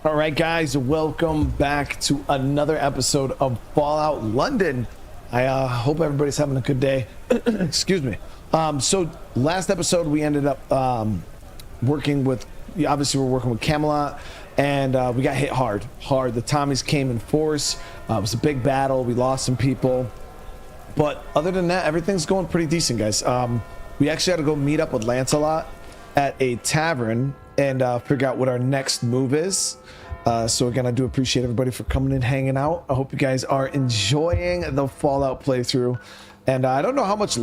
All right, guys, welcome back to another episode of Fallout London. I hope everybody's having a good day. Excuse me. So last episode we ended up working with, obviously we're working with Camelot, and we got hit hard. The Tommies came in force. It was a big battle. We lost some people, but other than that, everything's going pretty decent, guys. We actually had to go meet up with Lancelot at a tavern and figure out what our next move is. So again, I do appreciate everybody for coming in, hanging out. I hope you guys are enjoying the Fallout playthrough. And I don't know how much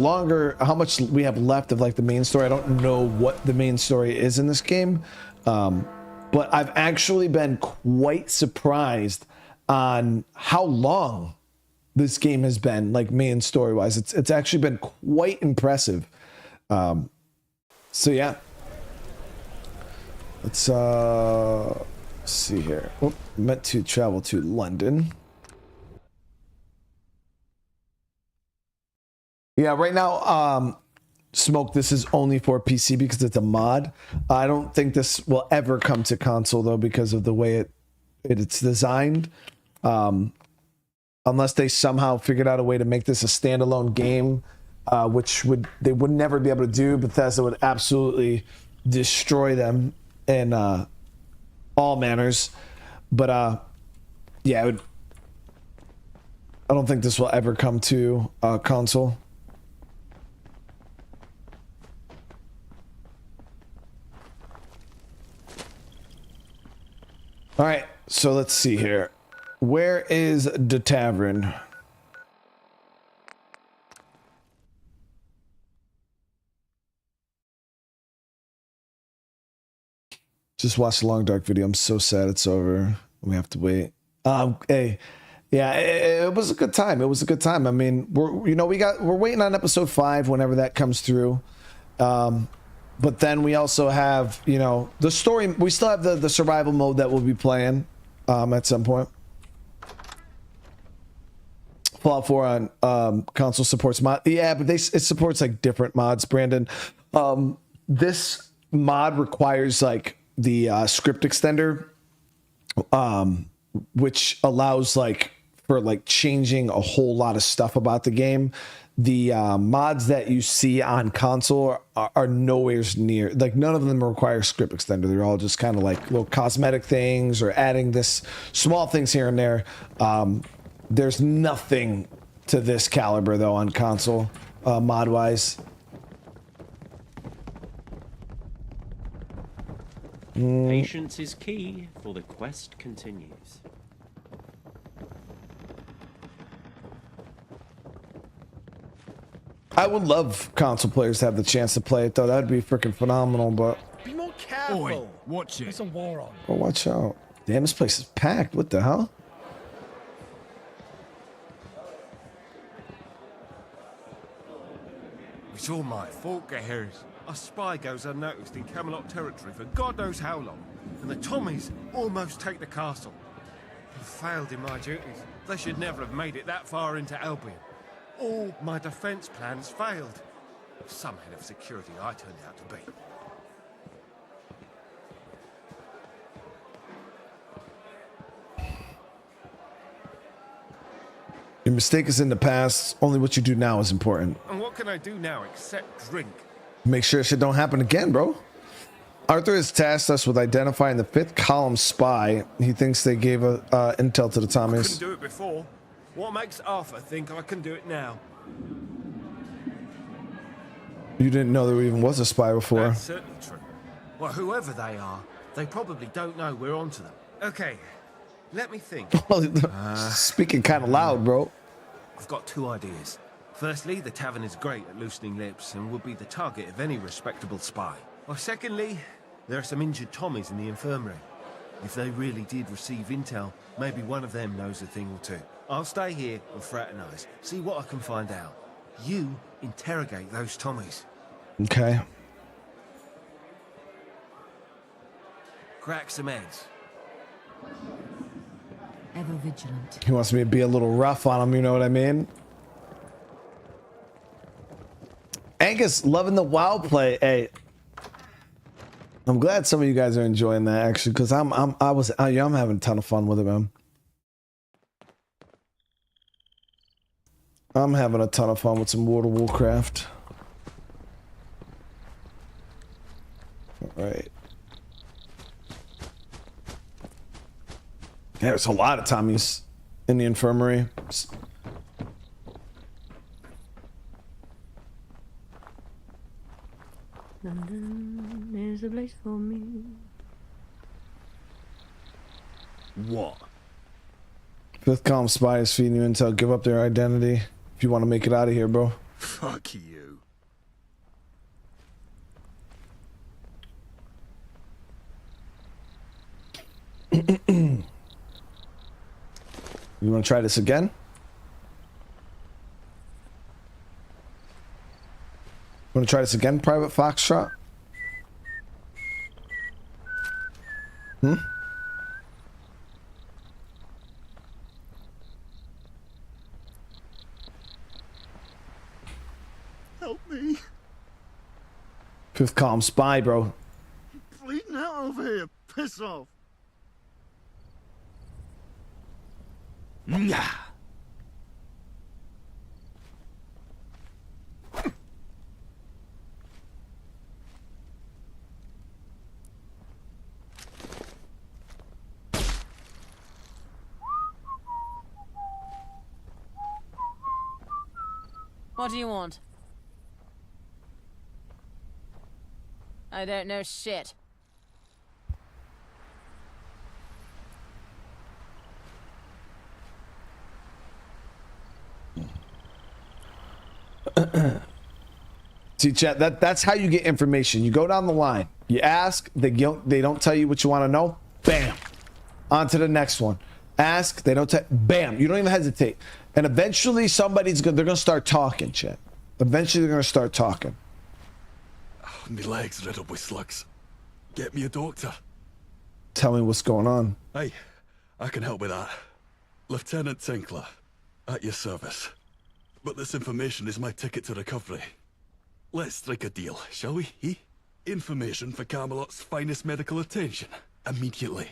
we have left of like the main story. I don't know what the main story is in this game. But I've actually been quite surprised on how long this game has been, like main story wise. It's actually been quite impressive. So yeah. Let's see here. Oh, meant to travel to London. Yeah, right now, Smoke, this is only for PC because it's a mod. I don't think this will ever come to console though because of the way it's designed. Unless they somehow figured out a way to make this a standalone game, which they would never be able to do. Bethesda would absolutely destroy them in all manners. But yeah, I don't think this will ever come to console. All right, so let's see here. Where is the tavern? Just watched the Long Dark video. I'm so sad it's over. We have to wait. Hey, yeah, it was a good time. It was a good time. I mean, we're waiting on episode 5 whenever that comes through. But then we also have, the story. We still have the survival mode that we'll be playing at some point. Fallout 4 on console supports mod. Yeah, but it supports like different mods, Brandon. This mod requires like the script extender, which allows like for like changing a whole lot of stuff about the game. The mods that you see on console are nowhere near, like none of them require script extender. They're all just kind of like little cosmetic things or adding this small things here and there. There's nothing to this caliber though on console mod wise. Patience is key, for the quest continues. I would love console players to have the chance to play it though. That'd be freaking phenomenal, but... Be more careful. Oi, watch it. There's a war on. Oh, watch out. Damn, this place is packed. What the hell? It's all my fault, Gears. A spy goes unnoticed in Camelot territory for God knows how long, and the Tommies almost take the castle. I failed in my duties. They should never have made it that far into Albion. All my defence plans failed. Some head of security I turned out to be. Your mistake is in the past. Only what you do now is important. And what can I do now except drink? Make sure shit don't happen again, bro. Arthur has tasked us with identifying the 5th column spy. He thinks they gave intel to the Tommies. I couldn't do it before. What makes Arthur think I can do it now? You didn't know there even was a spy before. That's certainly true. Well, whoever they are, they probably don't know we're onto them. Okay, let me think. Speaking kind of loud, bro. I've got 2 ideas. Firstly, the Tavern is great at loosening lips and would be the target of any respectable spy. Or secondly, there are some injured Tommies in the infirmary. If they really did receive intel, maybe one of them knows a thing or two. I'll stay here and fraternize, see what I can find out. You interrogate those Tommies. Okay. Crack some eggs. Ever vigilant. He wants me to be a little rough on him, you know what I mean? Angus, loving the WoW play. Hey, I'm glad some of you guys are enjoying that actually, because I'm having a ton of fun with it, man. I'm having a ton of fun with some World of Warcraft. All right. Yeah, there's a lot of Tommies in the infirmary. London is a place for me. What? Fifth column spy is feeding you intel. Give up their identity if you want to make it out of here, bro. Fuck you. You want to try this again? Want to try this again, Private Foxtrot? Hmm? Help me. Fifth column spy, bro. Bleeding out over here. Piss off. Nah. What do you want? I don't know shit. See, chat, that's how you get information. You go down the line. You ask, they don't tell you what you want to know. Bam. On to the next one. Ask, they don't tell, bam. You don't even hesitate. And eventually they're gonna start talking, chat. Eventually they're gonna start talking. Oh, my leg's riddled with slugs. Get me a doctor. Tell me what's going on. Aye, I can help with that. Lieutenant Tinkler, at your service. But this information is my ticket to recovery. Let's strike a deal, shall we? Eh? Information for Camelot's finest medical attention. Immediately.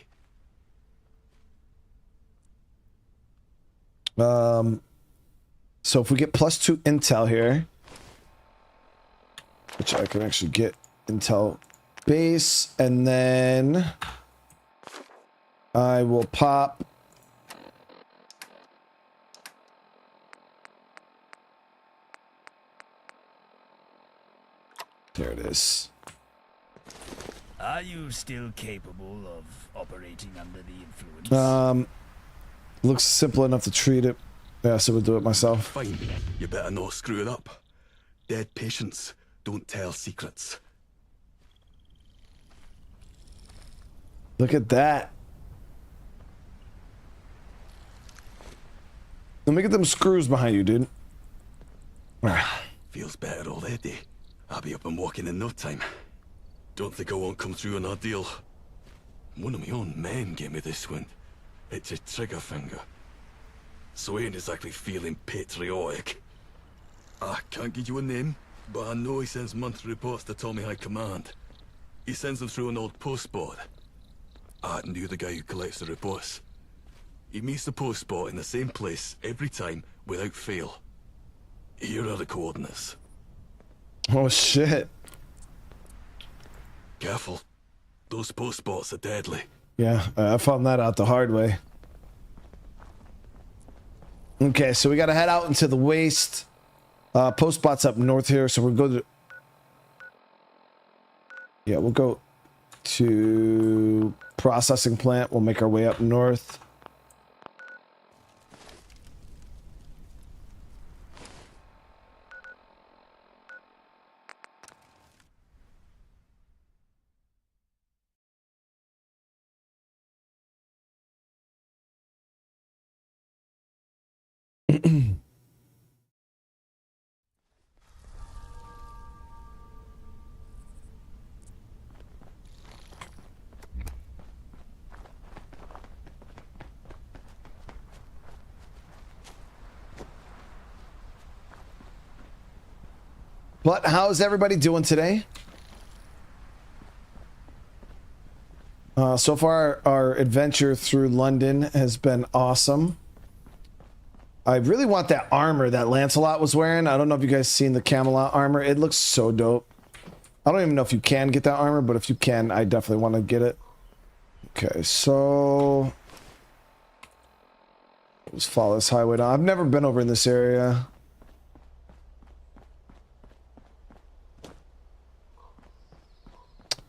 So if we get +2 intel here, which I can actually get intel base, and then I will pop there it is. Are you still capable of operating under the influence? Looks simple enough to treat it. Yeah, so we'll do it myself. Fine. You better not screw it up. Dead patients don't tell secrets. Look at that. Let me get them screws behind you, dude. Feels better already. I'll be up and walking in no time. Don't think I won't come through an ordeal. One of my own men gave me this wound. It's a trigger finger. So I ain't exactly feeling patriotic. I can't give you a name, but I know he sends monthly reports to Tommy High Command. He sends them through an old postboard. I knew the guy who collects the reports. He meets the postboard in the same place every time without fail. Here are the coordinates. Oh shit. Careful. Those postboards are deadly. Yeah, I found that out the hard way. Okay, so we gotta head out into the waste. Post spot's up north here, so we'll go to... Yeah, we'll go to processing plant. We'll make our way up north. But how's everybody doing today? So far, our adventure through London has been awesome. I really want that armor that Lancelot was wearing. I don't know if you guys seen the Camelot armor. It looks so dope. I don't even know if you can get that armor, but if you can, I definitely want to get it. Okay, so let's follow this highway down. I've never been over in this area.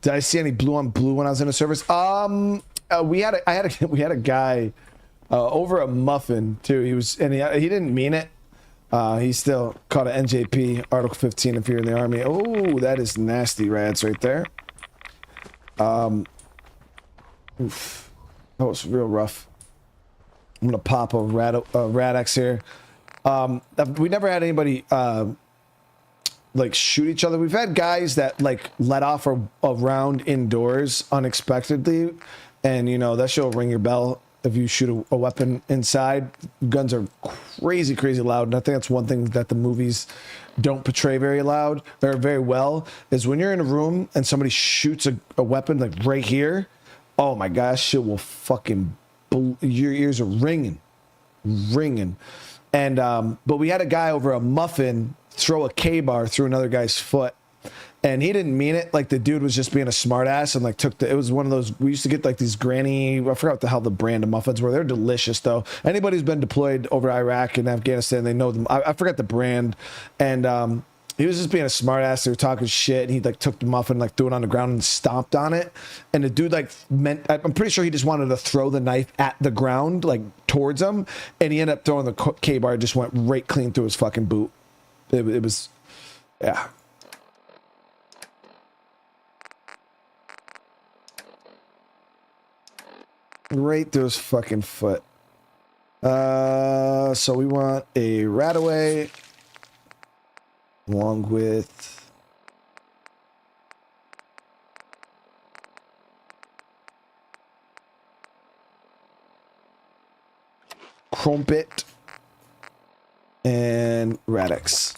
Did I see any blue on blue when I was in the service? We had a guy over a muffin too. He didn't mean it. He still caught an NJP Article 15 if you're in the army. Oh, that is nasty rads right there. Oof, that was real rough. I'm gonna pop a Radex here. We never had anybody like shoot each other. We've had guys that like let off a round indoors unexpectedly, and you know that shit'll ring your bell if you shoot a weapon inside. Guns are crazy loud, and I think that's one thing that the movies don't portray very loud or very well, is when you're in a room and somebody shoots a weapon like right here. Oh my gosh, shit will fucking your ears are ringing. And but we had a guy over a muffin throw a K-bar through another guy's foot, and he didn't mean it. Like the dude was just being a smartass and like it was one of those, we used to get like these granny, I forgot what the hell the brand of muffins were. They're delicious though. Anybody who's been deployed over Iraq and Afghanistan, they know them. I forgot the brand. And he was just being a smartass. They were talking shit, and he like took the muffin, like threw it on the ground and stomped on it. And the dude like I'm pretty sure he just wanted to throw the knife at the ground, like towards him, and he ended up throwing the K-bar. Just went right clean through his fucking boot. It was, yeah. Right through his fucking foot. So we want a Radaway along with Crumpet and Radix.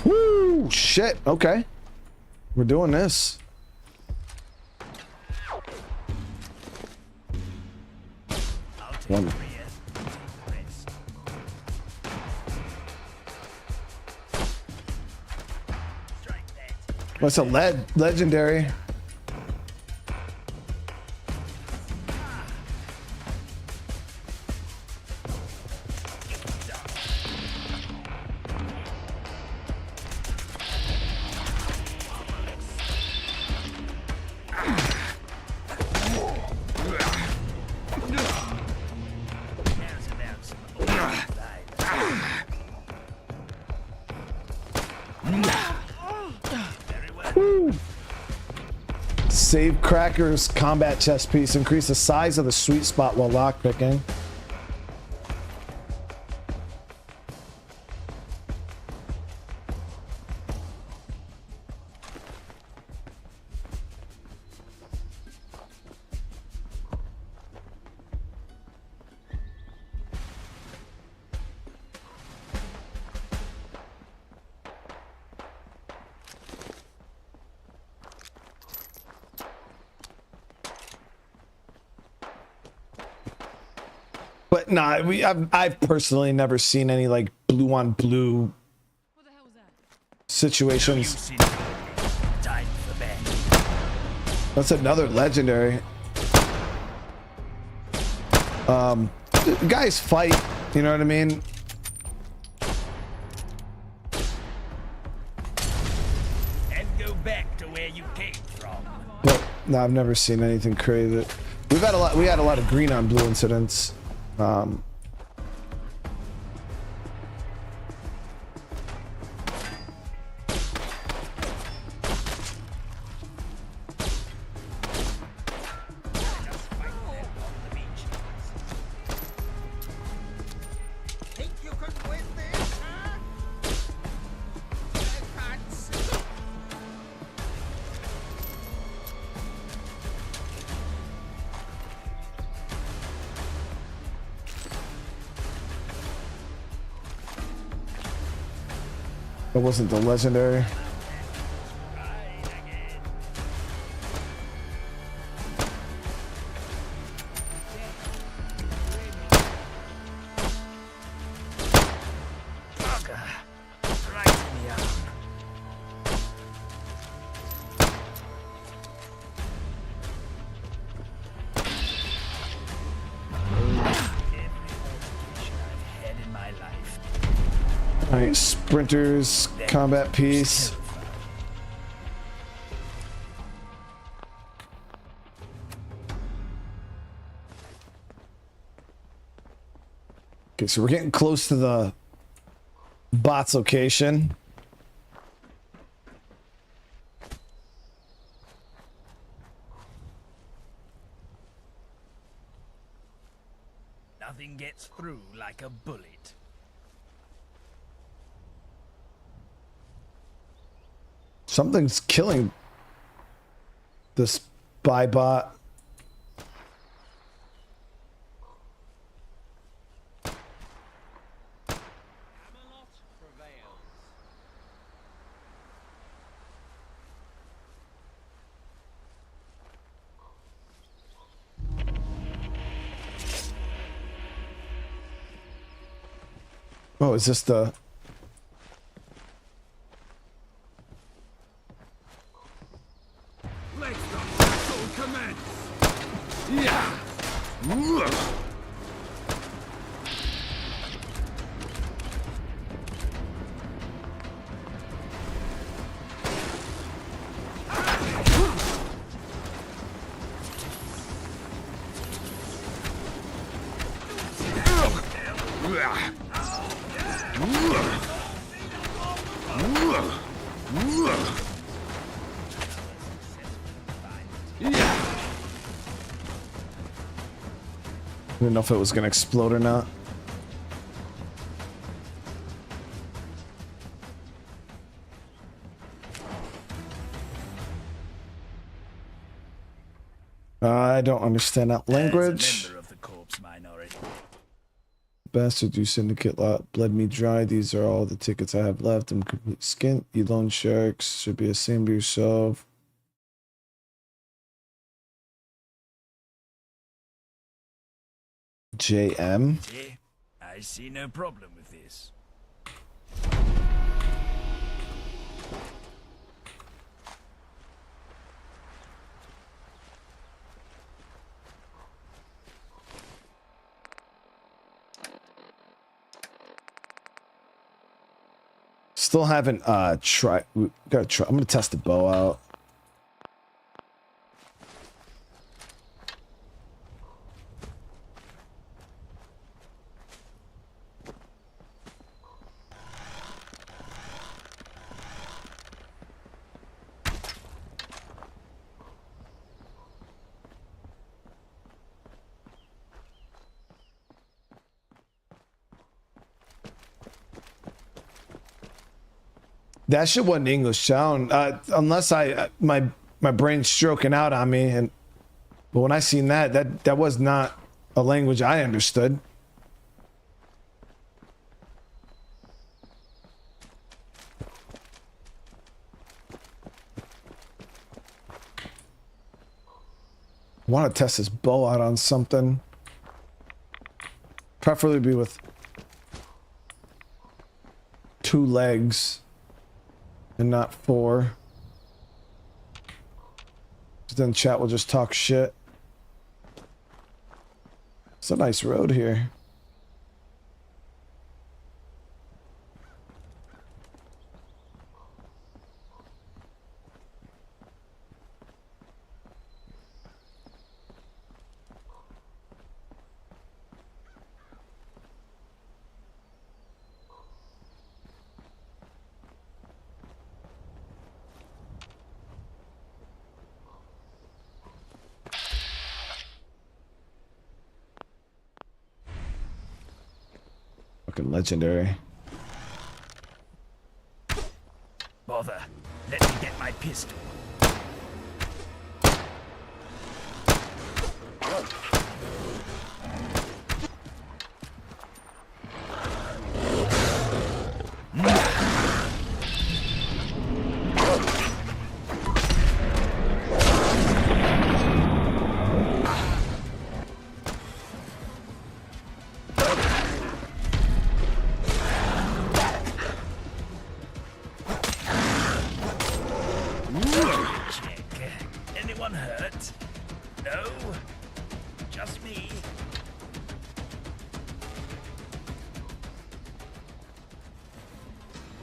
Woo! Shit. Okay. We're doing this. One. What's a legendary? Save Cracker's combat chest piece. Increase the size of the sweet spot while lockpicking. But nah, I've personally never seen any like blue on blue situations. That's another legendary. Guys fight, you know what I mean? And go back to where you came from. But no, I've never seen anything crazy. We had a lot of green on blue incidents. That wasn't the legendary. Alright, sprinters, combat piece. Okay, so we're getting close to the bot's location. Nothing gets through like a bullet. Something's killing the spy bot. Oh, is this the... I didn't know if it was gonna explode or not. I don't understand that language. Member of the corpse minority. Bastard, you syndicate lot bled me dry. These are all the tickets I have left. I'm complete skint. You loan sharks. Should be ashamed of yourself. JM. Yeah, I see no problem with this. Still haven't tried. We gotta try. I'm gonna test the bow out. That shit wasn't English sound, unless my brain's stroking out on me. And but when I seen that was not a language I understood. I want to test this bow out on something. Preferably be with 2 legs. And not 4. Then chat will just talk shit. It's a nice road here. Fucking legendary. Bother. Let me get my pistol.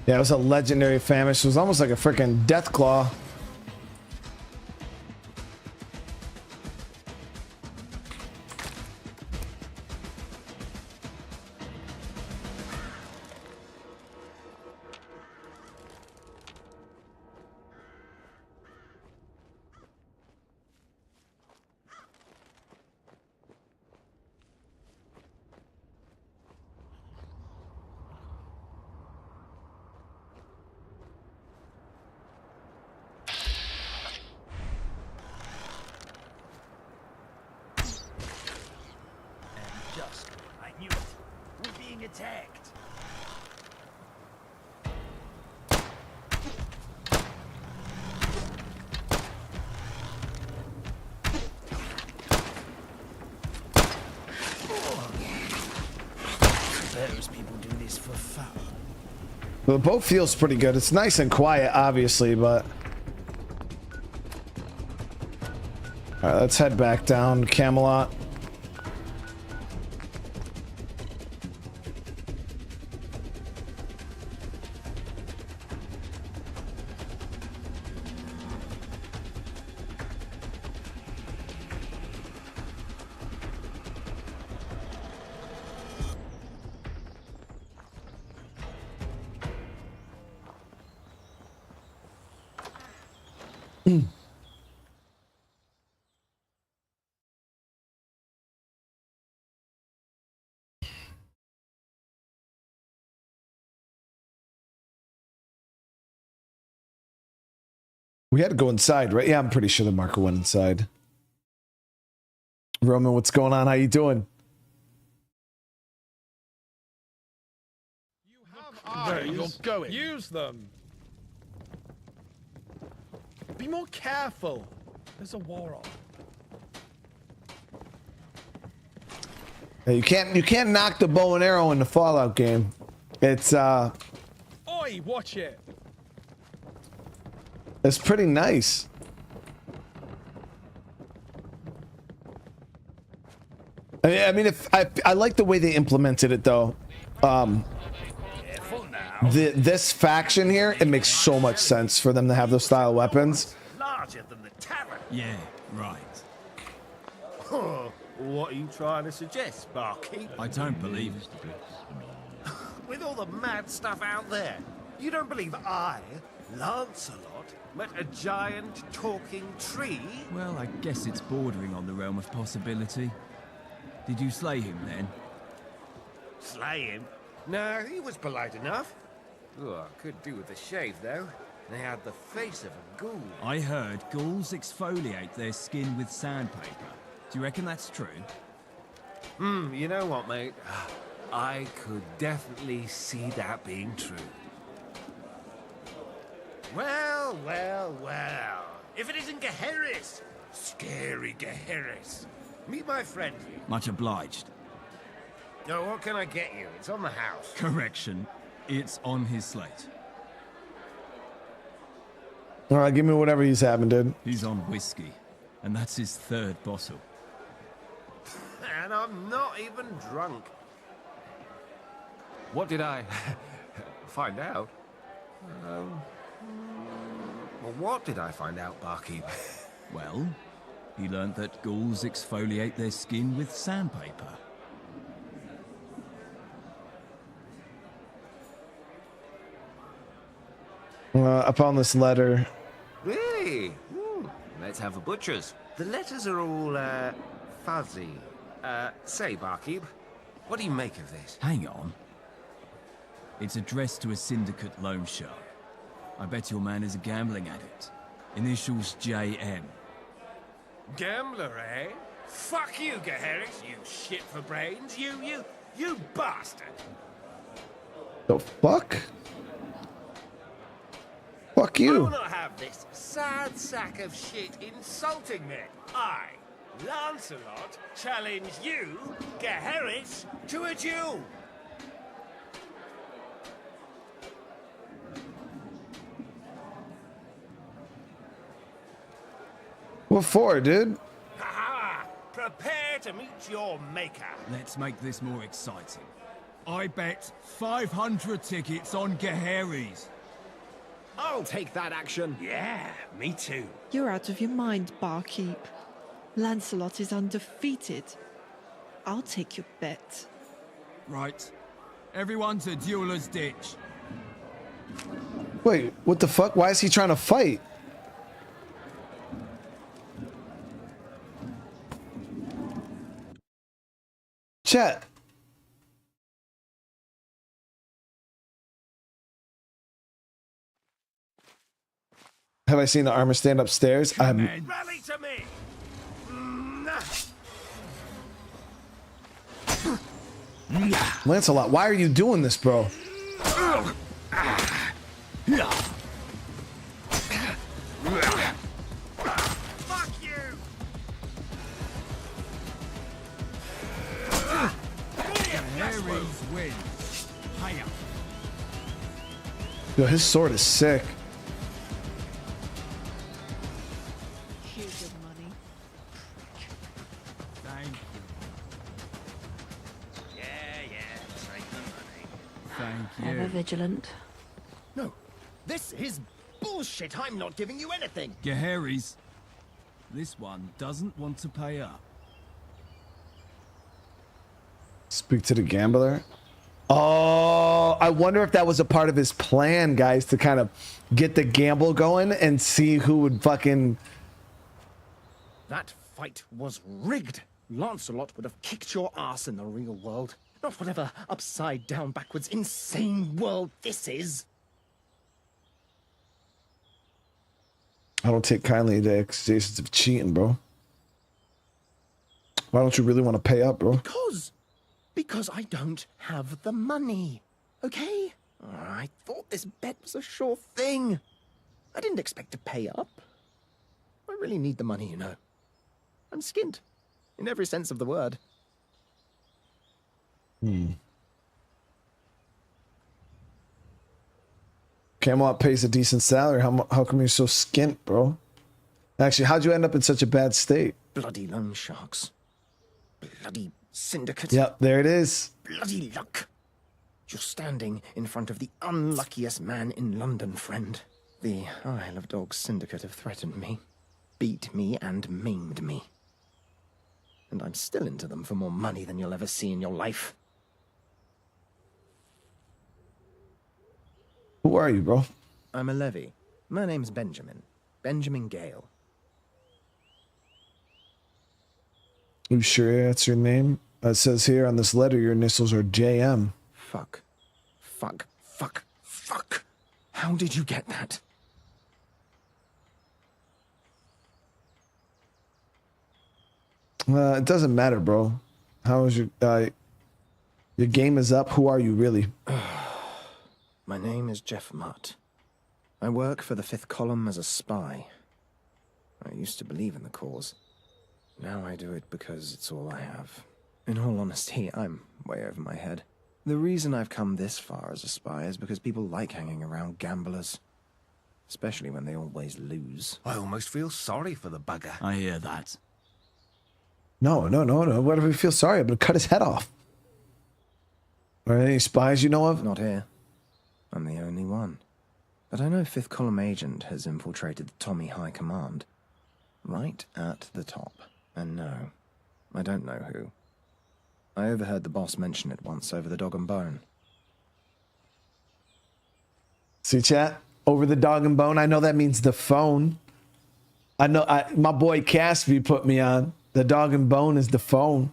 Yeah, it was a legendary famish. It was almost like a freaking death claw. Just, I knew it. We're being attacked. Those people do this for fun. The boat feels pretty good. It's nice and quiet, obviously, but... All right, let's head back down Camelot. We had to go inside, right? Yeah, I'm pretty sure the marker went inside. Roman, what's going on? How you doing? You have eyes. You're going. Use them. Be more careful. There's a war on. Hey, you can't knock the bow and arrow in the Fallout game. It's Oi, watch it. It's pretty nice. I mean, if I like the way they implemented it though. This faction here, it makes so much sense for them to have those style weapons. Larger than the Tavern. Yeah, right. What are you trying to suggest, Barkeep? I don't believe it. With all the mad stuff out there, you don't believe I, Lancelot, met a giant talking tree? Well, I guess it's bordering on the realm of possibility. Did you slay him then? Slay him? No, he was polite enough. Oh, I could do with a shave, though. They had the face of a ghoul. I heard ghouls exfoliate their skin with sandpaper. Do you reckon that's true? You know what, mate? I could definitely see that being true. Well, well, well. If it isn't Geheris, scary Geheris. Meet my friend here. Much obliged. No, what can I get you? It's on the house. Correction. It's on his slate. All right, give me whatever he's having, dude. He's on whiskey, and that's his third bottle. And I'm not even drunk. What did I find out? Well, what did I find out, Barkeep? Well, he learned that ghouls exfoliate their skin with sandpaper. I found this letter. Really? Let's have a butcher's. The letters are all, fuzzy. Say, Barkeep, what do you make of this? Hang on. It's addressed to a syndicate loan shark. I bet your man is a gambling addict. Initials JM. Gambler, eh? Fuck you, Geheris, you shit for brains. You bastard. The fuck? Fuck I you. will not have this sad sack of shit insulting me. I, Lancelot, challenge you, Geheris, to a duel. What for, dude? Ha! Prepare to meet your maker. Let's make this more exciting. I bet 500 tickets on Geheries. I'll take that action. Yeah, me too. You're out of your mind, barkeep. Lancelot is undefeated. I'll take your bet. Right. Everyone to Dueler's Ditch. Wait, what the fuck? Why is he trying to fight? Chat. Have I seen the armor stand upstairs? I'm. Rally to me! Lancelot, why are you doing this, bro? Fuck you! Geheries win. Hiya. Yo, his sword is sick. Here's your money. Thank you. Take the money. Thank Ever you. vigilant. No, this is bullshit. I'm not giving you anything. Geheries. This one doesn't want to pay up. Speak to the gambler. Oh, I wonder if that was a part of his plan, guys, to kind of get the gamble going and see who would fucking. That fight was rigged. Lancelot would have kicked your ass in the real world. Not whatever upside down, backwards, insane world this is. I don't take kindly to accusations of cheating, bro. Why don't you really want to pay up, bro? Because I don't have the money. Okay? I thought this bet was a sure thing. I didn't expect to pay up. I really need the money, you know. I'm skint. In every sense of the word. Camelot pays a decent salary. How come you're so skint, bro? Actually, how'd you end up in such a bad state? Bloody loan sharks. Bloody syndicate. Yep, there it is. Bloody luck. You're standing in front of the unluckiest man in London, friend. The Isle of Dogs syndicate have threatened me, beat me, and maimed me. And I'm still into them for more money than you'll ever see in your life. Who are you, bro? I'm a levy. My name's Benjamin. Benjamin Gale. You sure that's your name? It says here on this letter your initials are JM. Fuck. Fuck. Fuck. Fuck. How did you get that? It doesn't matter, bro. How is your game is up? Who are you really? My name is Jeff Mutt. I work for the 5th column as a spy. I used to believe in the cause. Now I do it because it's all I have. In all honesty, I'm way over my head. The reason I've come this far as a spy is because people like hanging around gamblers. Especially when they always lose. I almost feel sorry for the bugger. I hear that. No. What if we feel sorry? I'm gonna cut his head off. Are there any spies you know of? Not here. I'm the only one. But I know 5th column agent has infiltrated the Tommy High Command. Right at the top. And no, I don't know who. I overheard the boss mention it once over the dog and bone. See, chat? Over the dog and bone. I know that means the phone. I know my boy Casby put me on. The dog and bone is the phone.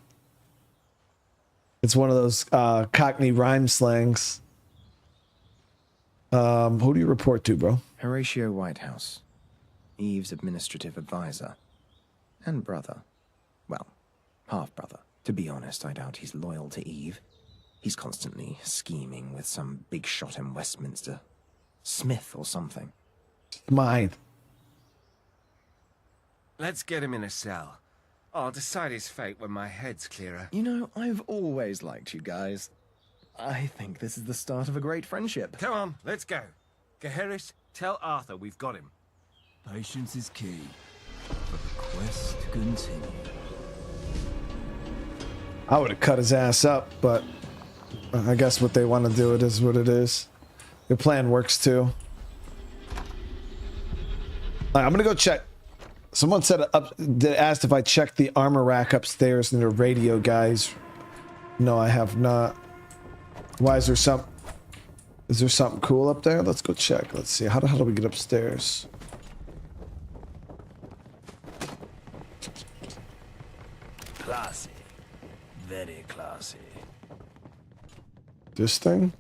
It's one of those Cockney rhyme slangs. Who do you report to, bro? Horatio Whitehouse. Eve's administrative advisor. And brother. Well, half-brother. To be honest, I doubt he's loyal to Eve. He's constantly scheming with some big shot in Westminster. Smith or something. Mine. Let's get him in a cell. I'll decide his fate when my head's clearer. You know, I've always liked you guys. I think this is the start of a great friendship. Come on, let's go. Geheris, tell Arthur we've got him. Patience is key for the quest to continue. I would have cut his ass up, but I guess what they want to do, it is what it is. Your plan works too. All right, I'm gonna go check. Someone said they asked if I checked the armor rack upstairs near the radio guys. No, I have not. Why is there some? Is there something cool up there? Let's go check. Let's see. How the hell do we get upstairs? Classy. Very classy. This thing?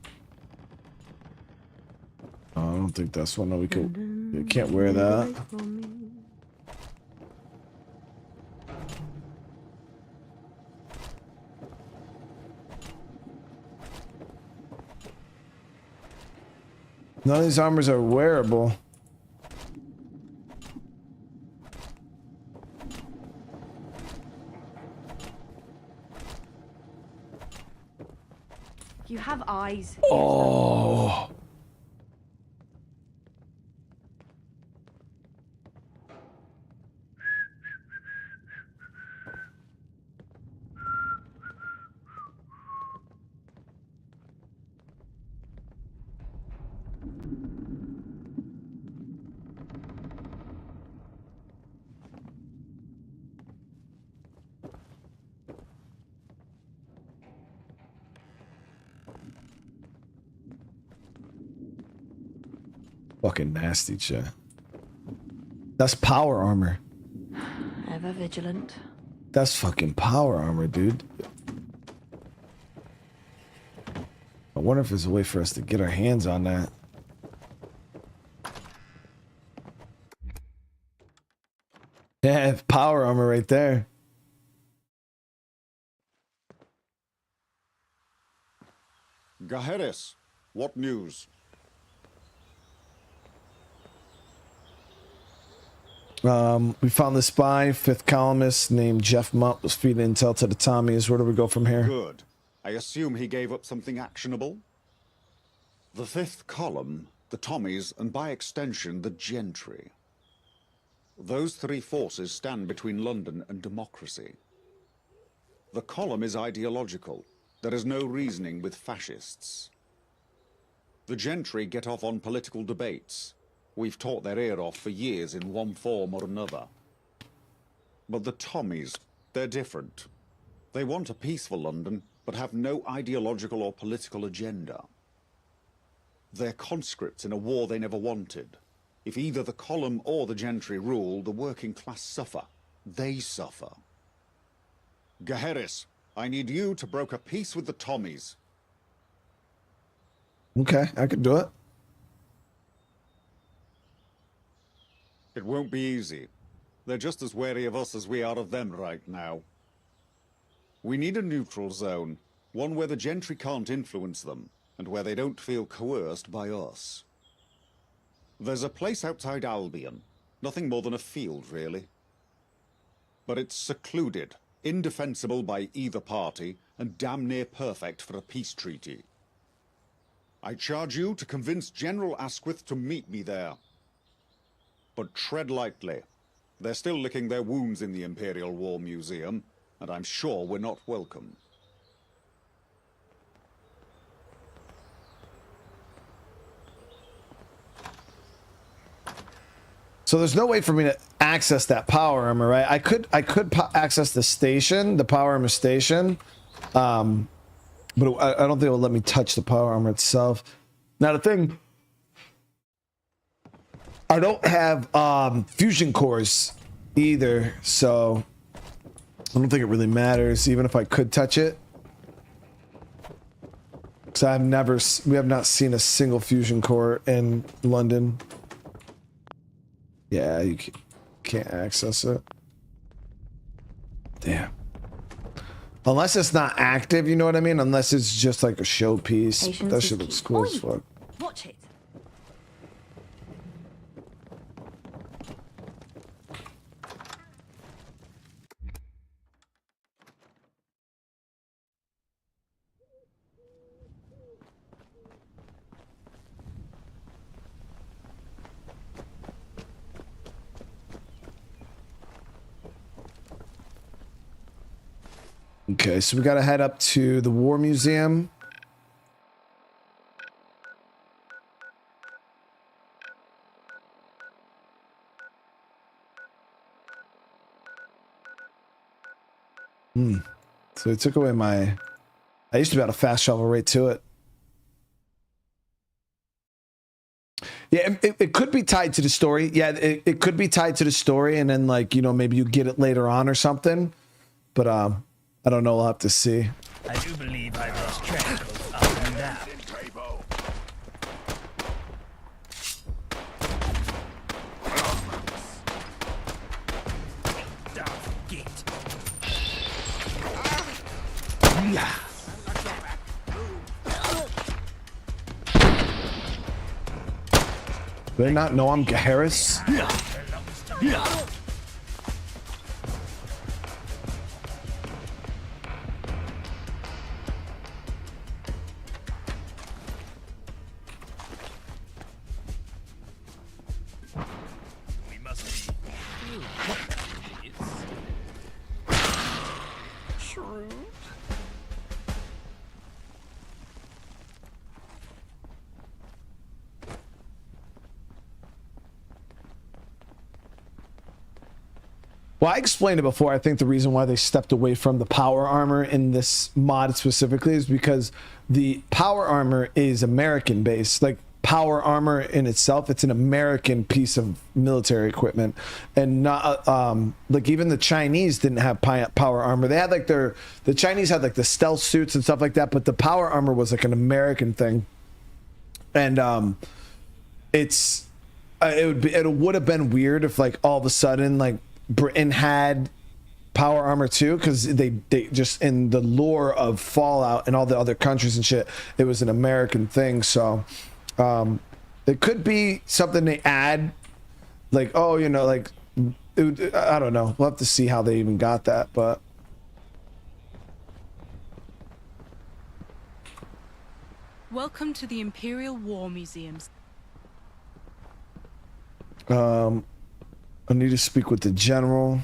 Oh, I don't think that's one that we could. You can't wear that. None of these armors are wearable. You have eyes. Oh. Fucking nasty shit. That's power armor. Ever vigilant. That's fucking power armor, dude. I wonder if there's a way for us to get our hands on that. Yeah, power armor right there. Gaheris, what news? We found the spy, fifth columnist named Jeff Mutt was feeding intel to the Tommies. Where do we go from here? Good. I assume he gave up something actionable? The fifth column, the Tommies, and by extension, the gentry. Those three forces stand between London and democracy. The column is ideological. There is no reasoning with fascists. The gentry get off on political debates. We've taught their ear off for years in one form or another. But the Tommies, they're different. They want a peaceful London, but have no ideological or political agenda. They're conscripts in a war they never wanted. If either the column or the gentry rule, the working class suffer. They suffer. Gaheris, I need you to broker peace with the Tommies. Okay, I could do it. It won't be easy. They're just as wary of us as we are of them right now. We need a neutral zone, one where the gentry can't influence them, and where they don't feel coerced by us. There's a place outside Albion, nothing more than a field, really. But it's secluded, indefensible by either party, and damn near perfect for a peace treaty. I charge you to convince General Asquith to meet me there. But tread lightly. They're still licking their wounds in the Imperial War Museum, and I'm sure we're not welcome. So there's no way for me to access that power armor, right? I could access the station, the power armor station, but I don't think it'll let me touch the power armor itself. Now the thing, I don't have fusion cores either, so I don't think it really matters, even if I could touch it. Because we have not seen a single fusion core in London. Yeah, you can't access it. Damn. Unless it's not active, you know what I mean? Unless it's just like a showpiece. Patience That is shit looks key. cool Oi, as fuck. Watch it. Okay, so we gotta head up to the War Museum. So he took away my... I used to be able to fast travel right to it. Yeah, it could be tied to the story. Yeah, it could be tied to the story, and then, like, you know, maybe you get it later on or something. But I don't know. We'll have to see. I do believe I've lost track of up and down. Do they not know I'm Harris? We must be shrewd. Well, I explained it before. I think the reason why they stepped away from the power armor in this mod specifically is because the power armor is American based. Like, power armor in itself, it's an American piece of military equipment, and not like even the Chinese didn't have power armor. They had like the Chinese had like the stealth suits and stuff like that, but the power armor was like an American thing. And it would have been weird if, like, all of a sudden, like, Britain had power armor too, because they just, in the lore of Fallout and all the other countries and shit, it was an American thing. So it could be something they add, like, oh, you know, like, I don't know, we'll have to see how they even got that. But Welcome to the Imperial War Museums. I need to speak with the general.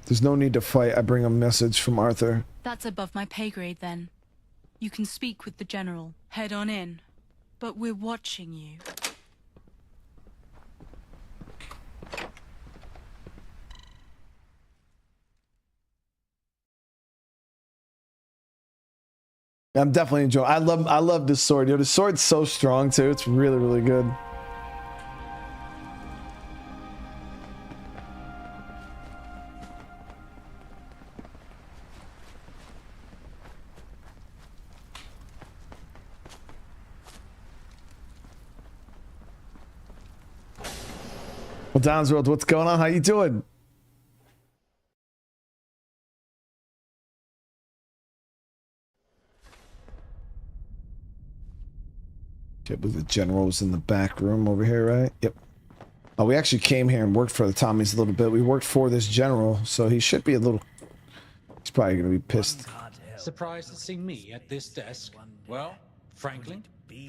There's no need to fight. I bring a message from Arthur. That's above my pay grade then. You can speak with the general. Head on in. But we're watching you. I'm definitely enjoying. I love this sword. Yo, the sword's so strong too. It's really, really good. Well, Downsworld, what's going on? How you doing? Okay, but the general's in the back room over here, right? Yep. Oh, we actually came here and worked for the Tommies a little bit. We worked for this general, so he should be a little... He's probably going to be pissed. Surprised to see me at this desk? Well, frankly,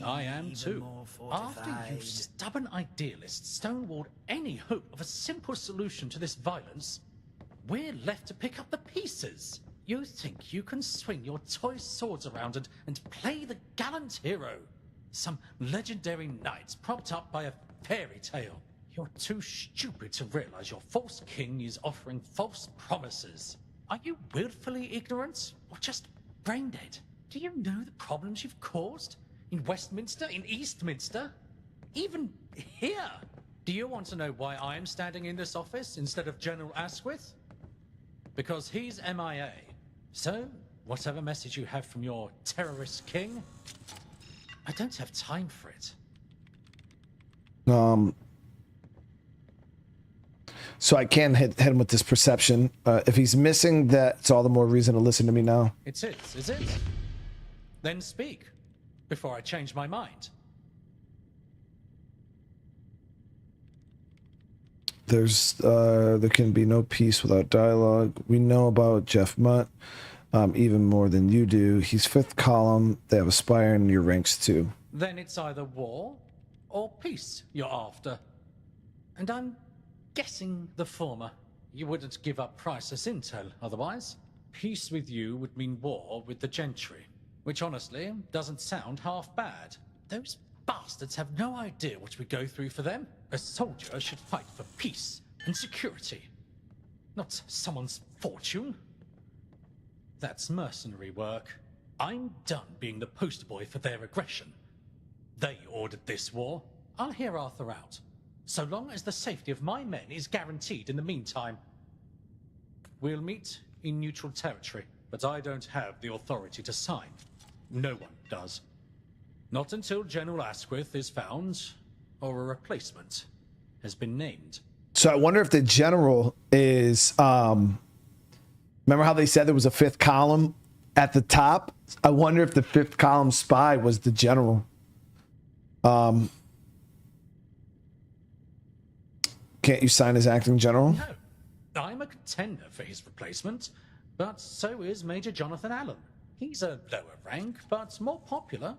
I am too. After you stubborn idealists stonewalled any hope of a simple solution to this violence, we're left to pick up the pieces. You think you can swing your toy swords around and play the gallant hero? Some legendary knight propped up by a fairy tale. You're too stupid to realize your false king is offering false promises. Are you willfully ignorant or just brain dead? Do you know the problems you've caused? In Westminster? In Eastminster? Even here? Do you want to know why I am standing in this office instead of General Asquith? Because he's MIA. So, whatever message you have from your terrorist king, I don't have time for it. So I can hit him with this perception. If he's missing that, it's all the more reason to listen to me now. It's it, is it? Then speak, before I change my mind. There can be no peace without dialogue. We know about Jeff Mutt, even more than you do. He's 5th column. They have a spire in your ranks too. Then it's either war or peace you're after. And I'm guessing the former. You wouldn't give up priceless intel otherwise. Peace with you would mean war with the gentry, which honestly doesn't sound half bad. Those bastards have no idea what we go through for them. A soldier should fight for peace and security. not someone's fortune. That's mercenary work. I'm done being the poster boy for their aggression. They ordered this war. I'll hear Arthur out. So long as the safety of my men is guaranteed in the meantime. We'll meet in neutral territory, but I don't have the authority to sign. No one does. Not until General Asquith is found, or a replacement has been named. So I wonder if the general is, remember how they said there was a fifth column at the top? I wonder if the fifth column spy was the general. Can't you sign as acting general? No. I'm a contender for his replacement, but so is Major Jonathan Allen. He's a lower rank, but more popular.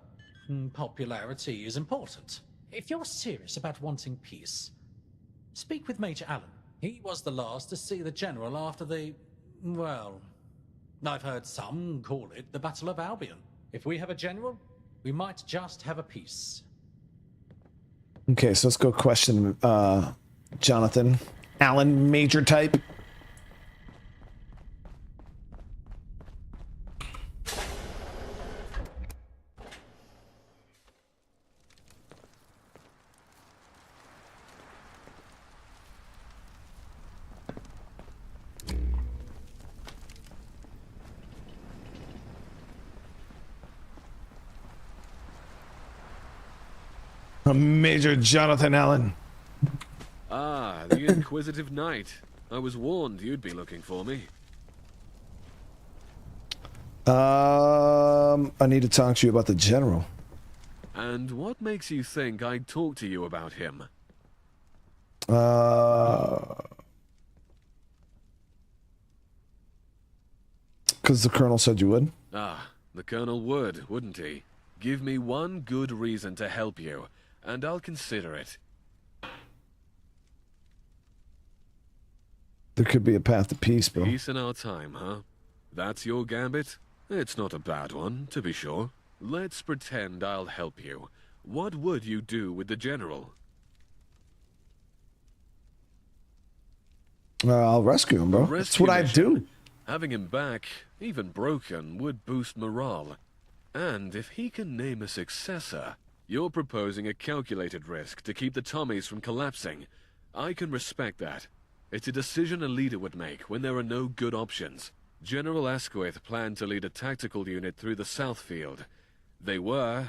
Popularity is important. If you're serious about wanting peace, speak with Major Allen. He was the last to see the general after the... well, I've heard some call it the Battle of Albion. If we have a general, we might just have a peace. Okay, so let's go question Jonathan Allen, major type. Major Jonathan Allen. Ah, the inquisitive knight. I was warned you'd be looking for me. I need to talk to you about the general. And what makes you think I'd talk to you about him? Because the colonel said you would. Ah, the colonel would, wouldn't he? Give me one good reason to help you, and I'll consider it. There could be a path to peace, bro. Peace in our time, huh? That's your gambit? It's not a bad one, to be sure. Let's pretend I'll help you. What would you do with the general? I'll rescue him, bro. That's what I do. Having him back, even broken, would boost morale. And if he can name a successor, you're proposing a calculated risk to keep the Tommies from collapsing. I can respect that. It's a decision a leader would make when there are no good options. General Asquith planned to lead a tactical unit through the South Field. They were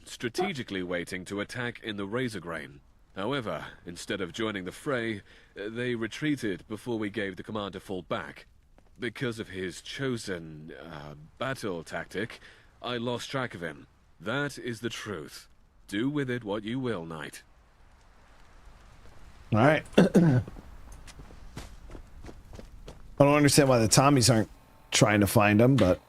strategically waiting to attack in the Razor Grain. However, instead of joining the fray, they retreated before we gave the command to fall back. Because of his chosen battle tactic, I lost track of him. That is the truth. Do with it what you will, knight. All right. I don't understand why the Tommies aren't trying to find him, but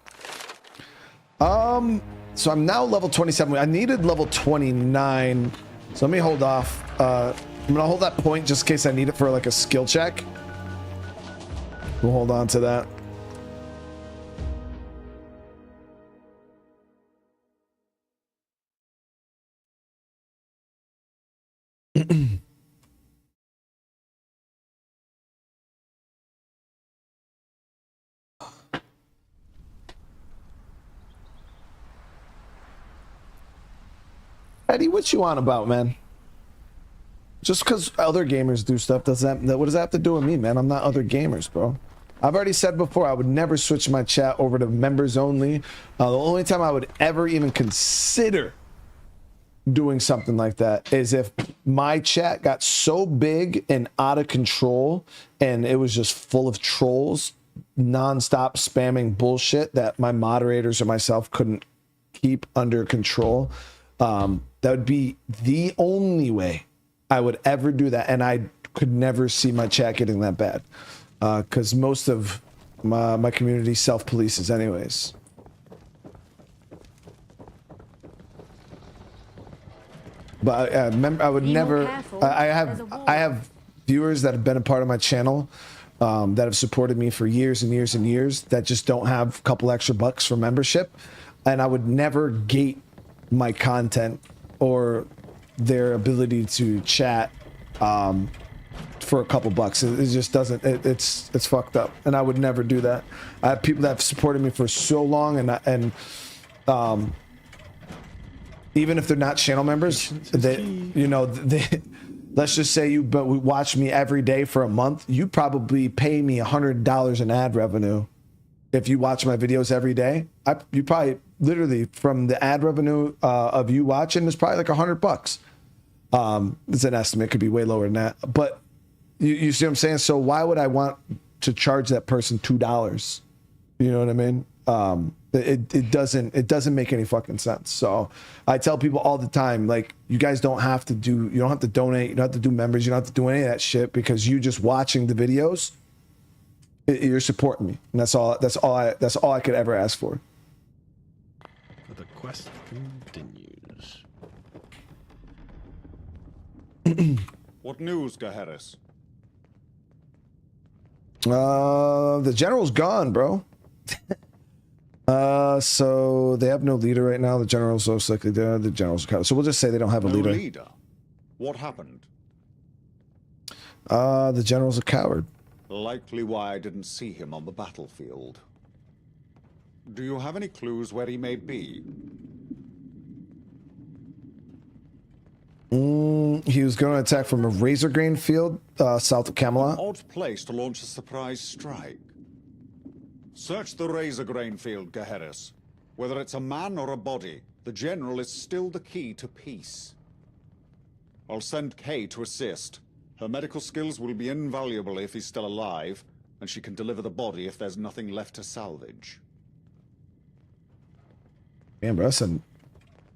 so I'm now level 27. I needed level 29, so let me hold off. I'm gonna hold that point just in case I need it for like a skill check. We'll hold on to that. Eddie, what you on about, man? Just because other gamers do stuff, what does that have to do with me, man? I'm not other gamers, bro. I've already said before, I would never switch my chat over to members only. The only time I would ever even consider doing something like that is if my chat got so big and out of control and it was just full of trolls non-stop spamming bullshit that my moderators or myself couldn't keep under control. That would be the only way I would ever do that, and I could never see my chat getting that bad, because most of my community self-polices anyways. But I would never. I have viewers that have been a part of my channel that have supported me for years and years and years that just don't have a couple extra bucks for membership, and I would never gate my content or their ability to chat for a couple bucks. It just doesn't. It's fucked up, and I would never do that. I have people that have supported me for so long, and even if they're not channel members, they, you know, they, let's just say you but watch me every day for a month, you probably pay me $100 in ad revenue. If you watch my videos every day, you probably literally from the ad revenue of you watching is probably like $100. It's an estimate, could be way lower than that. But you see what I'm saying? So why would I want to charge that person $2? You know what I mean? It doesn't make any fucking sense. So I tell people all the time, like, you guys don't have to you don't have to donate, you don't have to do members, you don't have to do any of that shit, because you just watching the videos, you're supporting me, and that's all I could ever ask for. The quest continues. What news, Gaheris? The general's gone, bro. So they have no leader right now. The general's most likely dead. The general's cut. So we'll just say they don't have a leader. No leader? What happened? The general's a coward. Likely why I didn't see him on the battlefield. Do you have any clues where he may be? He was going to attack from a razor grain field south of Camelot. An odd place to launch a surprise strike. Search the razor grain field, Gaheris. Whether it's a man or a body, the general is still the key to peace. I'll send Kay to assist. Her medical skills will be invaluable if he's still alive, and she can deliver the body if there's nothing left to salvage. Damn, bro,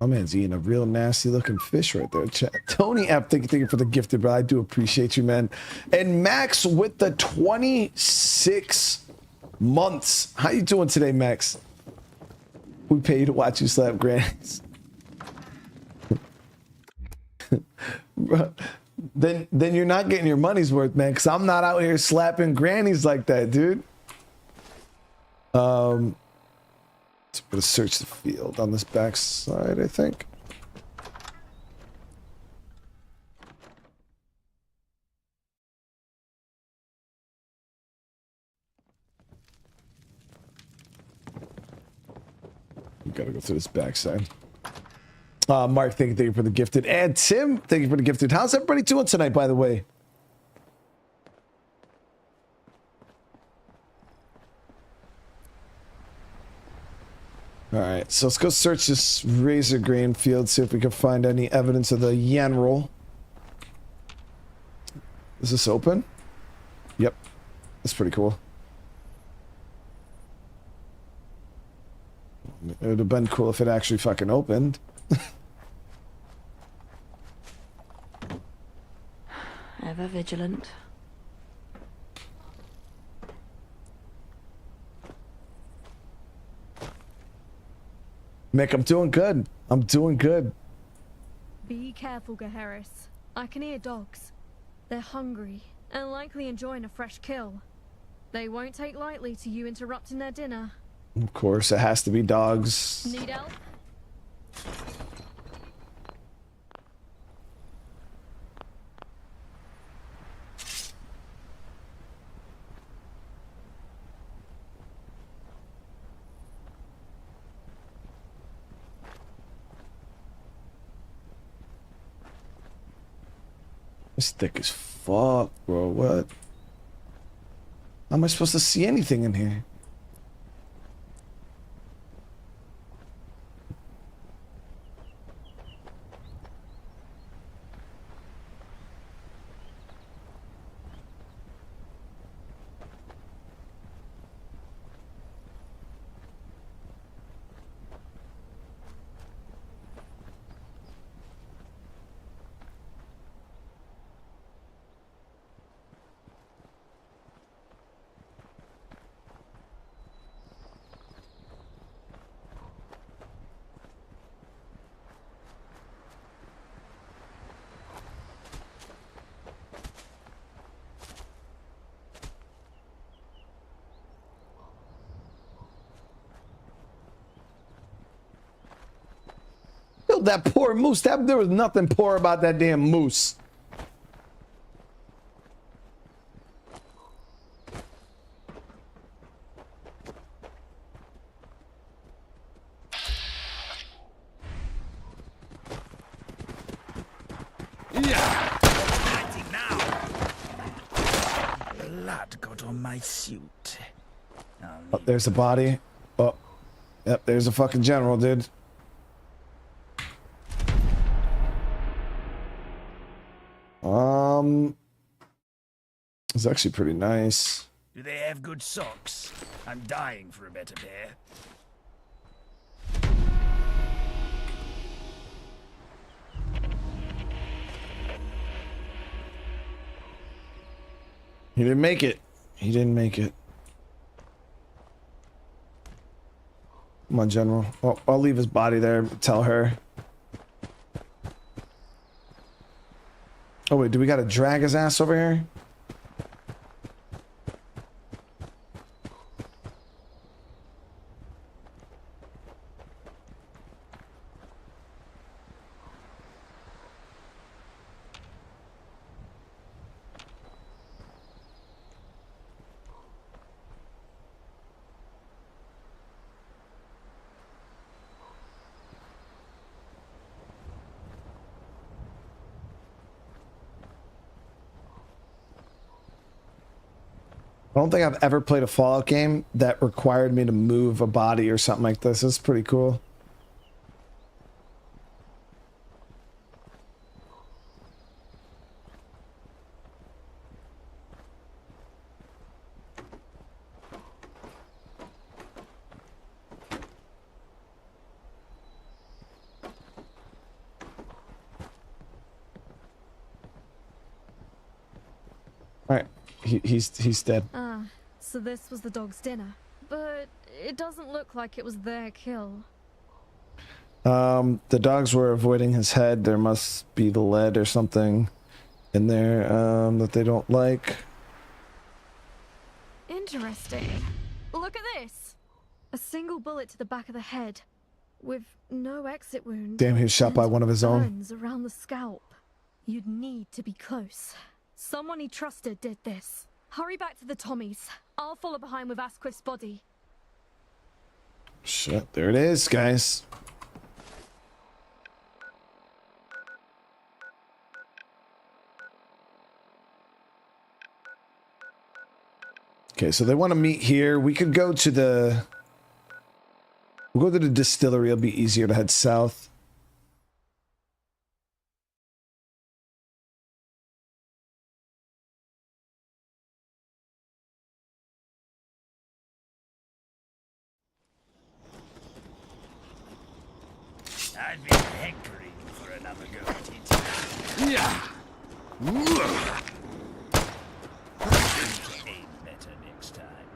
my man's eating a real nasty looking fish right there. Tony F, thank you for the gifted, bro. I do appreciate you, man. And Max with the 26 months. How you doing today, Max? We pay you to watch you slap grannies. Bro, then you're not getting your money's worth, man, because I'm not out here slapping grannies like that, dude. I'm gonna search the field on this back side, I think. We gotta go through this backside. Mark, thank you for the gifted. And Tim, thank you for the gifted. How's everybody doing tonight, by the way? All right, so let's go search this razor grain field, see if we can find any evidence of the Yanrol. Is this open? Yep, that's pretty cool. It would have been cool if it actually fucking opened. Ever vigilant. Mick, I'm doing good. I'm doing good. Be careful, Gaheris. I can hear dogs. They're hungry and likely enjoying a fresh kill. They won't take lightly to you interrupting their dinner. Of course, it has to be dogs. Need help? It's thick as fuck, bro. What? How am I supposed to see anything in here? That poor moose. There was nothing poor about that damn moose. Fighting now. Blood got on my suit. Oh, there's a body. Oh, yep, there's a fucking general, dude. It's actually pretty nice. Do they have good socks? I'm dying for a better pair. He didn't make it. He didn't make it. Come on, General. Oh, I'll leave his body there. Tell her. Oh, wait. Do we got to drag his ass over here? I don't think I've ever played a Fallout game that required me to move a body or something like this. It's pretty cool. All right, he's dead. Ah, so this was the dog's dinner. But it doesn't look like it was their kill. The dogs were avoiding his head. There must be the lead or something in there that they don't like. Interesting. Look at this. A single bullet to the back of the head, with no exit wound. Damn, he was shot by one of his own. Burns around the scalp. You'd need to be close. Someone he trusted did this. Hurry back to the Tommies. I'll follow behind with Asquith's body. Shit, there it is, guys. Okay, so they want to meet here. We could go to the... We'll go to the distillery. It'll be easier to head south. I've been hankering for another go at it. Yeah. Aim better next time.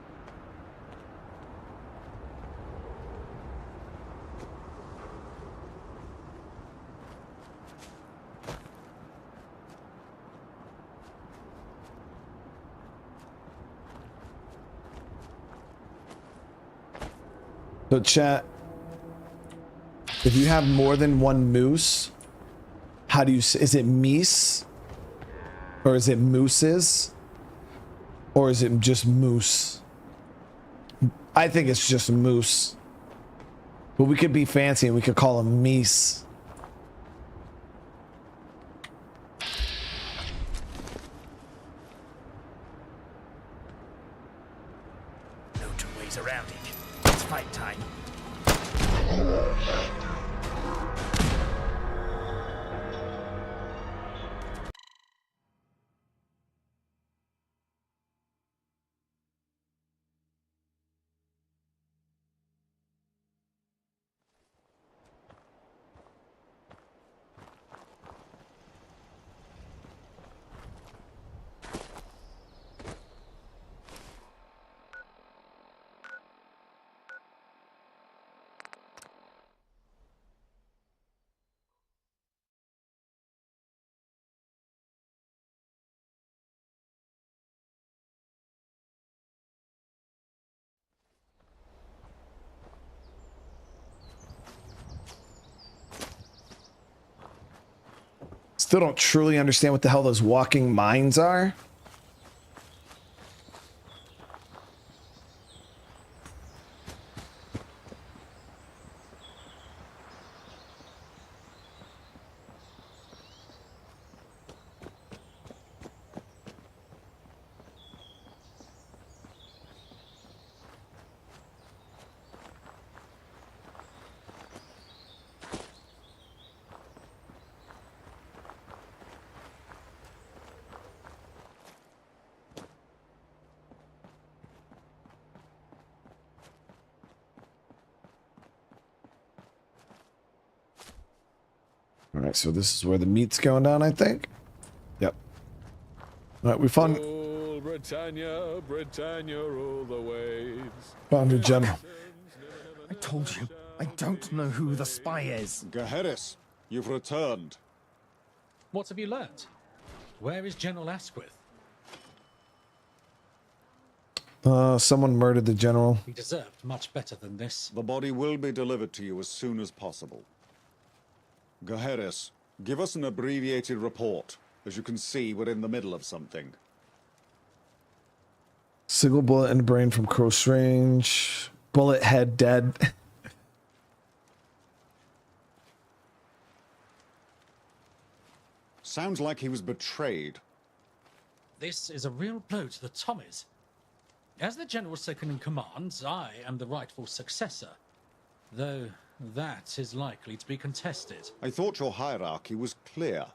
So chat, if you have more than one moose, how do you say, is it meese? Or is it mooses? Or is it just moose? I think it's just moose. But we could be fancy and we could call them meese. No two ways around it. It's fight time. Still don't truly understand what the hell those walking mines are. All right, so this is where the meat's going down, I think. Yep. All right, we found... Rule Britannia, Britannia, rule the waves. Found a general. I told you, I don't know who the spy is. Gaheris, you've returned. What have you learnt? Where is General Asquith? Someone murdered the general. He deserved much better than this. The body will be delivered to you as soon as possible. Gaheris, give us an abbreviated report. As you can see, we're in the middle of something. Single bullet in the brain from close range. Bullet head dead. Sounds like he was betrayed. This is a real blow to the Tommies. As the general second in command, I am the rightful successor. Though that is likely to be contested. I thought your hierarchy was clear.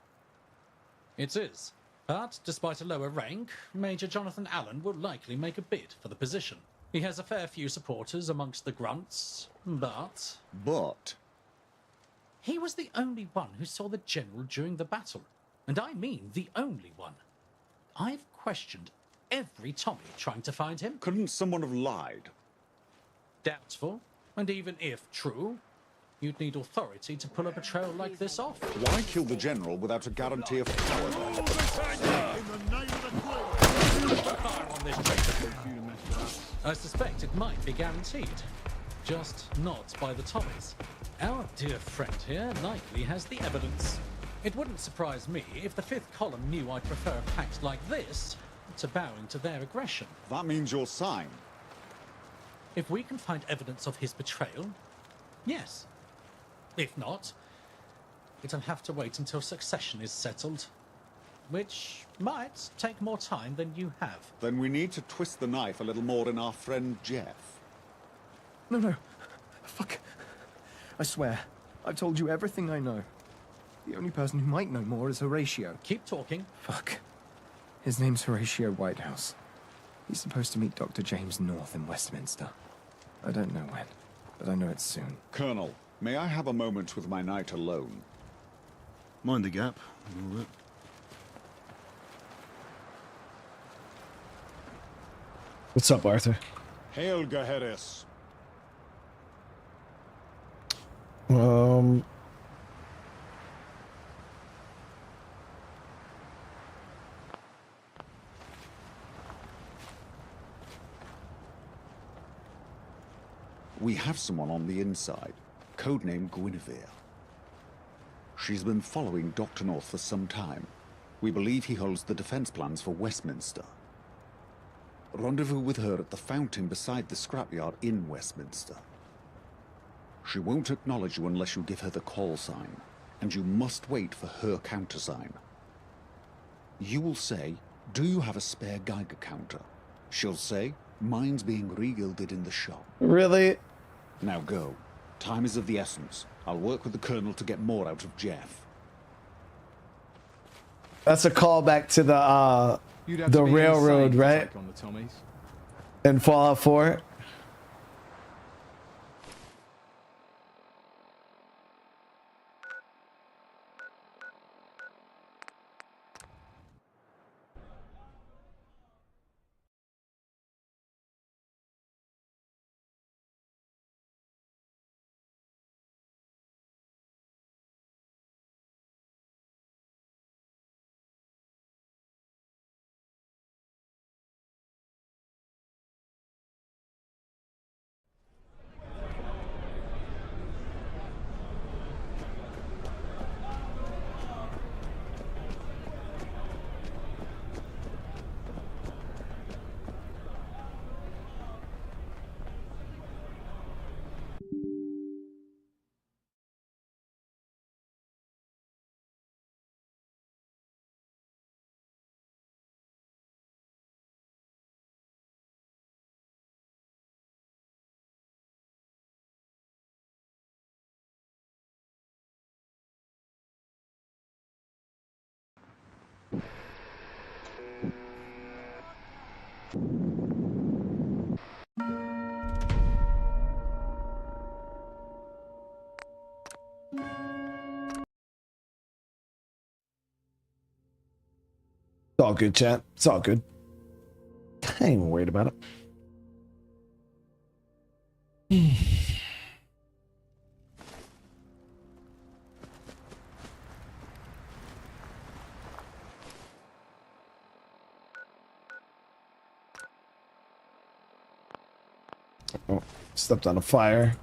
It is. But despite a lower rank, Major Jonathan Allen will likely make a bid for the position. He has a fair few supporters amongst the grunts, but... But? He was the only one who saw the general during the battle. And I mean the only one. I've questioned every Tommy trying to find him. Couldn't someone have lied? Doubtful. And even if true, you'd need authority to pull a betrayal like this off. Why kill the general without a guarantee of power? I suspect it might be guaranteed. Just not by the Tommies. Our dear friend here likely has the evidence. It wouldn't surprise me if the fifth column knew I'd prefer a pact like this to bowing to their aggression. That means you're signed. If we can find evidence of his betrayal, yes. If not, it'll have to wait until succession is settled. Which might take more time than you have. Then we need to twist the knife a little more in our friend Jeff. No. Fuck. I swear, I've told you everything I know. The only person who might know more is Horatio. Keep talking. Fuck. His name's Horatio Whitehouse. He's supposed to meet Dr. James North in Westminster. I don't know when, but I know it's soon. Colonel, may I have a moment with my knight alone? Mind the gap. All that. What's up, Arthur? Hail, Gaheris. We have someone on the inside, codenamed Guinevere. She's been following Dr. North for some time. We believe he holds the defense plans for Westminster. Rendezvous with her at the fountain beside the scrapyard in Westminster. She won't acknowledge you unless you give her the call sign, and you must wait for her countersign. You will say, "Do you have a spare Geiger counter?" She'll say, "Mine's being regilded in the shop." Really? Now go. Time is of the essence. I'll work with the Colonel to get more out of Jeff. That's a callback to the railroad, right? On the Tommies. In Fallout 4. all good, chat. It's all good. I ain't even worried about it. Oh, stepped on a fire.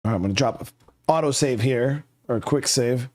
All right, I'm gonna drop an auto save here, or a quick save.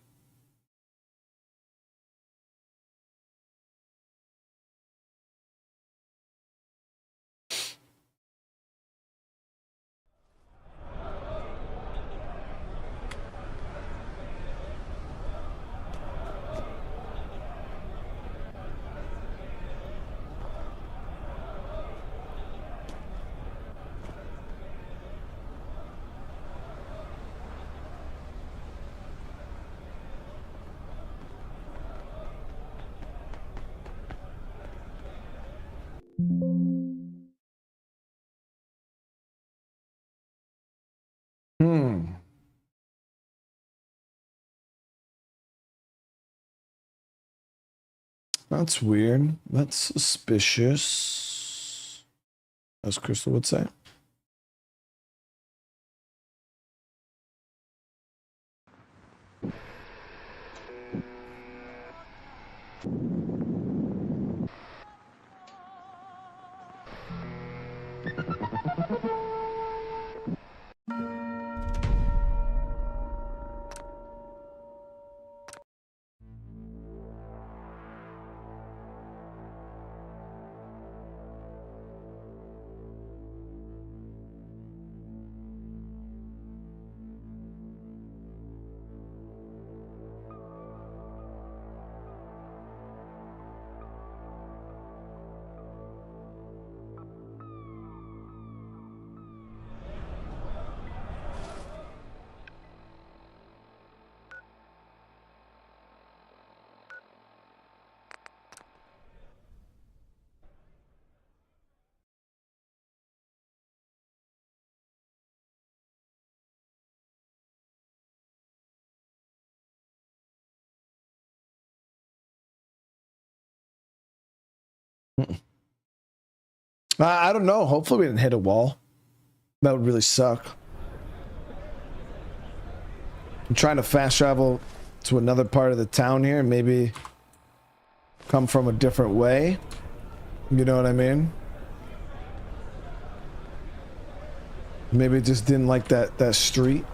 That's weird. That's suspicious. As Crystal would say. I don't know. Hopefully we didn't hit a wall. That would really suck. I'm trying to fast travel to another part of the town here and maybe come from a different way. You know what I mean? Maybe just didn't like that street.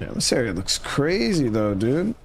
Yeah, this area looks crazy though, dude.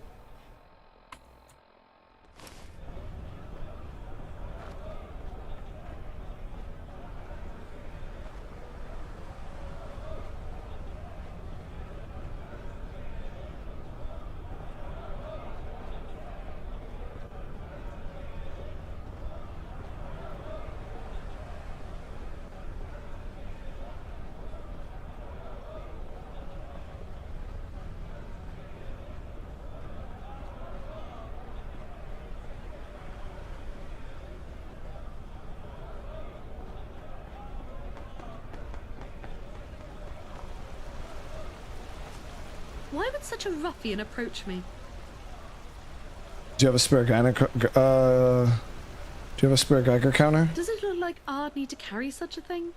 Why would such a ruffian approach me? Do you have a spare Do you have a spare Geiger counter? Does it look like I'd need to carry such a thing?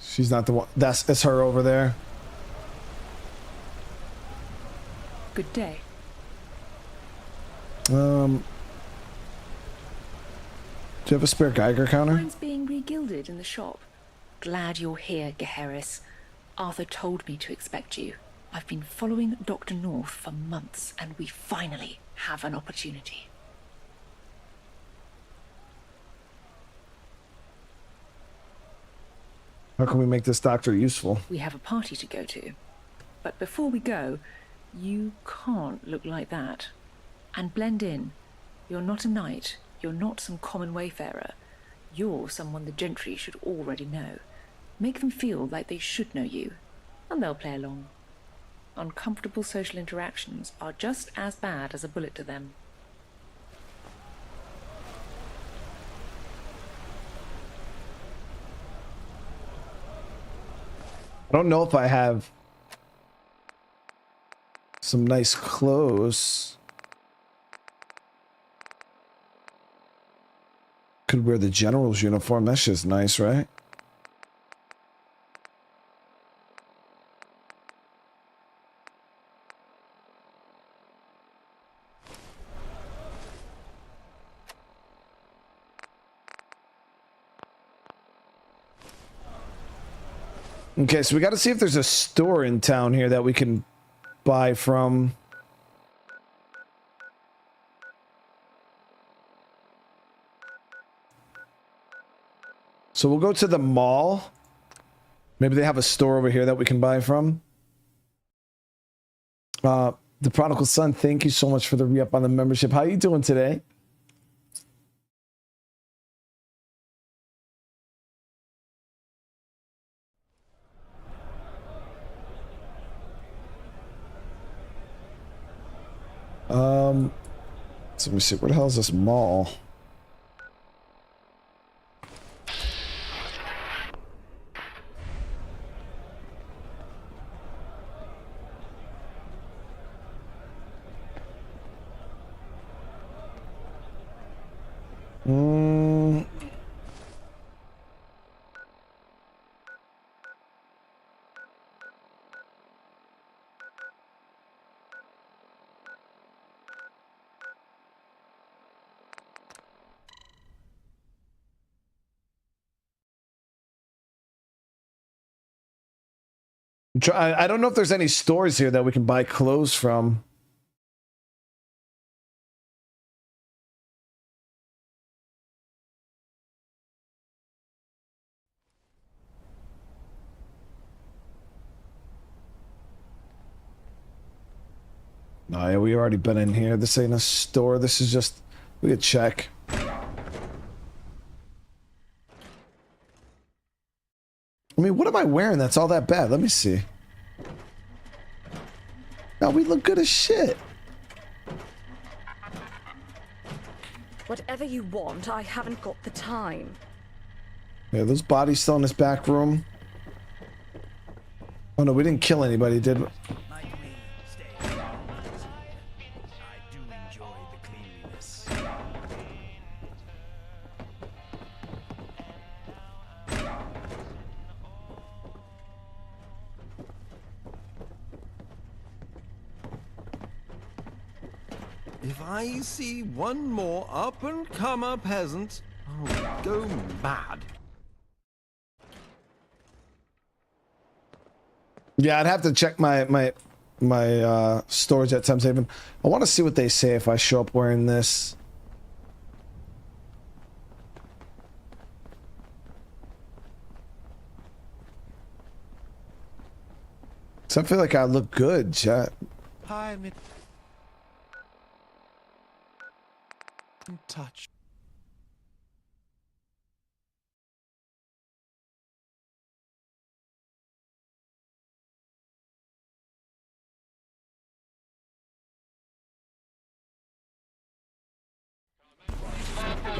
She's not the one. It's her over there. Good day. Do you have a spare Geiger counter? Mine's being regilded in the shop. Glad you're here, GeForce. Arthur told me to expect you. I've been following Dr. North for months, and we finally have an opportunity. How can we make this doctor useful? We have a party to go to. But before we go, you can't look like that. And blend in. You're not a knight. You're not some common wayfarer. You're someone the gentry should already know. Make them feel like they should know you, and they'll play along. Uncomfortable social interactions are just as bad as a bullet to them. I don't know if I have some nice clothes. Could wear the general's uniform. That's just nice, right? Okay, so we got to see if there's a store in town here that we can buy from. So we'll go to the mall. Maybe they have a store over here that we can buy from. The Prodigal Son, thank you so much for the re-up on the membership. How you doing today? So let me see, where the hell is this mall? I don't know if there's any stores here that we can buy clothes from. No, yeah, we already been in here. This ain't a store. This is just, we could check. I mean, what am I wearing that's all that bad? Let me see. No, we look good as shit. Whatever you want, I haven't got the time. Yeah, those bodies still in this back room. Oh no, we didn't kill anybody, did we? If I see one more up-and-comer peasant, I'll go mad. Yeah, I'd have to check my storage at Thames Haven. I want to see what they say if I show up wearing this. So I feel like I look good, chat. Hi, touch.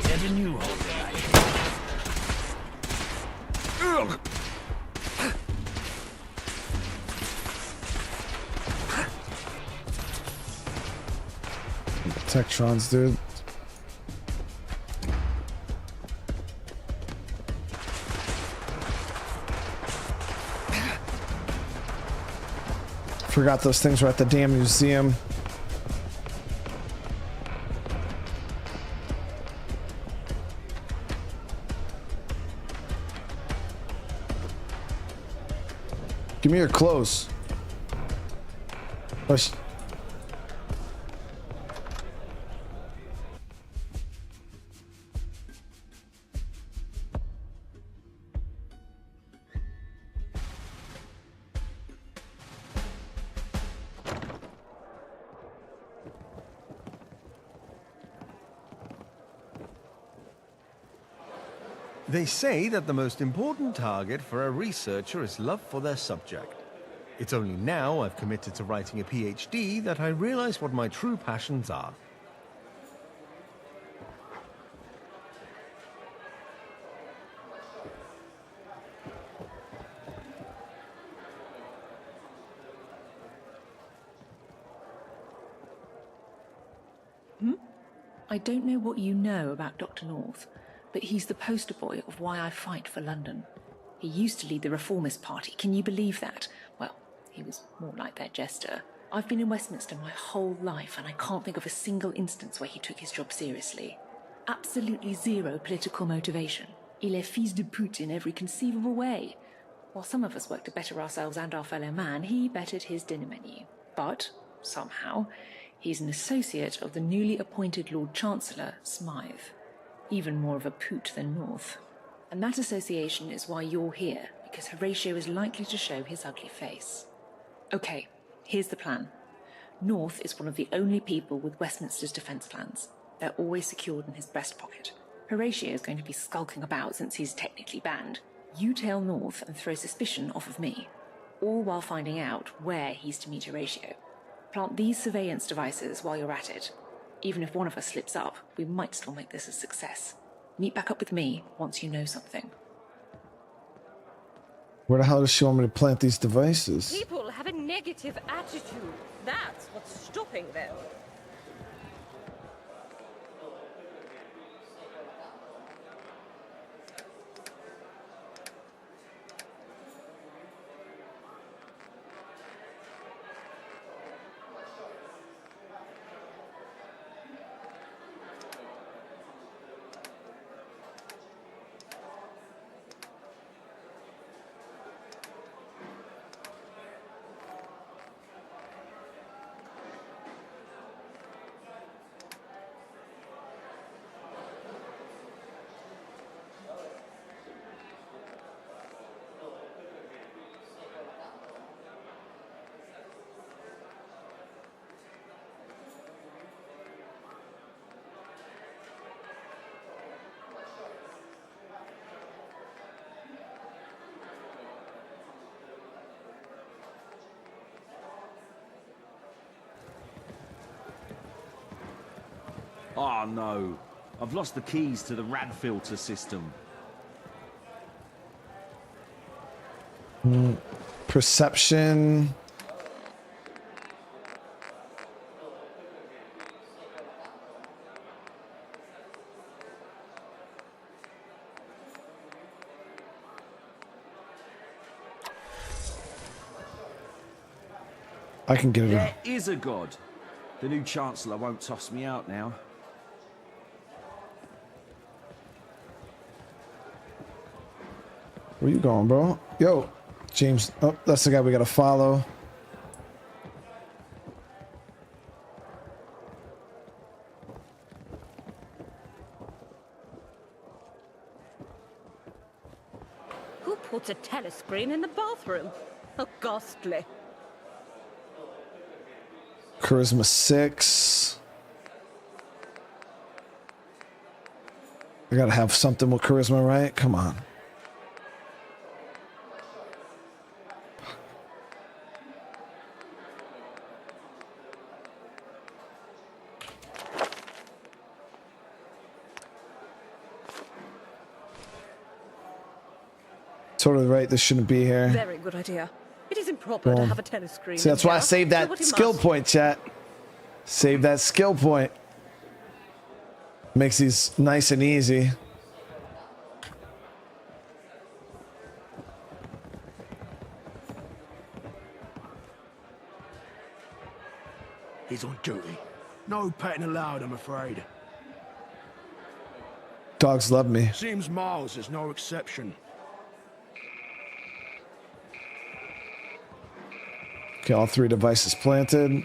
Get a new hole. Tektrons, dude. Forgot those things were at the damn museum. Give me your clothes. Oh, They say that the most important target for a researcher is love for their subject. It's only now I've committed to writing a PhD that I realize what my true passions are. I don't know what you know about Dr. North, but he's the poster boy of why I fight for London. He used to lead the Reformist Party, can you believe that? Well, he was more like their jester. I've been in Westminster my whole life, and I can't think of a single instance where he took his job seriously. Absolutely zero political motivation. Il est fils de pute in every conceivable way. While some of us work to better ourselves and our fellow man, he bettered his dinner menu. But, somehow, he's an associate of the newly appointed Lord Chancellor, Smythe. Even more of a poot than North. And that association is why you're here, because Horatio is likely to show his ugly face. Okay, here's the plan. North is one of the only people with Westminster's defence plans. They're always secured in his breast pocket. Horatio is going to be skulking about since he's technically banned. You tail North and throw suspicion off of me, all while finding out where he's to meet Horatio. Plant these surveillance devices while you're at it. Even if one of us slips up, we might still make this a success. Meet back up with me once you know something. Where the hell does she want me to plant these devices? People have a negative attitude. That's what's stopping them. Oh no, I've lost the keys to the rad filter system. Perception. I can get it. There is a god. The new Chancellor won't toss me out now. Where you going, bro? Yo, James. Oh, that's the guy we gotta follow. Who puts a telescreen in the bathroom? How ghastly. Charisma 6. I gotta have something with charisma, right? Come on. Totally right. This shouldn't be here. Very good idea. It isn't proper to have a telescreen. See, that's why I saved that skill point, chat. Save that skill point. Makes these nice and easy. He's on duty. No petting allowed, I'm afraid. Dogs love me. Seems Miles is no exception. Okay, all 3 devices planted.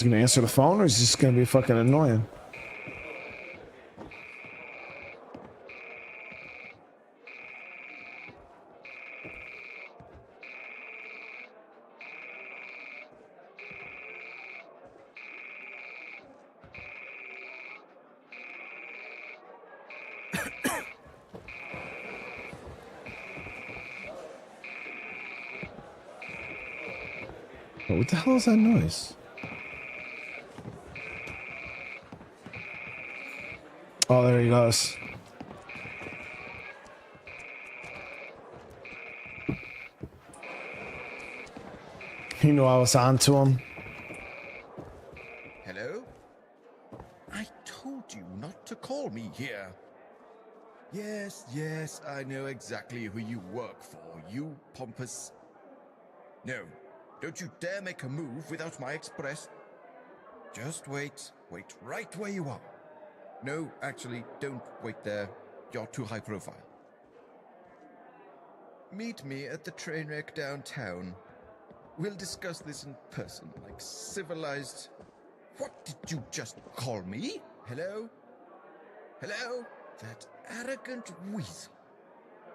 Is he gonna answer the phone or is he just gonna be fucking annoying? What the hell is that noise? Oh, there he goes. He knew I was on to him. Hello? I told you not to call me here. Yes, I know exactly who you work for, you pompous... No, don't you dare make a move without my express. Just wait right where you are. No, actually, don't wait there. You're too high profile. Meet me at the train wreck downtown. We'll discuss this in person, like civilized... What did you just call me? Hello? Hello? That arrogant weasel.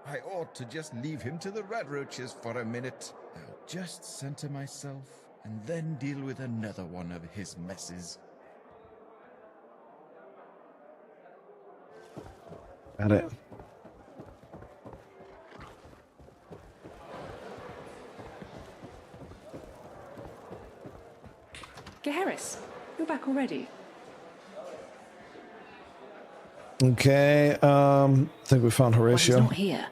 I ought to just leave him to the rat roaches for a minute. I'll just center myself and then deal with another one of his messes. Got it. Harris, you're back already. Okay, I think we found Horatio. Well, he's not here,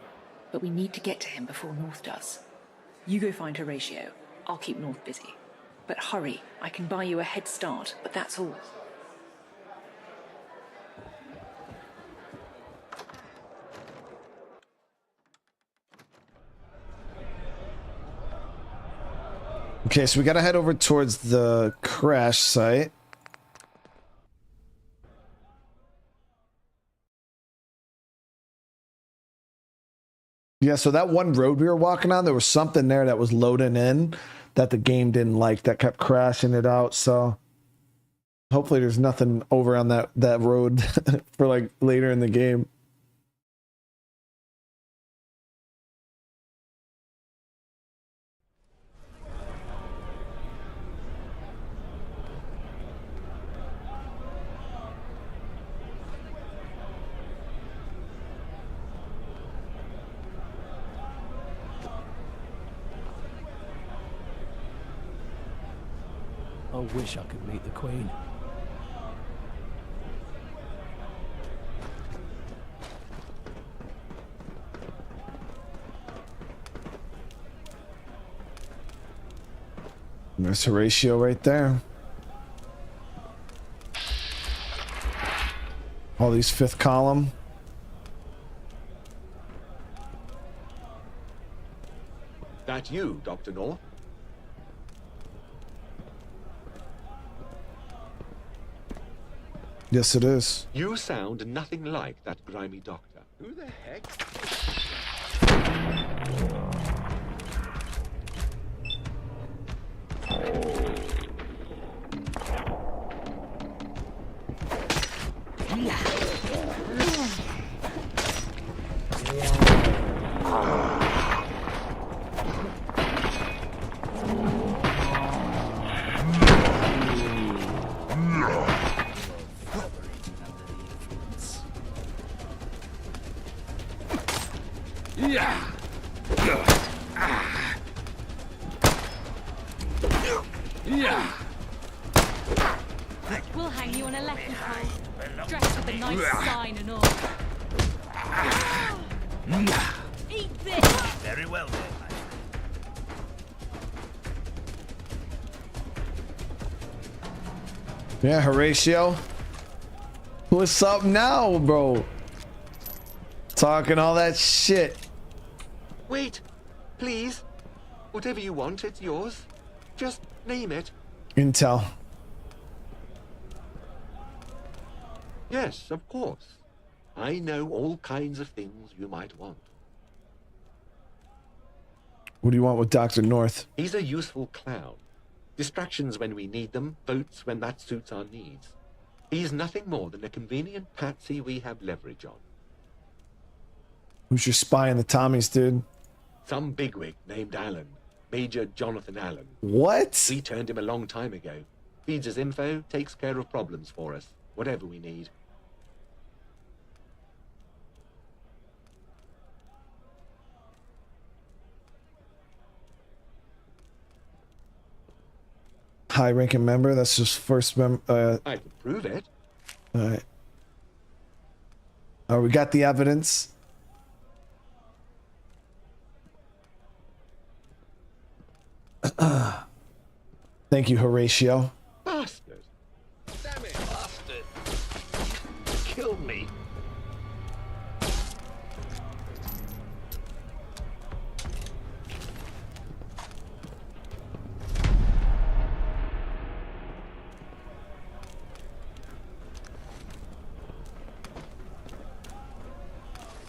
but we need to get to him before North does. You go find Horatio. I'll keep North busy. But hurry, I can buy you a head start, but that's all. Okay, so we gotta head over towards the crash site. Yeah, so that one road we were walking on, there was something there that was loading in that the game didn't like, that kept crashing it out. So hopefully there's nothing over on that road for like later in the game. I wish I could meet the Queen. There's Horatio right there. All these fifth column. That you, Dr. North? Yes, it is. You sound nothing like that grimy doctor. Who the heck? We'll hang you on a lesson pole, dressed with a nice sign and all. Eat this! Very well then. Yeah, Horatio. What's up now, bro? Talking all that shit. Wait, please. Whatever you want, it's yours. Just name it. Intel. Yes, of course. I know all kinds of things you might want. What do you want with Dr. North? He's a useful clown. Distractions when we need them, boats when that suits our needs. He's nothing more than a convenient patsy we have leverage on. Who's your spy in the Tommies, dude? Some bigwig named Allen. Major Jonathan Allen. What? We turned him a long time ago. Feeds us info, takes care of problems for us. Whatever we need. High-ranking member. That's just first member. I can prove it. All right. Oh, we got the evidence. Thank you, Horatio. Bastard. Damn it, bastard. Kill me.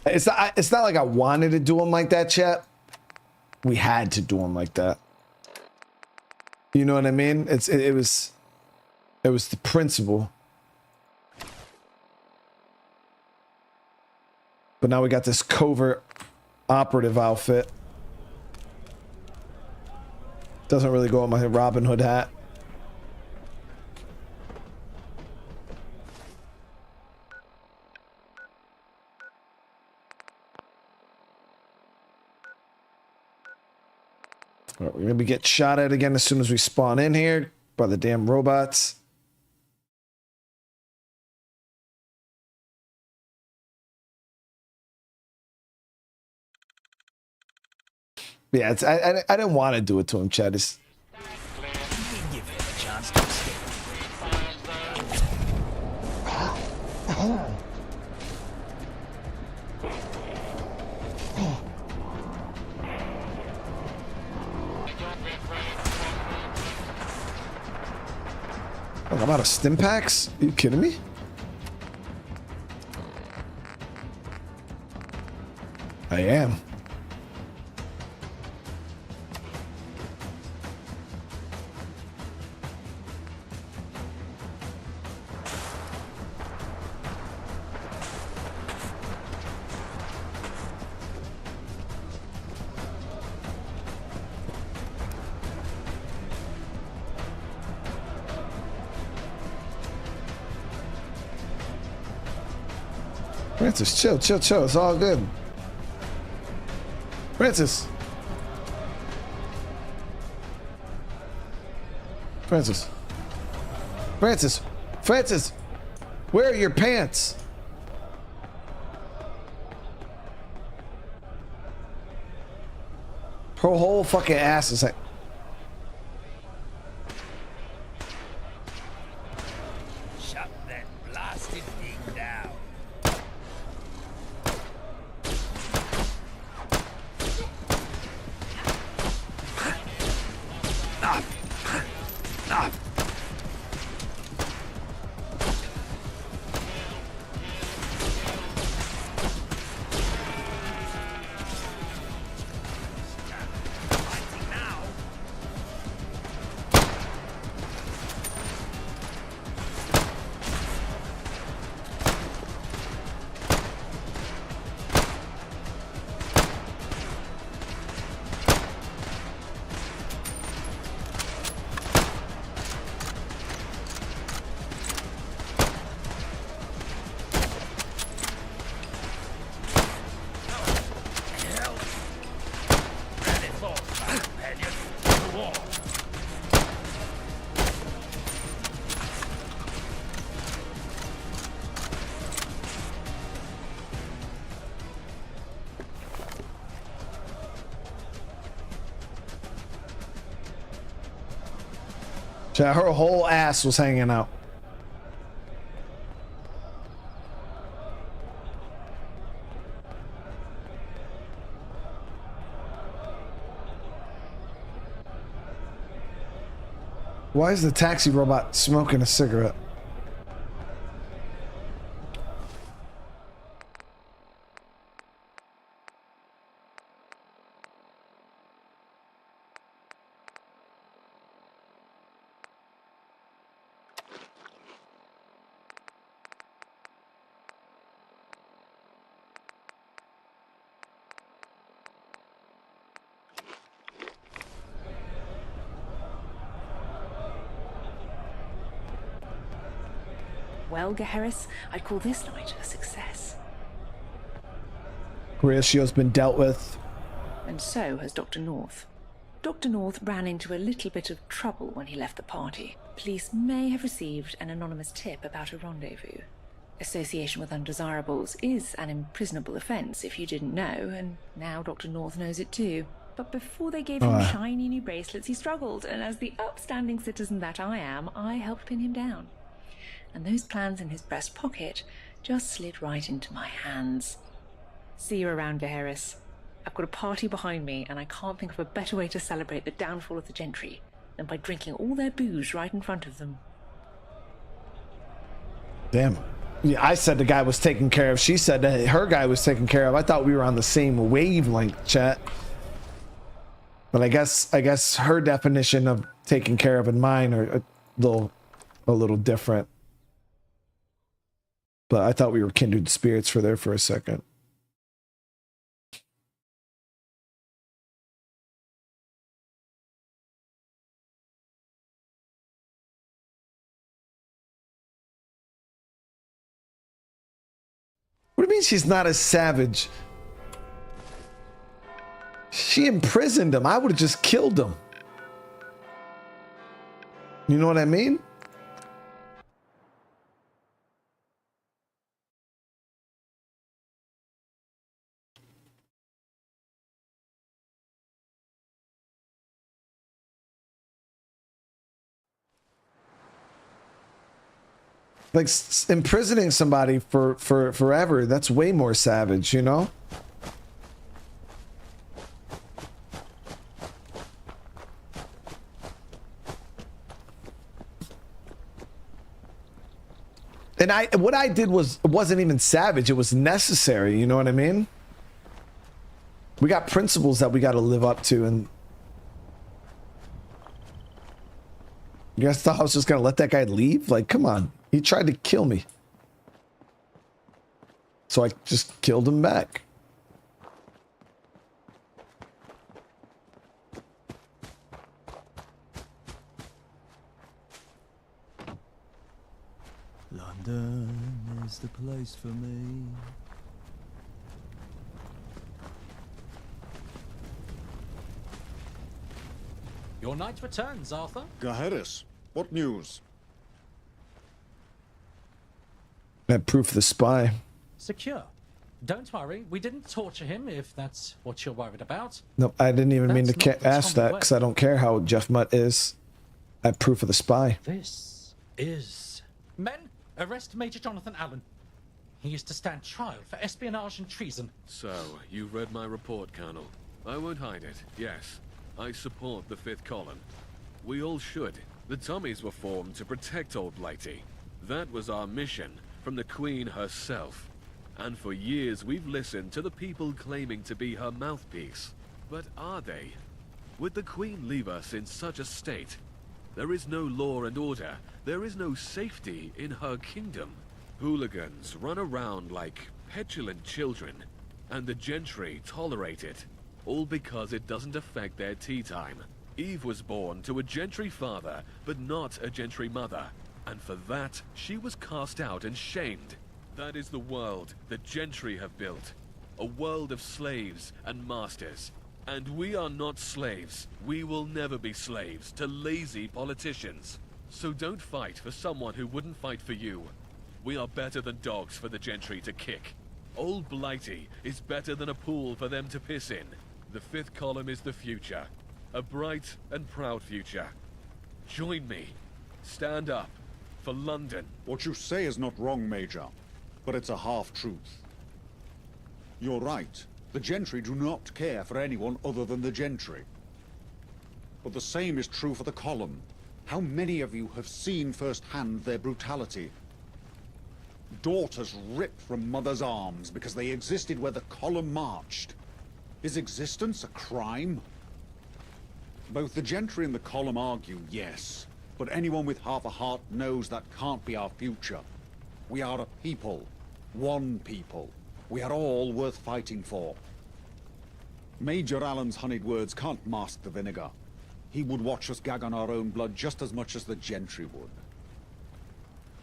It's not like I wanted to do him like that, chat. We had to do him like that. You know what I mean? It was the principle. But now we got this covert operative outfit. Doesn't really go with my Robin Hood hat. All right, we're gonna be getting shot at again as soon as we spawn in here by the damn robots. Yeah, I didn't want to do it to him, Chad. It's... Give him a chance to escape. Oh, I'm out of stim packs? Are you kidding me? I am. Francis, chill. It's all good. Francis, where are your pants? Her whole fucking ass is like... Shut that blasted thing down. Her whole ass was hanging out. Why is the taxi robot smoking a cigarette? Well, Geharris, I'd call this night a success. Horatio's been dealt with. And so has Dr. North. Dr. North ran into a little bit of trouble when he left the party. Police may have received an anonymous tip about a rendezvous. Association with undesirables is an imprisonable offence if you didn't know, and now Dr. North knows it too. But before they gave him shiny new bracelets, he struggled, and as the upstanding citizen that I am, I helped pin him down. And those plans in his breast pocket just slid right into my hands. See you around, Geharris. I've got a party behind me, and I can't think of a better way to celebrate the downfall of the gentry than by drinking all their booze right in front of them. Damn. Yeah, I said the guy was taken care of. She said that her guy was taken care of. I thought we were on the same wavelength, chat. But I guess her definition of taken care of and mine are a little different. But I thought we were kindred spirits for a second. What do you mean she's not a savage? She imprisoned him. I would have just killed him. You know what I mean? Like imprisoning somebody for forever, that's way more savage, you know? And what I did wasn't even savage, it was necessary, you know what I mean? We got principles that we got to live up to, and you guys thought I was just gonna let that guy leave? Like, come on. He tried to kill me. So I just killed him back. London is the place for me. Your knight returns, Arthur. Geharris, what news? That proof of the spy. Secure. Don't worry, we didn't torture him, if that's what you're worried about. Nope, I didn't even mean That's to not the ask that, because I don't care how Jeff Mutt is. I have proof of the spy. This is... Men, arrest Major Jonathan Allen. He is to stand trial for espionage and treason. So, you've read my report, Colonel. I won't hide it, yes. I support the 5th column. We all should. The Tommies were formed to protect Old Blighty. That was our mission, from the Queen herself. And for years we've listened to the people claiming to be her mouthpiece. But are they? Would the Queen leave us in such a state? There is no law and order. There is no safety in her kingdom. Hooligans run around like petulant children, and the gentry tolerate it, all because it doesn't affect their tea time. Eve was born to a gentry father, but not a gentry mother. And for that, she was cast out and shamed. That is the world the gentry have built. A world of slaves and masters. And we are not slaves. We will never be slaves to lazy politicians. So don't fight for someone who wouldn't fight for you. We are better than dogs for the gentry to kick. Old Blighty is better than a pool for them to piss in. The 5th column is the future. A bright and proud future. Join me stand up. For London. What you say is not wrong, Major, but it's a half-truth. You're right. The gentry do not care for anyone other than the gentry. But the same is true for the column. How many of you have seen firsthand their brutality? Daughters ripped from mothers' arms because they existed where the column marched. Is existence a crime? Both the gentry and the column argue, yes. But anyone with half a heart knows that can't be our future. We are a people. One people. We are all worth fighting for. Major Allen's honeyed words can't mask the vinegar. He would watch us gag on our own blood just as much as the gentry would.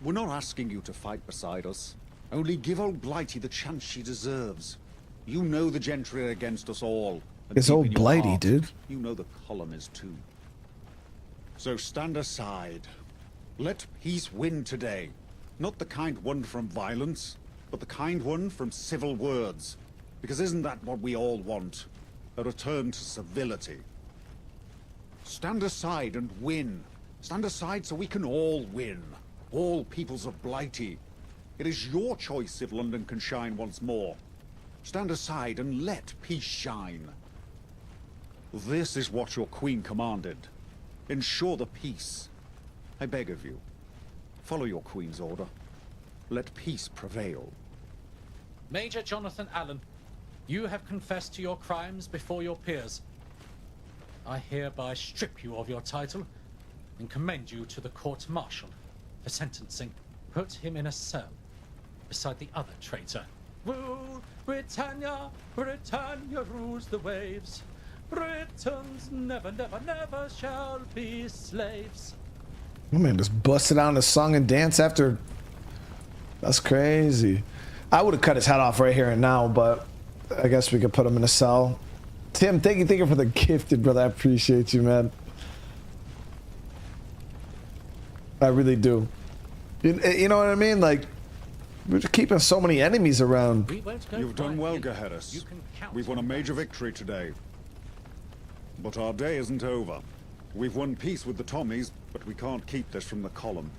We're not asking you to fight beside us. Only give old Blighty the chance she deserves. You know the gentry are against us all. It's old Blighty, dude. You know the column is too. So stand aside. Let peace win today. Not the kind won from violence, but the kind won from civil words. Because isn't that what we all want? A return to civility. Stand aside and win. Stand aside so we can all win. All peoples of Blighty. It is your choice if London can shine once more. Stand aside and let peace shine. This is what your queen commanded. Ensure the peace. I beg of you. Follow your queen's order. Let peace prevail. Major Jonathan Allen, you have confessed to your crimes before your peers. I hereby strip you of your title and commend you to the court-martial for sentencing. Put him in a cell beside the other traitor. Rule Britannia, Britannia rules the waves. Britons never, never, never shall be slaves. Oh man, just busted out in a song and dance after. That's crazy. I would have cut his head off right here and now, but I guess we could put him in a cell. Tim, thank you for the gifted, brother. I appreciate you, man. I really do. You know what I mean? Like, we're just keeping so many enemies around. You've done well, Geheris. We've won a major victory today. But our day isn't over. We've won peace with the Tommies, but we can't keep this from the column.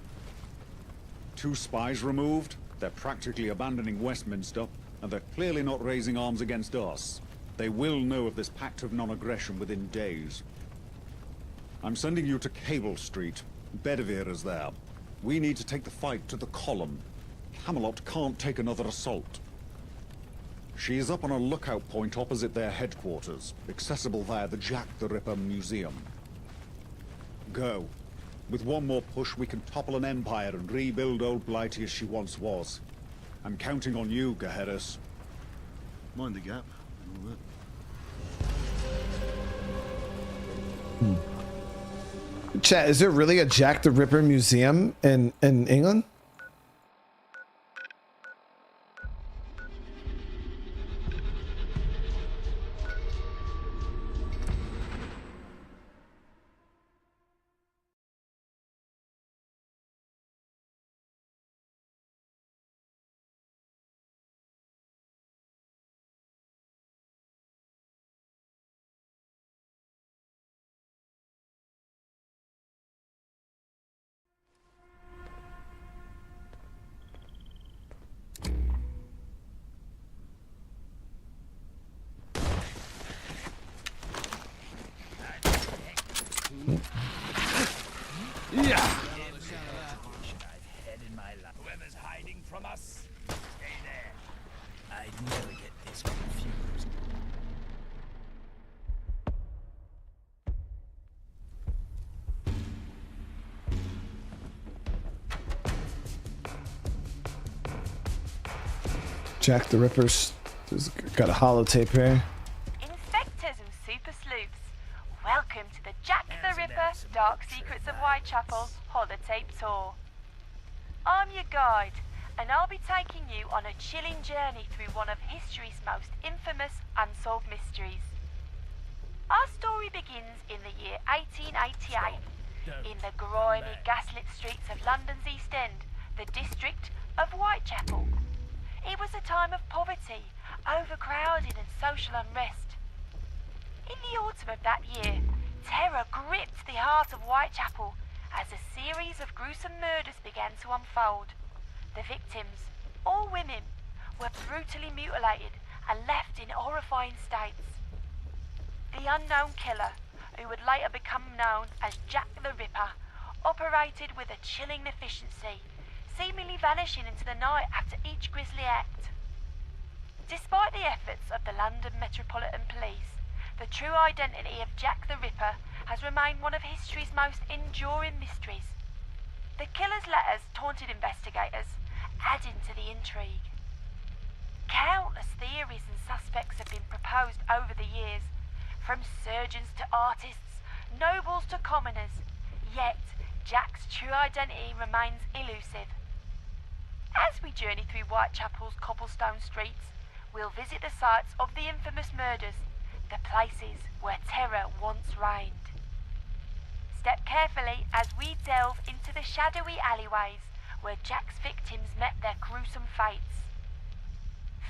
2 spies removed, they're practically abandoning Westminster, and they're clearly not raising arms against us. They will know of this pact of non-aggression within days. I'm sending you to Cable Street. Bedivere is there. We need to take the fight to the column. Camelot can't take another assault. She is up on a lookout point opposite their headquarters, accessible via the Jack the Ripper Museum. Go. With one more push, we can topple an empire and rebuild old Blighty as she once was. I'm counting on you, Geheris. Mind the gap. Chat, is there really a Jack the Ripper museum in England? Yeah. Whoever's hiding from us, stay there. I'd never get this confused. Jack the Ripper's got a holotape here. Inspectors and super sleuths, welcome to the Jack the Ripper Dark Secrets of Whitechapel holotape tour. I'm your guide, and I'll be taking you on a chilling journey through one of history's most infamous unsolved mysteries. Our story begins in the year 1888, in the grimy, gaslit streets of London's East End, the district of Whitechapel. It was a time of poverty, overcrowding and social unrest. In the autumn of that year, terror gripped the heart of Whitechapel as a series of gruesome murders began to unfold. The victims, all women, were brutally mutilated and left in horrifying states. The unknown killer, who would later become known as Jack the Ripper, operated with a chilling efficiency, seemingly vanishing into the night after each grisly act. Despite the efforts of the London Metropolitan Police, the true identity of Jack the Ripper has remained one of history's most enduring mysteries. The killer's letters taunted investigators, adding to the intrigue. Countless theories and suspects have been proposed over the years, from surgeons to artists, nobles to commoners, yet Jack's true identity remains elusive. As we journey through Whitechapel's cobblestone streets, we'll visit the sites of the infamous murders, the places where terror once reigned. Step carefully as we delve into the shadowy alleyways where Jack's victims met their gruesome fates.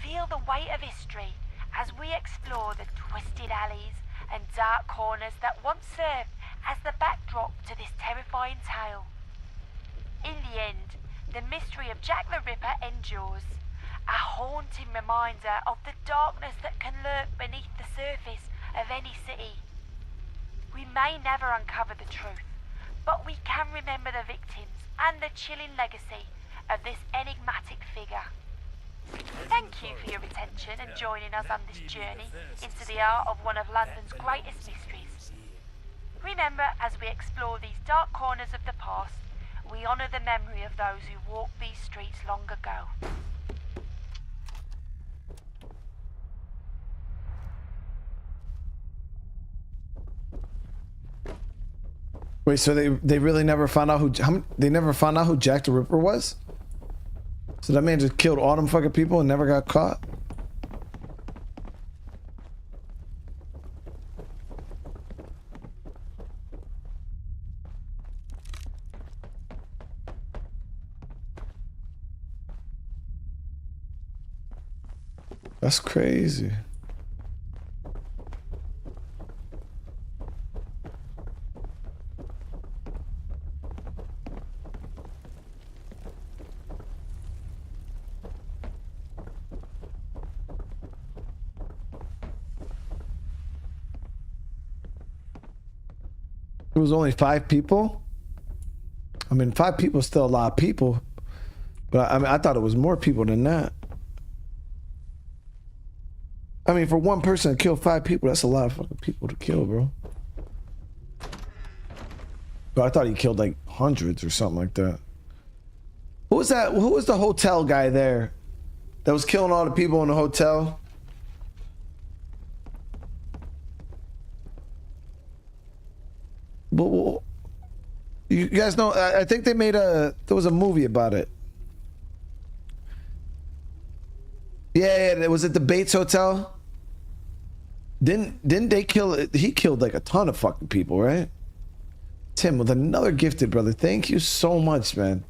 Feel the weight of history as we explore the twisted alleys and dark corners that once served as the backdrop to this terrifying tale. In the end, the mystery of Jack the Ripper endures, a haunting reminder of the darkness that can lurk beneath the surface of any city. We may never uncover the truth, but we can remember the victims and the chilling legacy of this enigmatic figure. Thank you for your attention and joining us on this journey into the art of one of London's greatest mysteries. Remember, as we explore these dark corners of the past, we honour the memory of those who walked these streets long ago. Wait, so they really never found out they never found out who Jack the Ripper was? So that man just killed all them fucking people and never got caught? That's crazy. It was only 5 people. I mean, 5 people is still a lot of people, but I mean, I thought it was more people than that. I mean, for one person to kill 5 people, that's a lot of fucking people to kill, bro. But I thought he killed like hundreds or something like that. Who was that? Who was the hotel guy there that was killing all the people in the hotel? But you guys know, I think they made there was a movie about it. Yeah, it was at the Bates Hotel. Didn't they kill it? He killed like a ton of fucking people, right? Tim with another gifted brother. Thank you so much, man.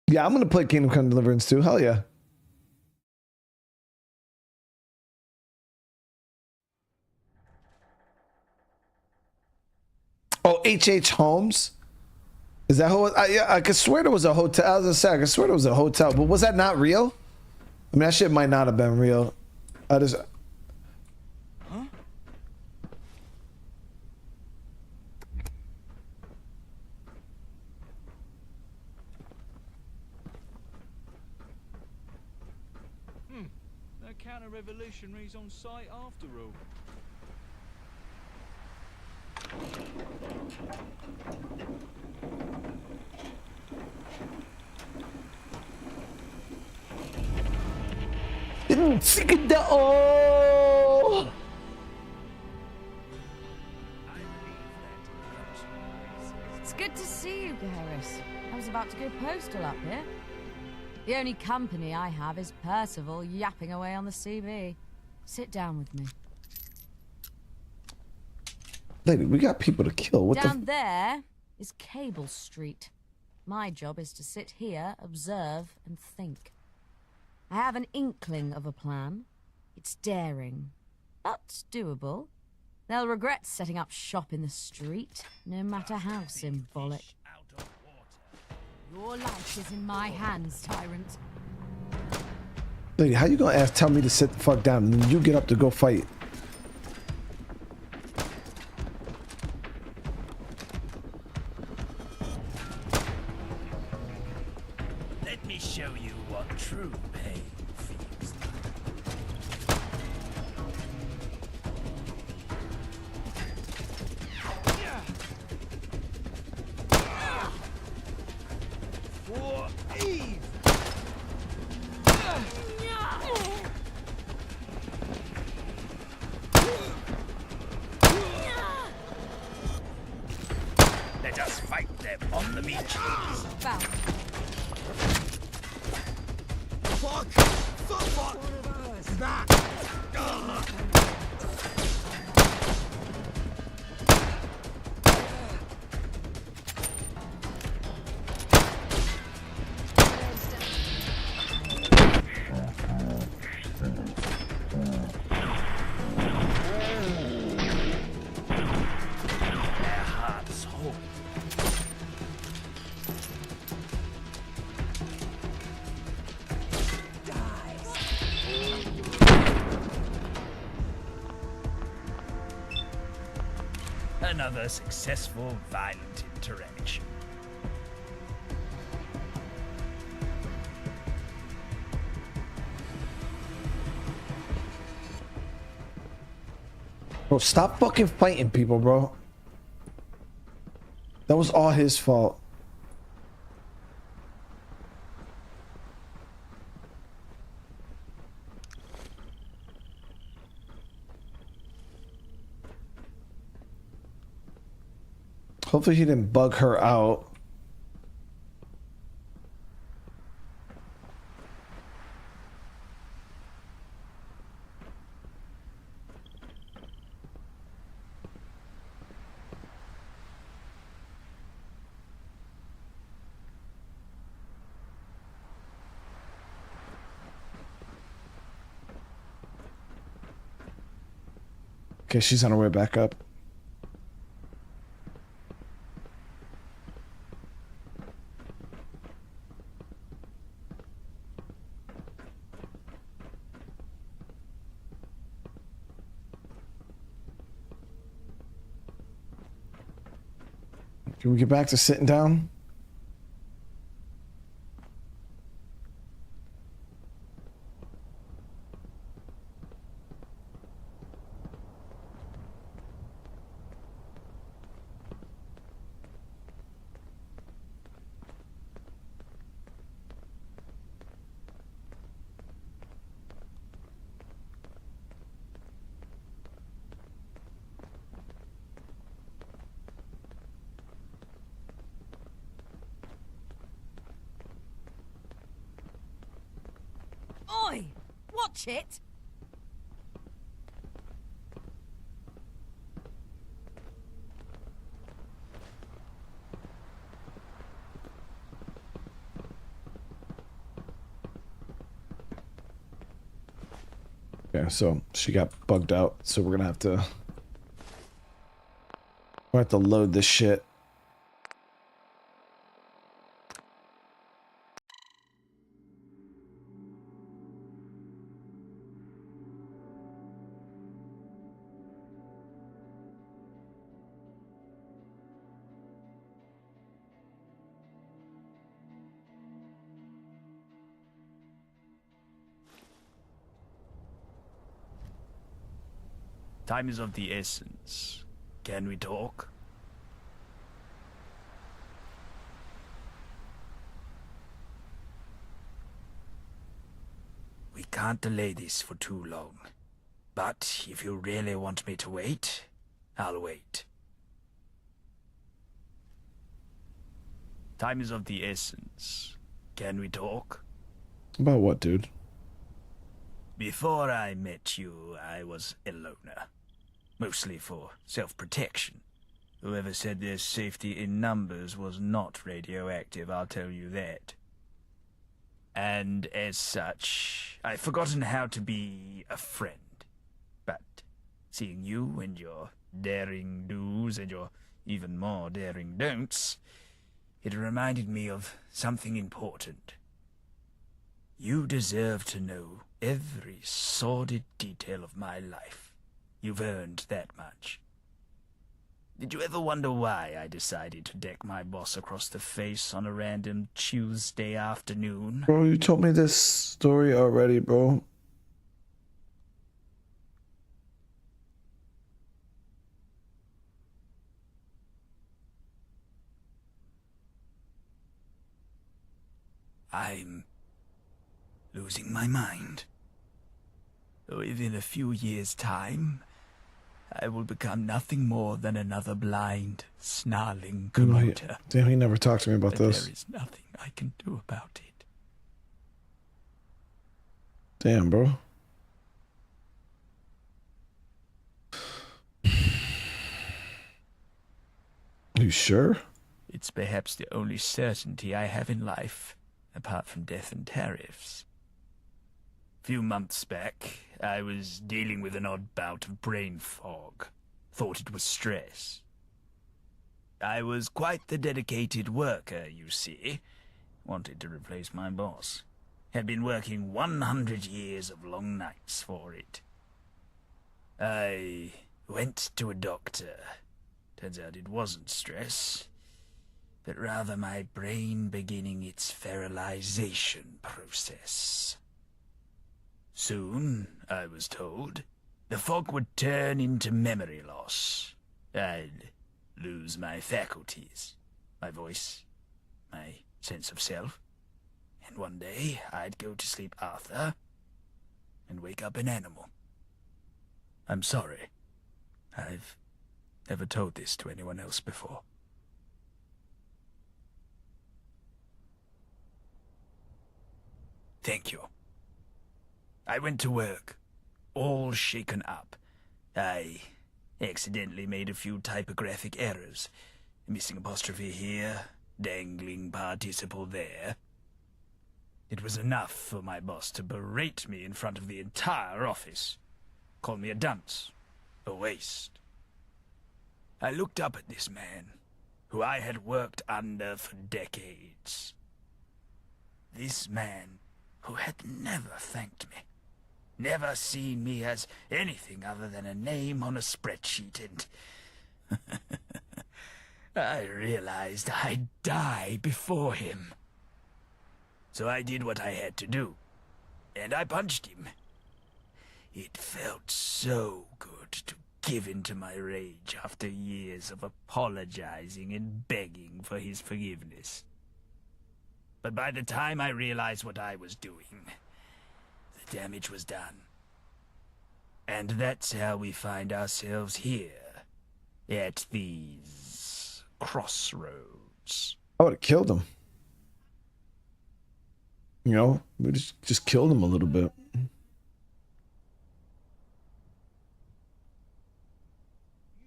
Yeah, I'm gonna play Kingdom Come Deliverance too. Hell yeah. Oh, H.H. Holmes? Is that who? Yeah, I could swear there was a hotel. I was gonna say, I could swear there was a hotel, but was that not real? I mean, that shit might not have been real. I just. Huh? No counter-revolutionaries on site after all. Oh! It's good to about to go postal up here. The only company I have is Percival yapping away on the CB. Sit down with me. Lady, we got people to kill. What Down there is Cable Street. My job is to sit here, observe, and think. I have an inkling of a plan. It's daring, but doable. They'll regret setting up shop in the street, no matter how symbolic. Your life is in my hands, tyrant. Lady, how you gonna tell me to sit the fuck down and then you get up to go fight? Let me show you what true pain feels like. For Eve! Let us fight them on the beaches. Fuck! Fuck! That! Their hearts hope. Another successful violent interaction. Bro, stop fucking fighting people, bro. That was all his fault. Hopefully he didn't bug her out. Okay, she's on her way back up. Can we get back to sitting down? Oi! Watch it! Yeah, so she got bugged out, so we're gonna have to load this shit. Time is of the essence. Can we talk? We can't delay this for too long. But if you really want me to wait, I'll wait. Time is of the essence. Can we talk? About what, dude? Before I met you, I was a loner. Mostly for self-protection. Whoever said there's safety in numbers was not radioactive, I'll tell you that. And as such, I've forgotten how to be a friend. But seeing you and your daring do's and your even more daring don'ts, it reminded me of something important. You deserve to know every sordid detail of my life. You've earned that much. Did you ever wonder why I decided to deck my boss across the face on a random Tuesday afternoon? Bro, you told me this story already, bro. I'm losing my mind. Within a few years' time, I will become nothing more than another blind, snarling commuter. Damn, he never talked to me about But this. there is nothing I can do about it. Damn, bro. You sure? It's perhaps the only certainty I have in life, apart from death and tariffs. A few months back, I was dealing with an odd bout of brain fog. Thought it was stress. I was quite the dedicated worker, you see. Wanted to replace my boss. Had been working 100 years of long nights for it. I went to a doctor. Turns out it wasn't stress, but rather my brain beginning its feralization process. Soon, I was told, the fog would turn into memory loss. I'd lose my faculties, my voice, my sense of self, and one day I'd go to sleep Arthur and wake up an animal. I'm sorry. I've never told this to anyone else before. Thank you. I went to work, all shaken up. I accidentally made a few typographic errors. Missing apostrophe here, dangling participle there. It was enough for my boss to berate me in front of the entire office. Call me a dunce, a waste. I looked up at this man, who I had worked under for decades. This man who had never thanked me. Never seen me as anything other than a name on a spreadsheet, and I realized I'd die before him. So I did what I had to do, and I punched him. It felt so good to give in to my rage after years of apologizing and begging for his forgiveness. But by the time I realized what I was doing, the damage was done. And that's how we find ourselves here, at these crossroads. I would have killed him. You know, we just killed him a little bit.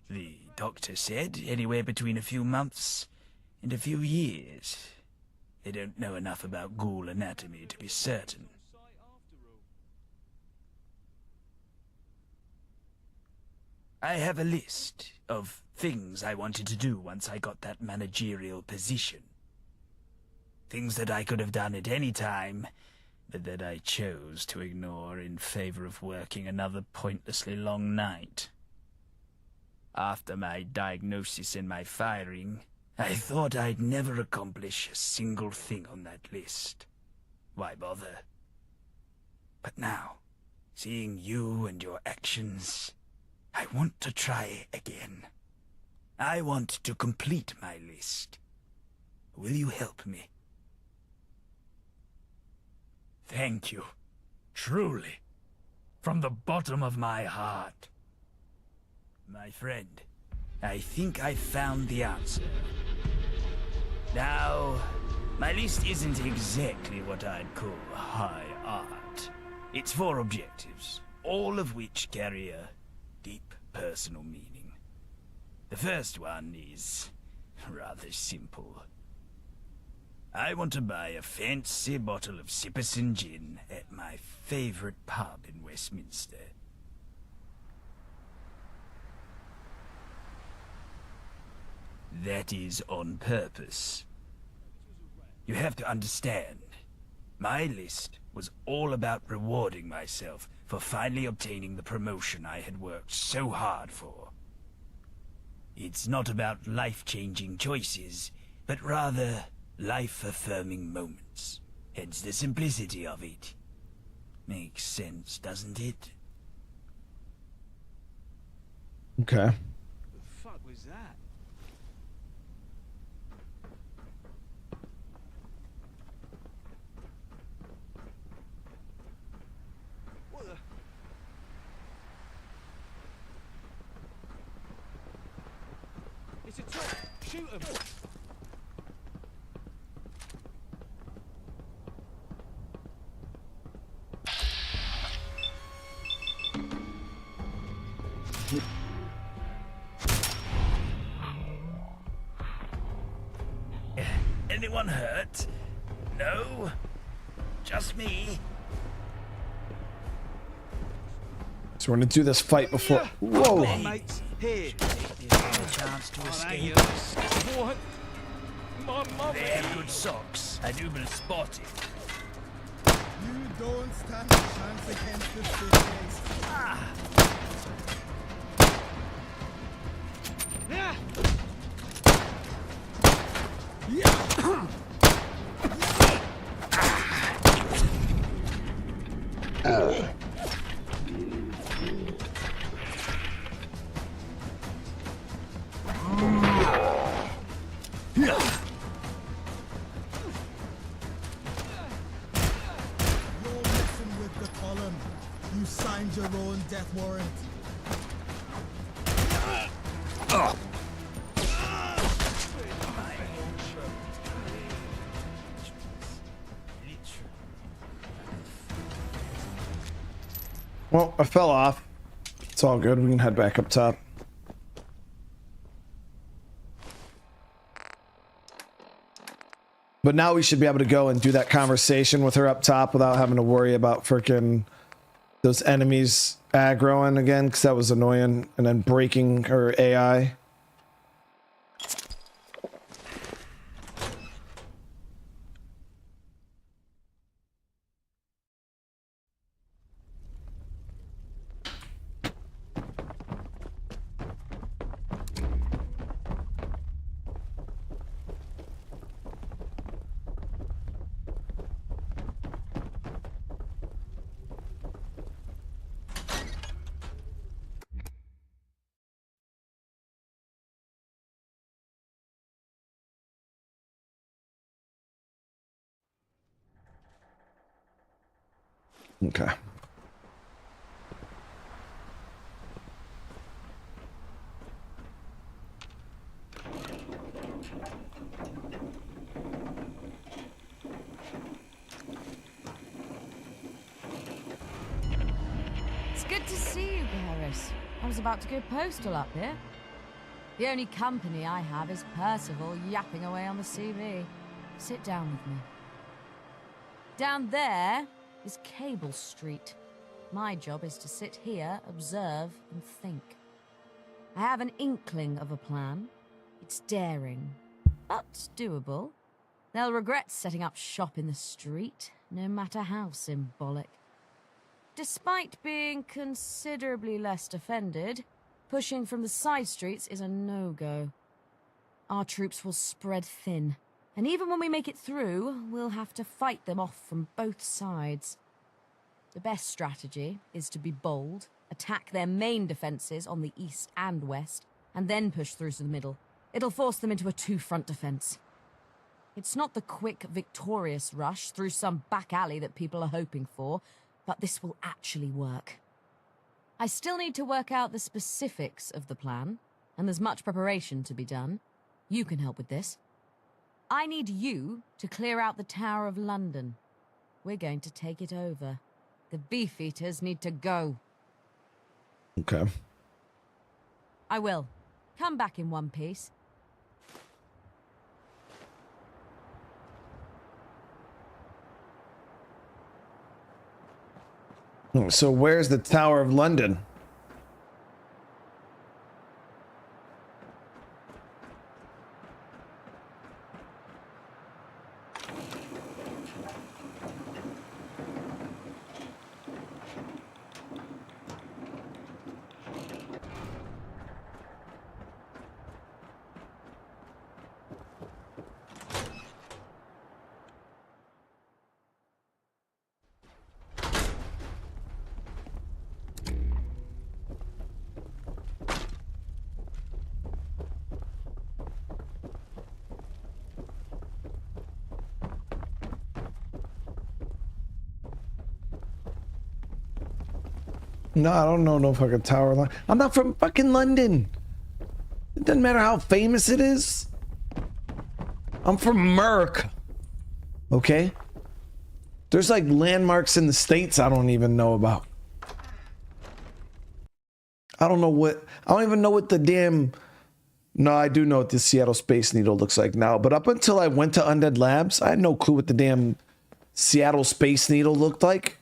The doctor said anywhere between a few months and a few years. They don't know enough about ghoul anatomy to be certain. I have a list of things I wanted to do once I got that managerial position. Things that I could have done at any time, but that I chose to ignore in favor of working another pointlessly long night. After my diagnosis and my firing, I thought I'd never accomplish a single thing on that list. Why bother? But now, seeing you and your actions, I want to try again. I want to complete my list. Will you help me? Thank you. Truly. From the bottom of my heart. My friend, I think I found the answer. Now, my list isn't exactly what I'd call high art. It's 4 objectives, all of which carry a deep personal meaning. The first one is rather simple. I want to buy a fancy bottle of Sipperson gin at my favourite pub in Westminster. That is on purpose. You have to understand, my list was all about rewarding myself for finally obtaining the promotion I had worked so hard for. It's not about life-changing choices, but rather life-affirming moments. Hence the simplicity of it. Makes sense, doesn't it? Okay. The fuck was that? What the... It's a trap! Shoot him! Anyone hurt? No? Just me? So we're gonna do this fight before. Whoa! Come on, mates. Here. Give a chance to escape. What? They're good socks. I do but spot it. You don't stand a chance against this business. Yeah. You're messing with the column. You signed your own death warrant. Well, I fell off. It's all good. We can head back up top. But now we should be able to go and do that conversation with her up top without having to worry about freaking those enemies aggroing again, because that was annoying, and then breaking her AI. Okay. It's good to see you, Paris. I was about to go postal up here. The only company I have is Percival yapping away on the CV. Sit down with me. Down there is Cable Street. My job is to sit here, observe, and think. I have an inkling of a plan. It's daring, but doable. They'll regret setting up shop in the street, no matter how symbolic. Despite being considerably less defended, pushing from the side streets is a no-go. Our troops will spread thin, and even when we make it through, we'll have to fight them off from both sides. The best strategy is to be bold, attack their main defences on the east and west, and then push through to the middle. It'll force them into a two-front defence. It's not the quick, victorious rush through some back alley that people are hoping for, but this will actually work. I still need to work out the specifics of the plan, and there's much preparation to be done. You can help with this. I need you to clear out the Tower of London. We're going to take it over. The Beefeaters need to go. Okay. I will. Come back in one piece. So where's the Tower of London? No, I don't know no fucking Tower. I'm not from fucking London. It doesn't matter how famous it is. I'm from Merc. Okay? There's like landmarks in the States I don't even know about. I don't even know what the damn... No, I do know what the Seattle Space Needle looks like now, but up until I went to Undead Labs, I had no clue what the damn Seattle Space Needle looked like.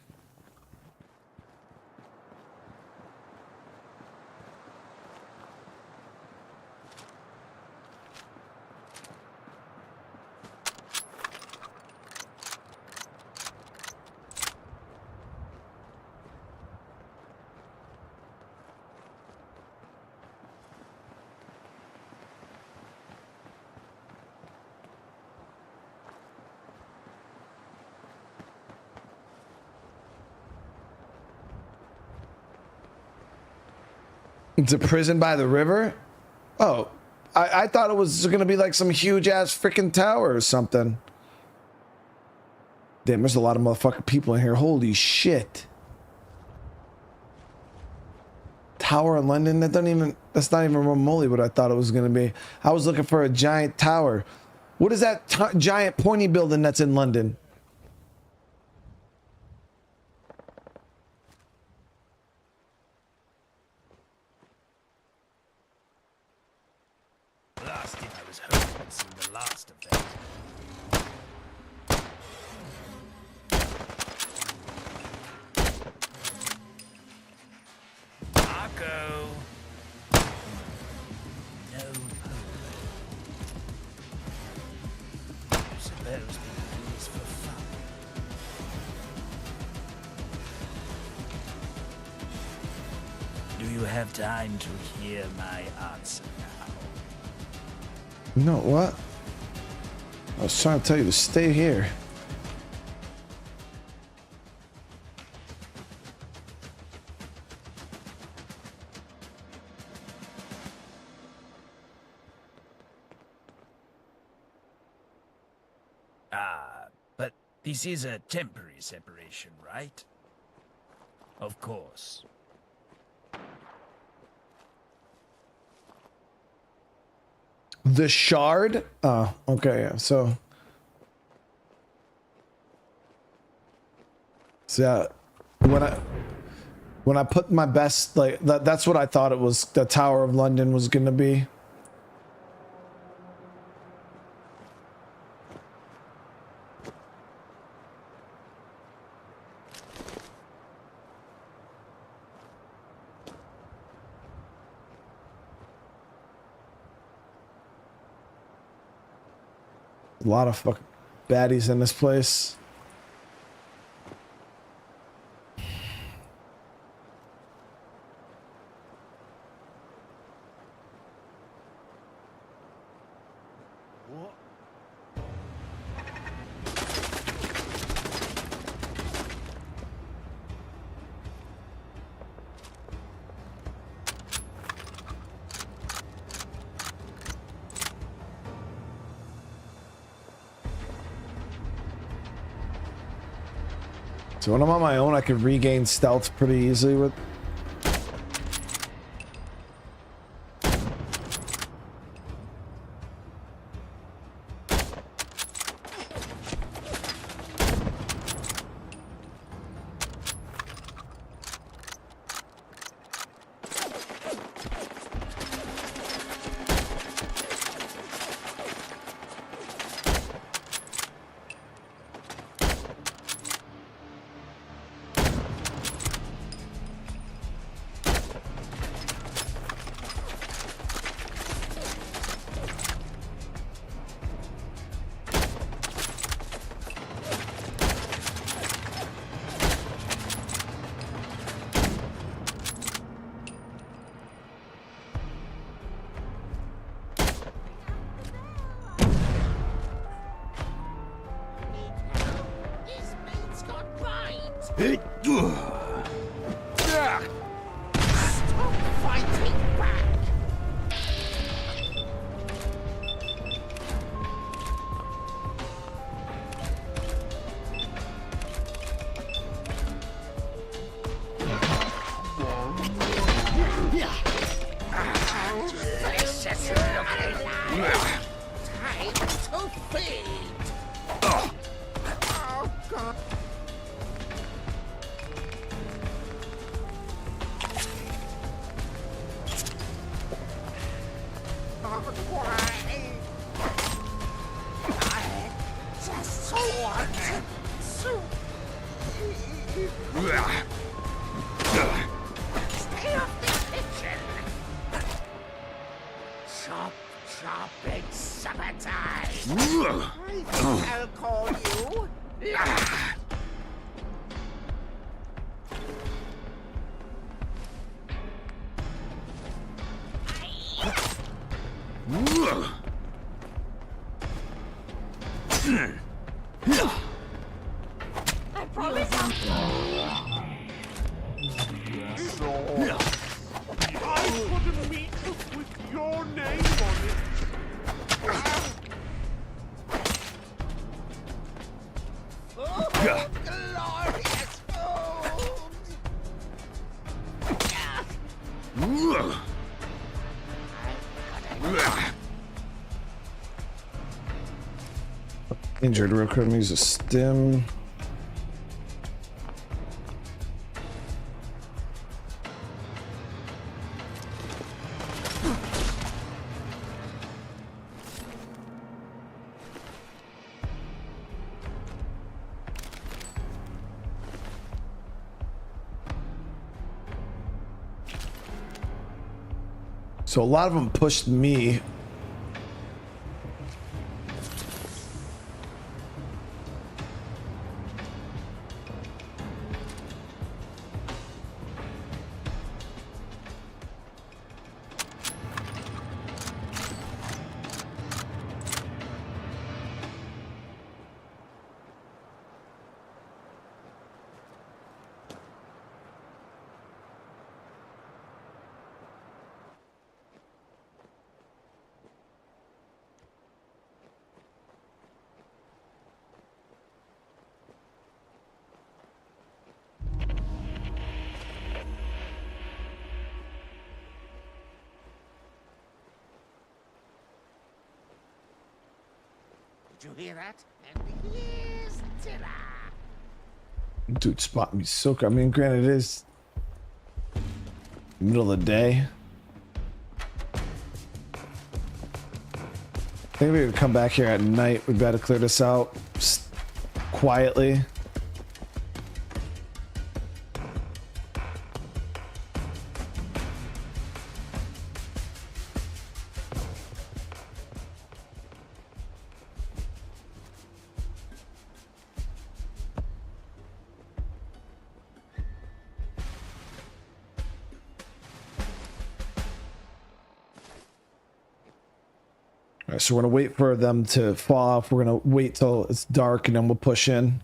It's a prison by the river? Oh, I thought it was gonna be like some huge ass freaking tower or something. Damn, there's a lot of motherfucking people in here. Holy shit. Tower in London? That's not even remotely what I thought it was gonna be. I was looking for a giant tower. What is that giant pointy building that's in London? Blasted, I was hoping I'd seen the last of them. Marco! No polo. I suppose we do this for fun. Do you have time to hear my answer now? No, what? I was trying to tell you to stay here. But this is a temporary separation, right? Of course. The Shard? Oh, okay, yeah. So yeah, when I put my best, like that's what I thought it was, the Tower of London was gonna be. A lot of fucking baddies in this place. So when I'm on my own, I can regain stealth pretty easily with... Stop fighting back! Delicious looking lad. Time to feed. Oh, God. Why? I just want to stay off the kitchen. Chop, chop, and sabotage. I think I'll call you. I promise I put a meat with your name on it. Oh, glorious food! Injured real quick. Use a stim. So a lot of them pushed me. Did you hear that? And here's dinner. Dude, spot me so. I mean, granted, it is middle of the day. I think we would come back here at night. We better clear this out quietly. All right, so we're gonna wait for them to fall off. We're gonna wait till it's dark and then we'll push in.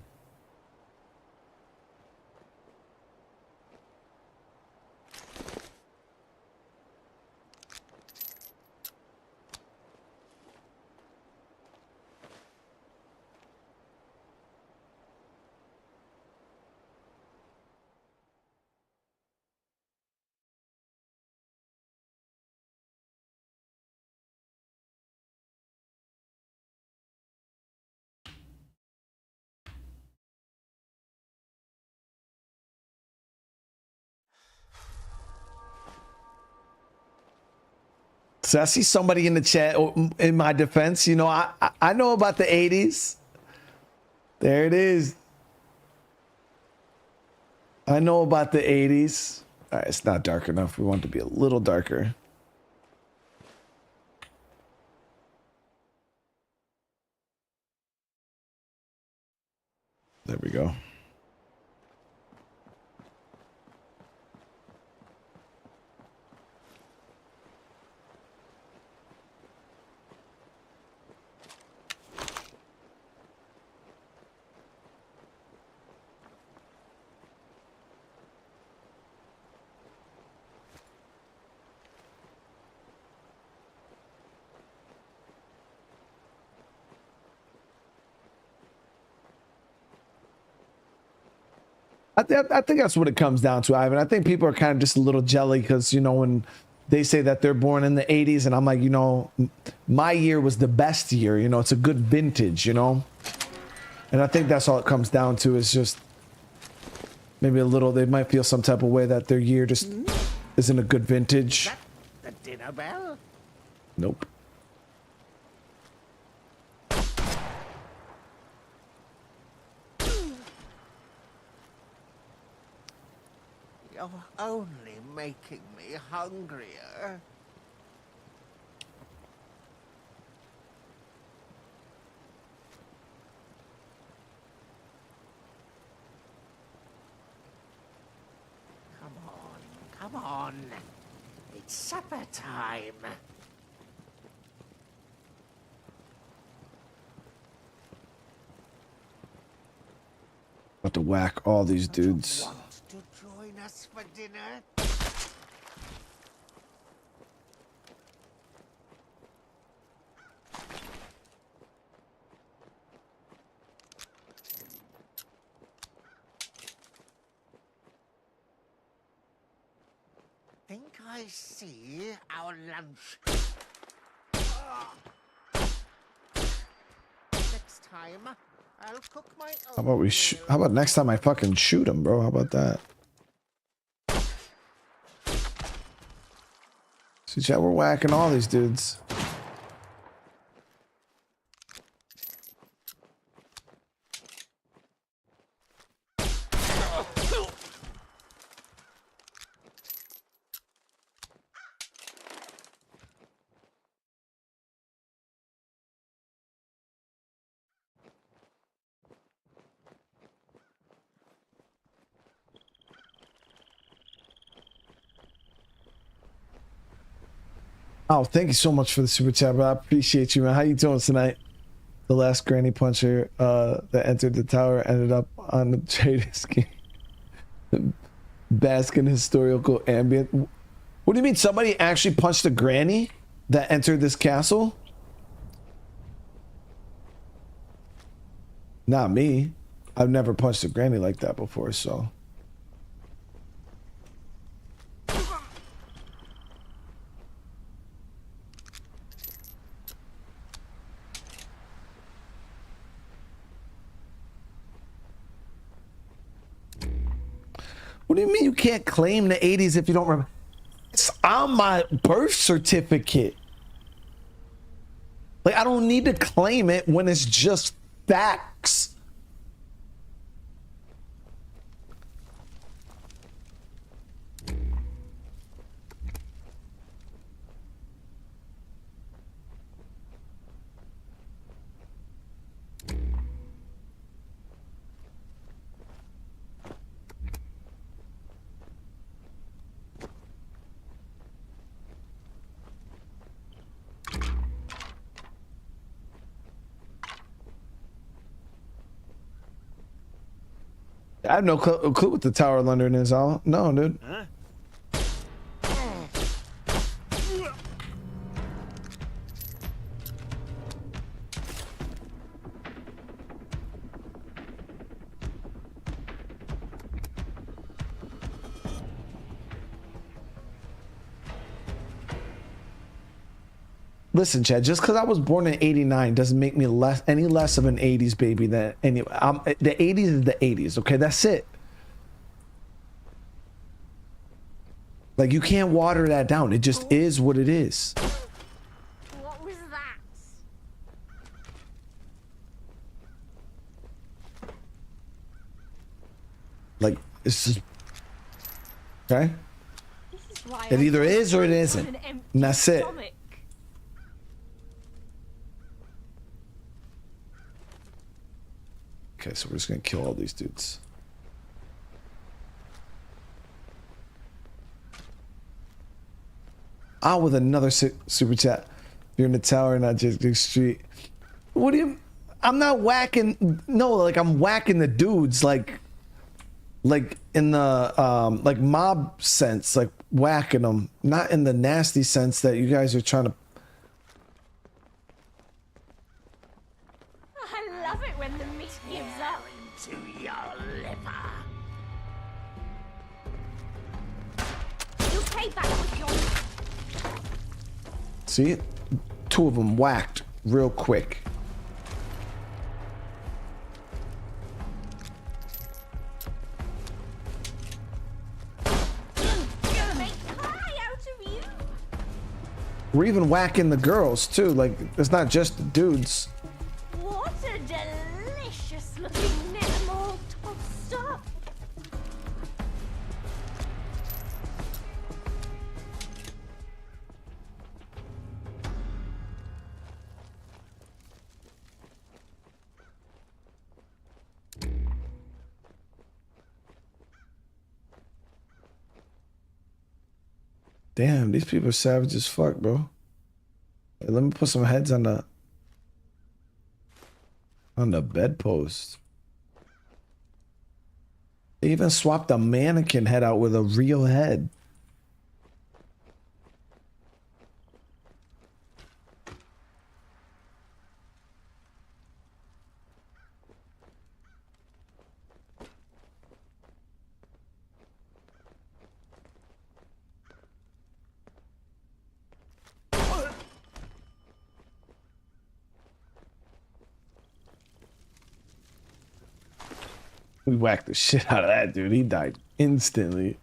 So I see somebody in the chat. In my defense, you know, I know about the 80s. There it is. I know about the 80s. All right, it's not dark enough. We want it to be a little darker. There we go. I think that's what it comes down to, Ivan. I think people are kind of just a little jelly because, you know, when they say that they're born in the 80s and I'm like, you know, my year was the best year. You know, it's a good vintage, you know? And I think that's all it comes down to is just maybe a little, they might feel some type of way that their year just isn't a good vintage. The dinner bell? Nope. You're only making me hungrier. Come on. It's supper time. About to whack all these dudes. Want to join us for dinner? Think I see our lunch. Next time, I'll cook my own. How about we how about next time I fucking shoot him, bro? How about that? See, chat, we're whacking all these dudes. Oh, thank you so much for the super chat, bro. I appreciate you, man. How you doing tonight? The last granny puncher that entered the tower ended up on the trading scheme. Baskin historical ambient. What do you mean? Somebody actually punched a granny that entered this castle? Not me. I've never punched a granny like that before, so. What do you mean you can't claim the 80s if you don't remember? It's on my birth certificate. Like, I don't need to claim it when it's just facts. I have no clue what the Tower of London is. No, dude. Huh? Listen, Chad, just because I was born in 89 doesn't make me any less of an 80s baby than any. The 80s is the 80s, okay? That's it. Like, you can't water that down. It just is what it is. What was that? Like, it's just. Okay? This is why It either is or it isn't. an empty And that's it. stomach. Okay, so we're just gonna kill all these dudes. Ah, with another super chat. You're in the tower, not just the street. What do you? I'm not whacking. No, like I'm whacking the dudes, like in the like mob sense, like whacking them, not in the nasty sense that you guys are trying to. I love it when the meat gives up. Into your liver. payback with your... See? 2 of them whacked real quick. We're even whacking the girls too. Like, it's not just the dudes. What a delicious looking nibble all tossed up. Damn, these people are savage as fuck, bro. Hey, let me put some heads on the bedpost. They even swapped a mannequin head out with a real head. We whacked the shit out of that dude. He died instantly.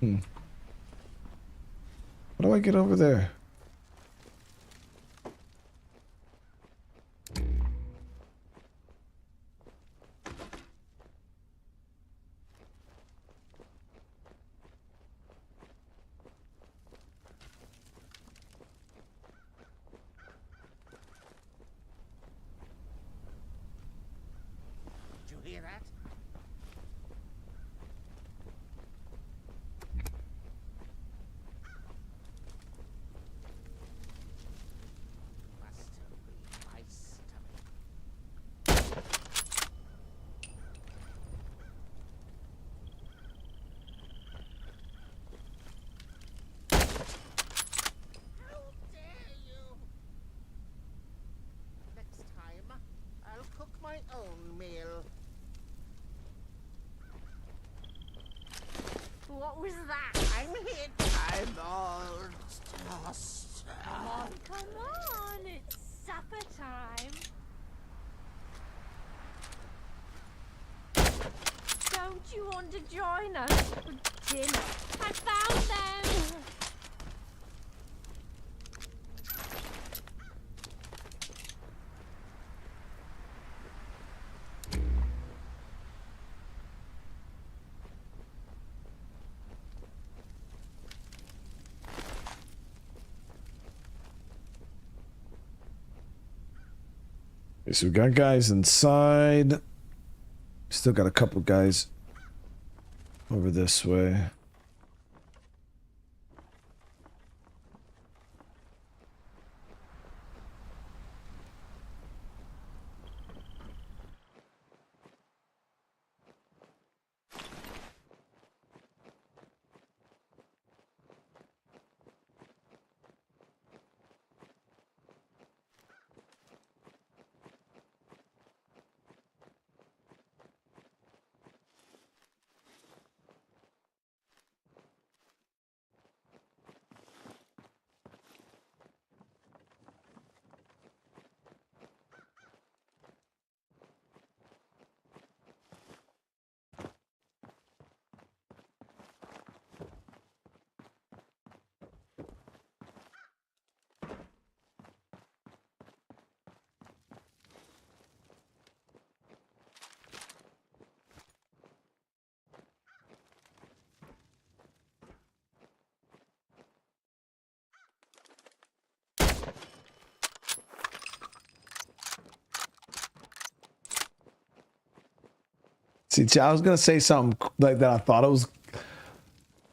How do I get over there? Did you hear that? My own meal. What was that? I'm hit. I'm all tossed. Come on, it's supper time. Don't you want to join us for dinner? I found them. Okay, so we got guys inside. Still got a couple guys over this way. See, I was gonna say something like that. I thought it was,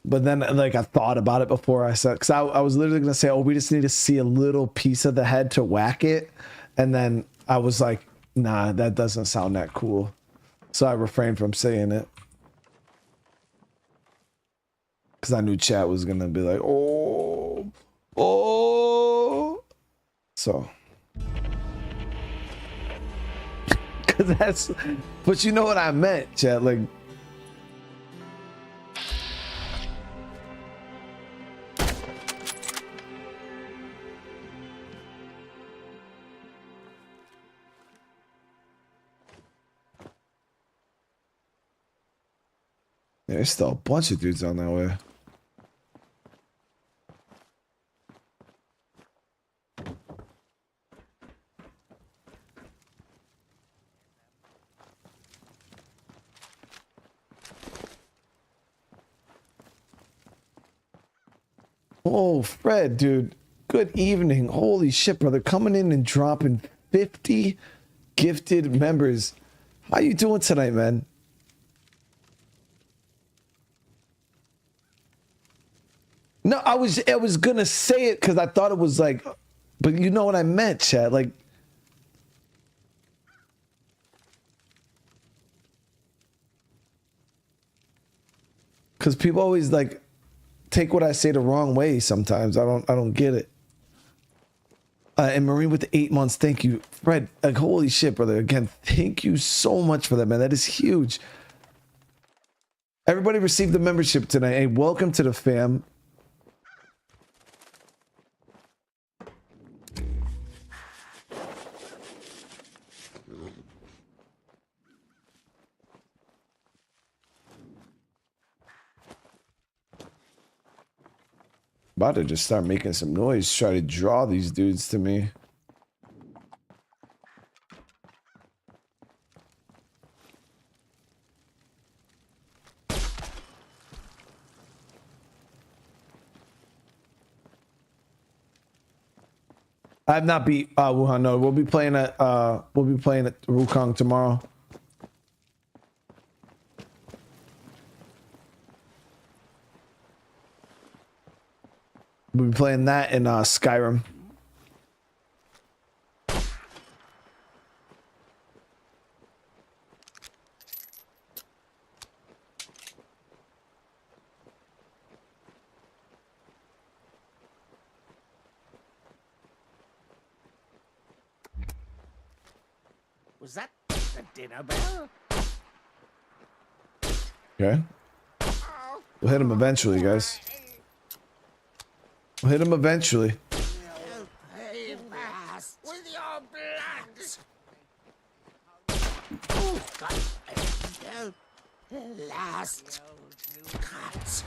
but then like I thought about it before I said, because I was literally gonna say, oh, we just need to see a little piece of the head to whack it, and then I was like, nah, that doesn't sound that cool, so I refrained from saying it. Because I knew chat was gonna be like, oh. So. Cause that's, but you know what I meant, chat. Like. There's still a bunch of dudes on that way. Oh, Fred, dude. Good evening. Holy shit, brother. Coming in and dropping 50 gifted members. How you doing tonight, man? No, I was gonna say it because I thought it was like, but you know what I meant, chat. Like, because people always like take what I say the wrong way sometimes. I don't get it. And Marine with the 8 months, thank you, Fred. Like, holy shit, brother. Again, thank you so much for that, man. That is huge. Everybody received the membership tonight. Hey, welcome to the fam. About to just start making some noise, try to draw these dudes to me. I have not beat Wuhan. No, we'll be playing at Wukong tomorrow. We'll be playing that in Skyrim. Was that the dinner bell? Okay. We'll hit him eventually, guys. We'll hit him eventually. Pay fast with your blood. Last cut.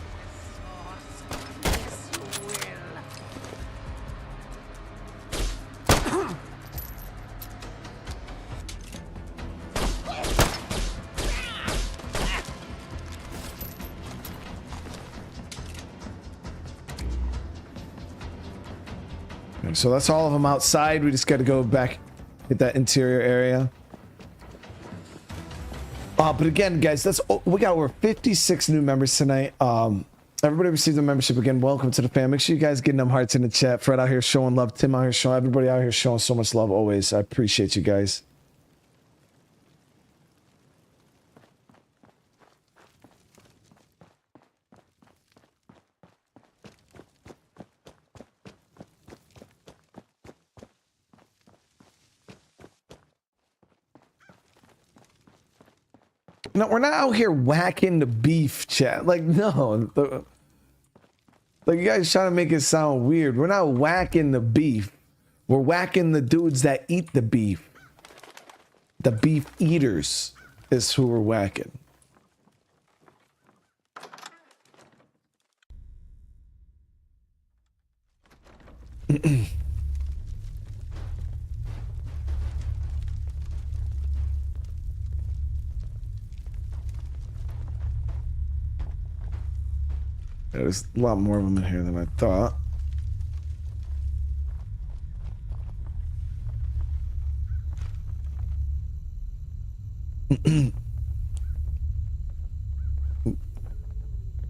Yes, you will. So that's all of them outside. We just got to go back, hit that interior area. But again, guys, we got over 56 new members tonight. Everybody received a membership again. Welcome to the fam. Make sure you guys getting them hearts in the chat. Fred out here showing love. Tim out here showing. Everybody out here showing so much love always. I appreciate you guys. No, we're not out here whacking the beef, chat. Like, no. Like, you guys trying to make it sound weird. We're not whacking the beef. We're whacking the dudes that eat the beef. The beef eaters is who we're whacking. There's a lot more of them in here than I thought.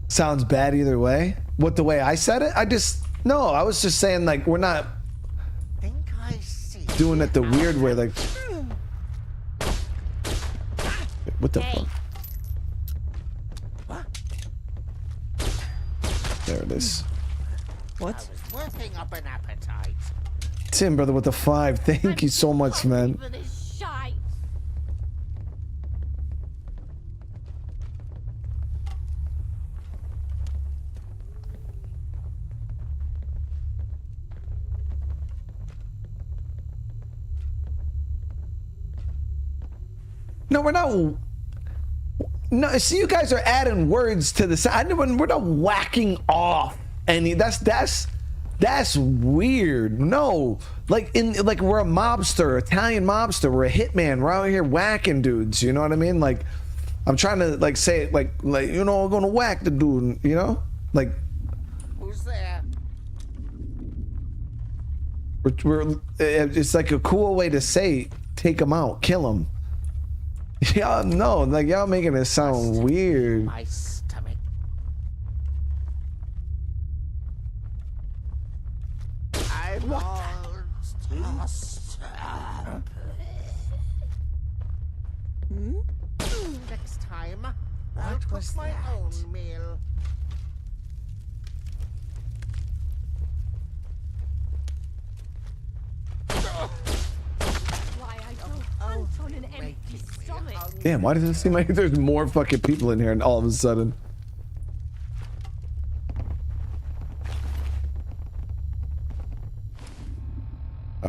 Sounds bad either way. What, the way I said it? No, I was just saying, like, we're not doing it the weird way, like. What the fuck? There it is. What? I was working up an appetite. Tim, brother, with the 5. Thank you so much, man. For this shite. No, we're not. No, see, you guys are adding words to the side. We're not whacking off any. That's weird. No, like we're a mobster, Italian mobster. We're a hitman. We're out here whacking dudes. You know what I mean? Like, I'm trying to like say it like you know, we're gonna whack the dude. You know, like. Who's there? It's like a cool way to say take him out, kill him. Y'all know, like y'all making it sound weird. My stomach. I'm all tossed up. Next time, I'll cook my own meal. Why I don't hunt on an empty stomach. Damn, why does it seem like there's more fucking people in here and all of a sudden?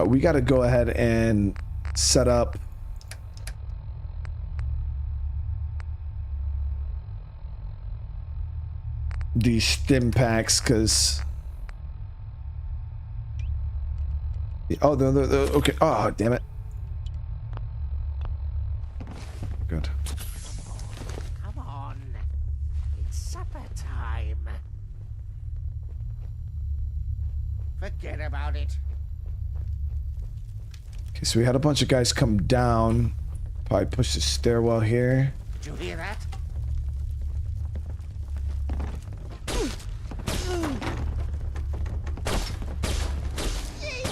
We got to go ahead and set up these stim packs because oh, they're okay. Oh, damn it. Good. Come on. It's supper time. Forget about it. Okay, so we had a bunch of guys come down. Probably push the stairwell here. Did you hear that?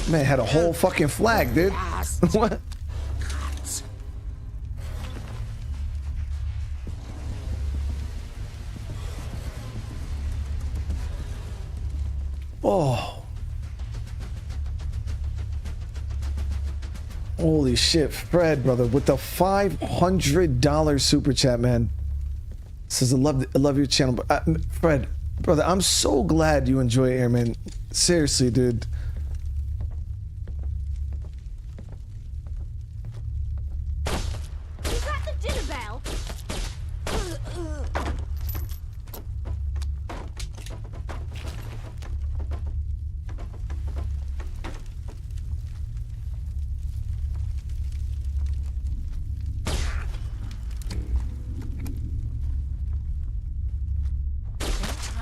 Man, had a whole fucking flag, dude. What? Oh. Holy shit, Fred, brother, with the $500 super chat, man. Says I love your channel, but Fred, brother, I'm so glad you enjoy Airman. Seriously, dude. Is that the dinner bell?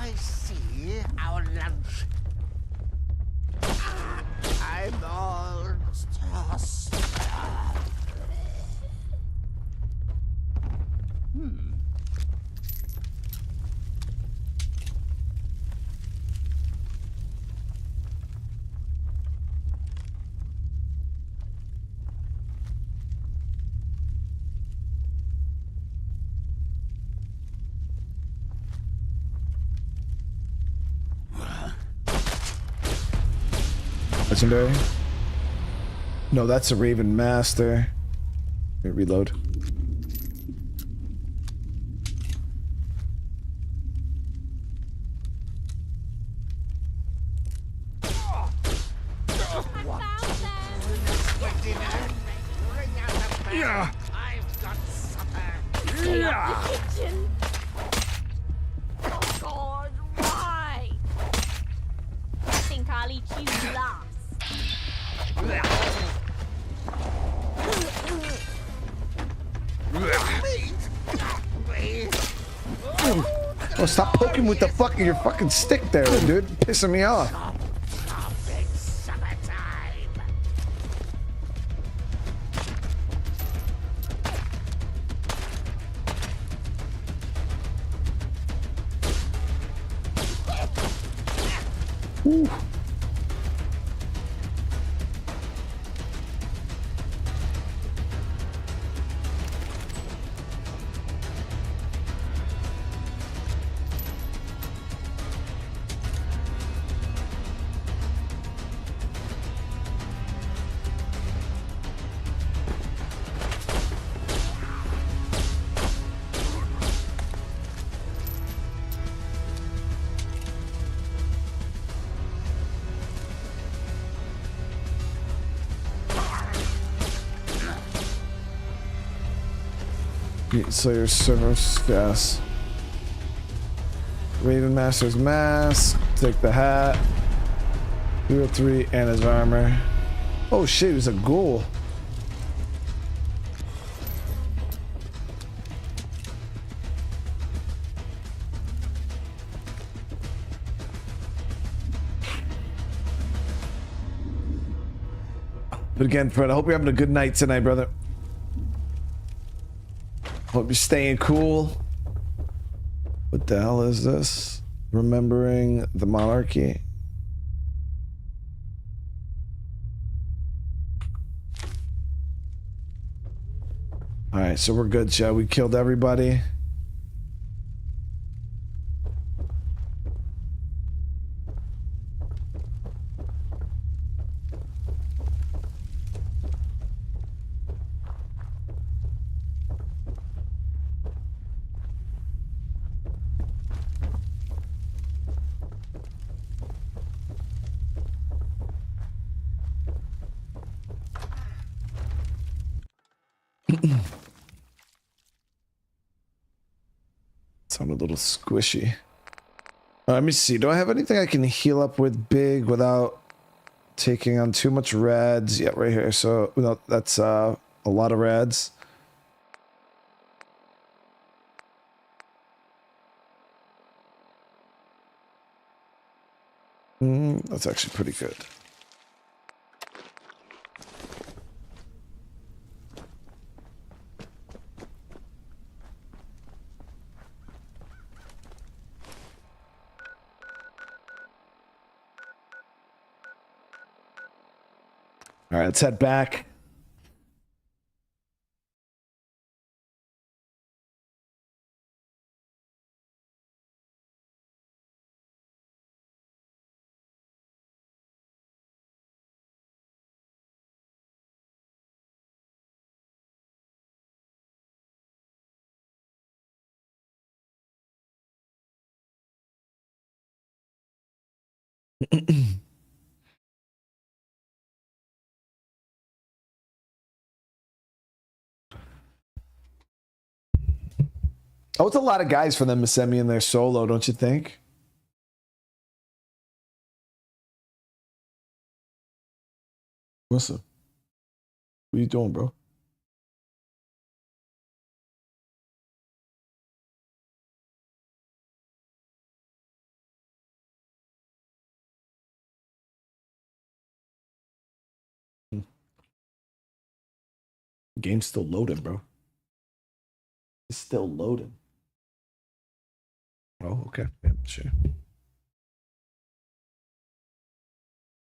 I see our lunch. I'm all tossed up. Legendary? No, that's a Raven Master. Let me reload. Yeah. I've got supper. Stay up the kitchen. Oh God, why? I think I'll eat you last. Oh, stop poking with the fucking your fucking stick there, dude. Pissing me off. Ooh. Slayer Servers, yes. Raven Master's mask. Take the hat. Hero 3 and his armor. Oh shit, he's a ghoul. But again, Fred, I hope you're having a good night tonight, brother. Hope you're staying cool. What the hell is this? Remembering the monarchy. All right, so we're good, Joe. We killed everybody. Sound a little squishy. Let me see. Do I have anything I can heal up with big without taking on too much reds? Yeah, right here. So no, that's a lot of reds. That's actually pretty good. All right, let's head back. Oh, it's a lot of guys for them to send me in their solo, don't you think? Listen. What are you doing, bro? Game's still loading, bro. It's still loading. Oh, okay. Yeah, sure.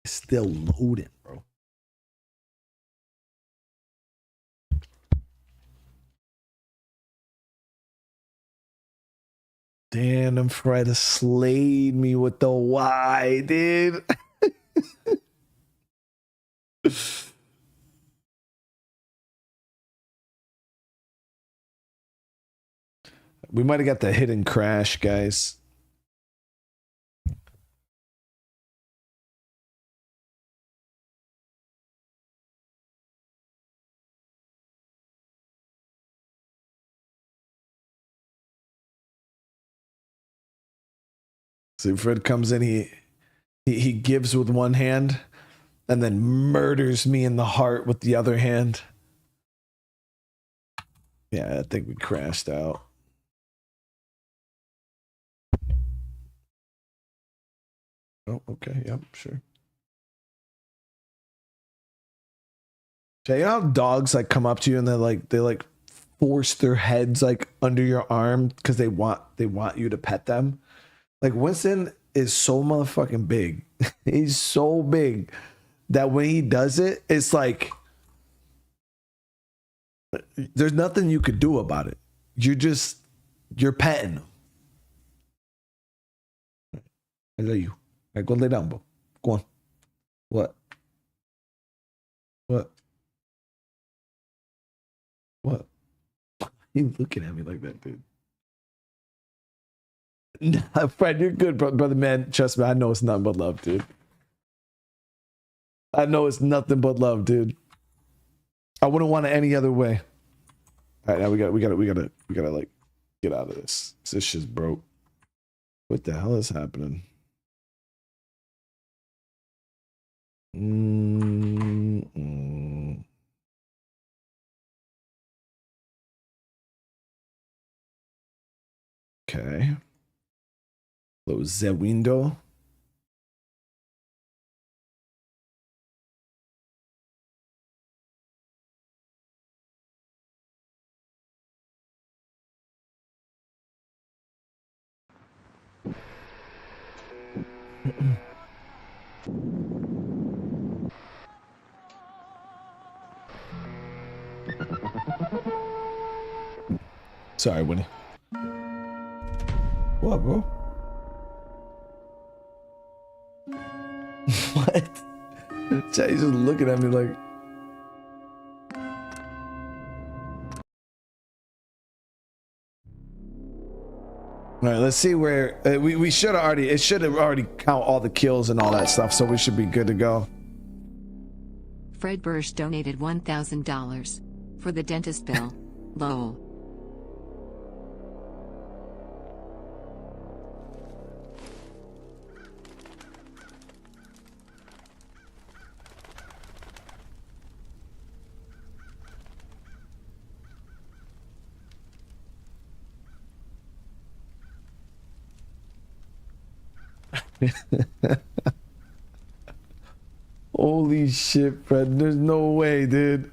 It's still loading, bro. Damn, them Fred slayed me with the Y, dude. We might have got the hidden crash, guys. So Fred comes in, he gives with one hand and then murders me in the heart with the other hand. Yeah, I think we crashed out. Oh, okay. Yep, sure. So you know how dogs like come up to you and they like force their heads like under your arm because they want you to pet them? Like Winston is so motherfucking big. He's so big that when he does it, it's like there's nothing you could do about it. You're petting him. I love you. All right, go lay down, bro. Go on. What? What? What? You looking at me like that, dude? Nah, Fred, you're good, brother, man. Trust me, I know it's nothing but love, dude. I know it's nothing but love, dude. I wouldn't want it any other way. All right, now we gotta like get out of this. This shit's broke. What the hell is happening? Okay. Close the window. Sorry, Winnie. What, bro? What? Jay's just looking at me like. All right, let's see where we should have already. It should have already count all the kills and all that stuff, so we should be good to go. Fred Bursch donated $1,000 for the dentist bill. Lol. Holy shit, Fred. There's no way, dude.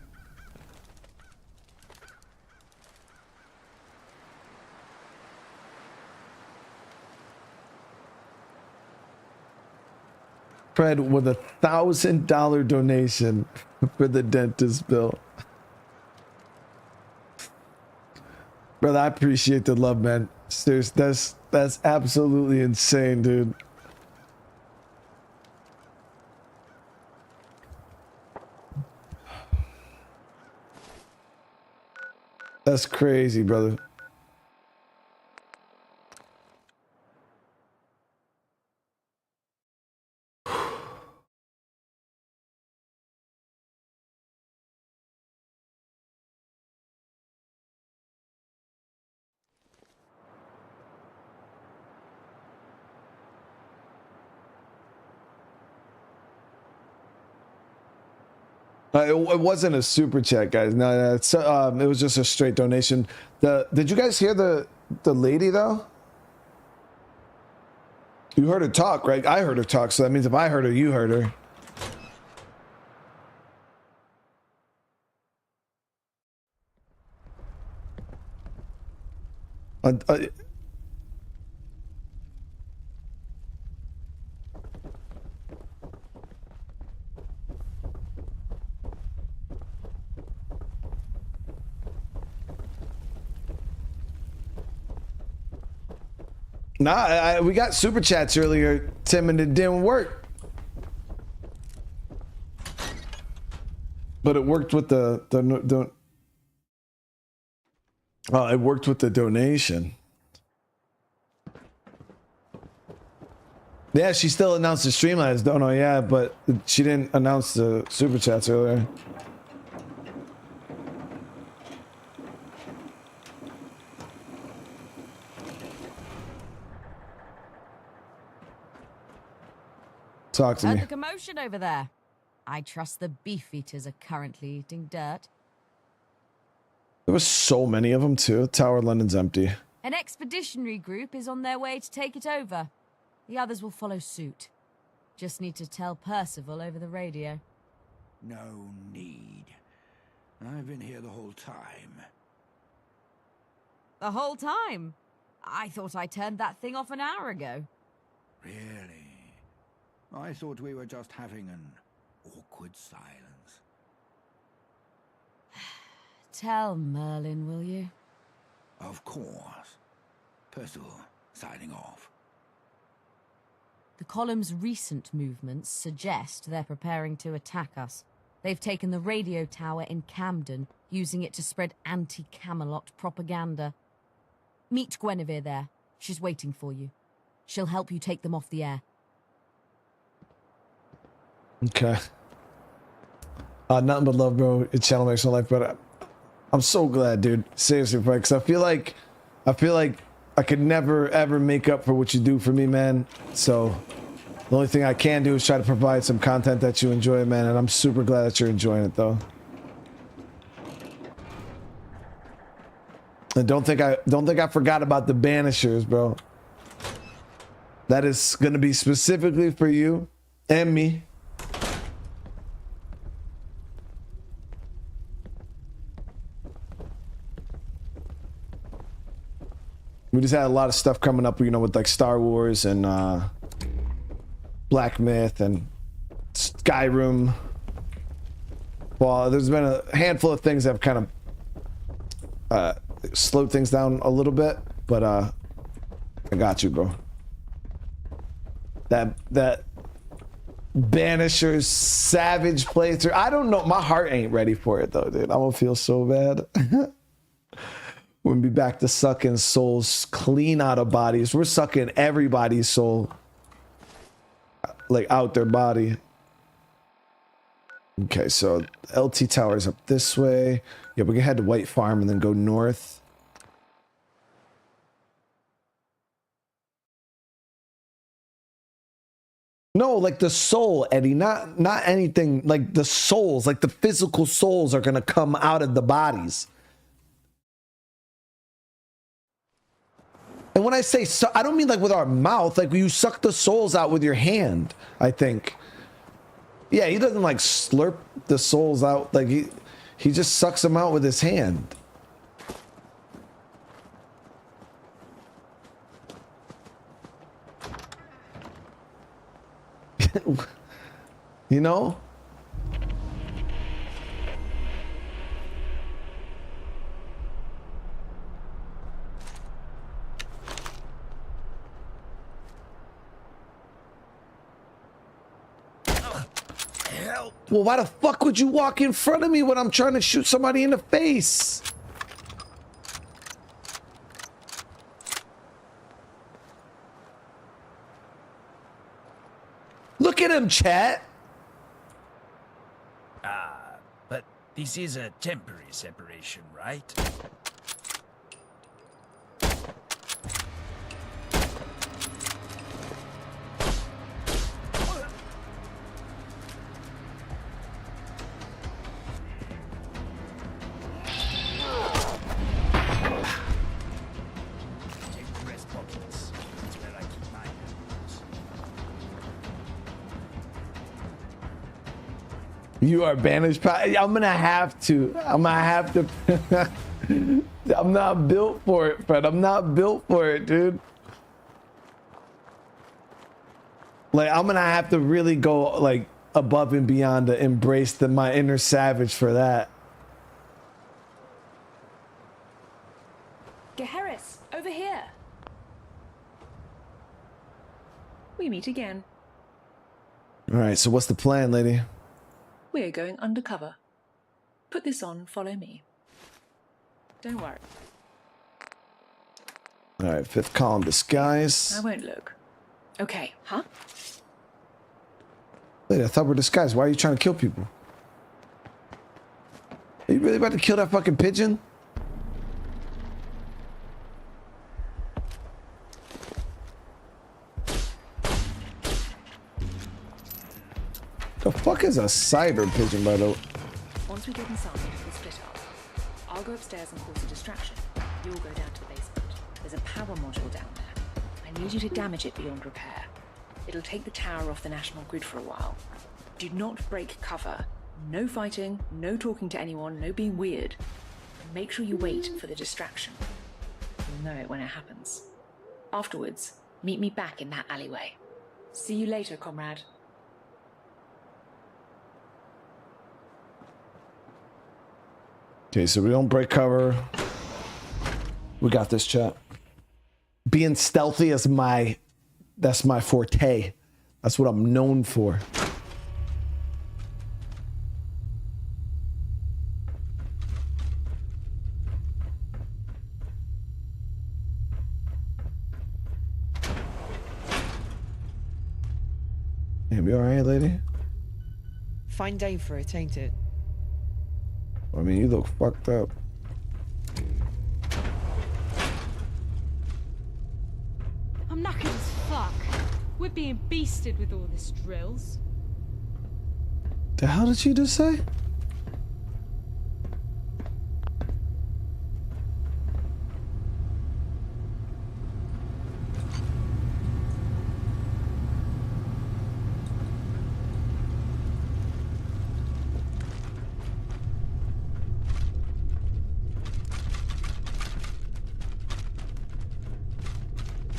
Fred with a $1,000 donation for the dentist bill. Brother, I appreciate the love, man. Seriously, that's absolutely insane, dude. That's crazy, brother. It wasn't a super chat, guys. No, it's, it was just a straight donation. Did you guys hear the lady though? You heard her talk, right? I heard her talk, so that means if I heard her, you heard her. Nah, we got super chats earlier, Tim, and it didn't work. But it worked with the it worked with the donation. Yeah, she still announced the Streamlabs. Don't know, yeah, but she didn't announce the super chats earlier. Talk to Heard me. the commotion over there. I trust the beef eaters are currently eating dirt. There was so many of them too. Tower of London's empty. An expeditionary group is on their way to take it over. The others will follow suit. Just need to tell Percival over the radio. No need. I've been here the whole time. The whole time? I thought I turned that thing off an hour ago. Really? I thought we were just having an awkward silence. Tell Merlin, will you? Of course. Percival, signing off. The column's recent movements suggest they're preparing to attack us. They've taken the radio tower in Camden, using it to spread anti-Camelot propaganda. Meet Guinevere there. She's waiting for you. She'll help you take them off the air. Okay. Nothing but love, bro. Your channel makes my life better. I'm so glad, dude. Seriously, bro, because I feel like I could never ever make up for what you do for me, man. So the only thing I can do is try to provide some content that you enjoy, man. And I'm super glad that you're enjoying it, though. And don't think I forgot about the banishers, bro. That is gonna be specifically for you and me. We just had a lot of stuff coming up, you know, with like Star Wars and Black Myth and Skyrim. Well, there's been a handful of things that have kind of slowed things down a little bit, but I got you, bro. That Banisher's Savage playthrough, I don't know, my heart ain't ready for it though, dude. I'm gonna feel so bad. We'll be back to sucking souls clean out of bodies. We're sucking everybody's soul, like, out their body. Okay, so LT Tower's up this way. Yeah, we can head to White Farm and then go north. No, like the soul, Eddie, not anything, like the souls, like the physical souls are gonna come out of the bodies. And when I say I don't mean like with our mouth, like you suck the souls out with your hand, I think. Yeah, he doesn't like slurp the souls out, like he just sucks them out with his hand. You know? Well, why the fuck would you walk in front of me when I'm trying to shoot somebody in the face? Look at him, chat. But this is a temporary separation, right? You are banished. I'm gonna have to. I'm not built for it, Fred. I'm not built for it, dude. Like, I'm gonna have to really go like above and beyond to embrace my inner savage for that. Geharris, over here. We meet again. All right. So what's the plan, lady? We're going undercover. Put this on, follow me. Don't worry. All right, fifth column disguise. I won't look. Okay, huh? Lady, I thought we're disguised. Why are you trying to kill people? Are you really about to kill that fucking pigeon? The fuck is a cyber pigeon, by the way? Once we get inside, we'll split up. I'll go upstairs and cause a distraction. You'll go down to the basement. There's a power module down there. I need you to damage it beyond repair. It'll take the tower off the national grid for a while. Do not break cover. No fighting, no talking to anyone, no being weird. Make sure you wait for the distraction. You'll know it when it happens. Afterwards, meet me back in that alleyway. See you later, comrade. Okay, so we don't break cover. We got this, chat. Being stealthy is that's my forte. That's what I'm known for. You be all right, lady? Fine day for it, ain't it? I mean, you look fucked up. I'm knackered as fuck. We're being beasted with all this drills. The hell did she just say?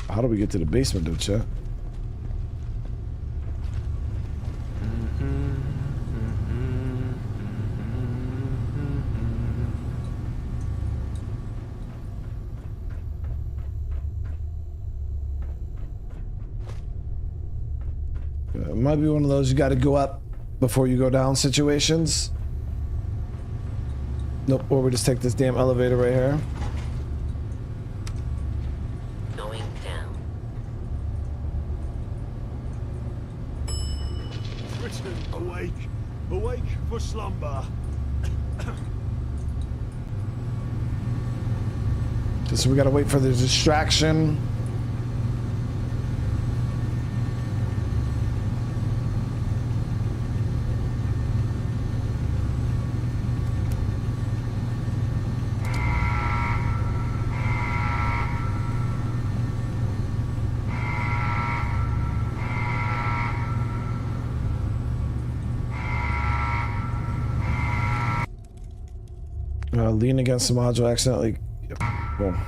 How do we get to the basement, though, chat? It might be one of those you got to go up before you go down situations. Nope, or we just take this damn elevator right here. Going down. Britain, awake. Awake for slumber. So we got to wait for the distraction. Lean against the module accidentally. Yep. Boom.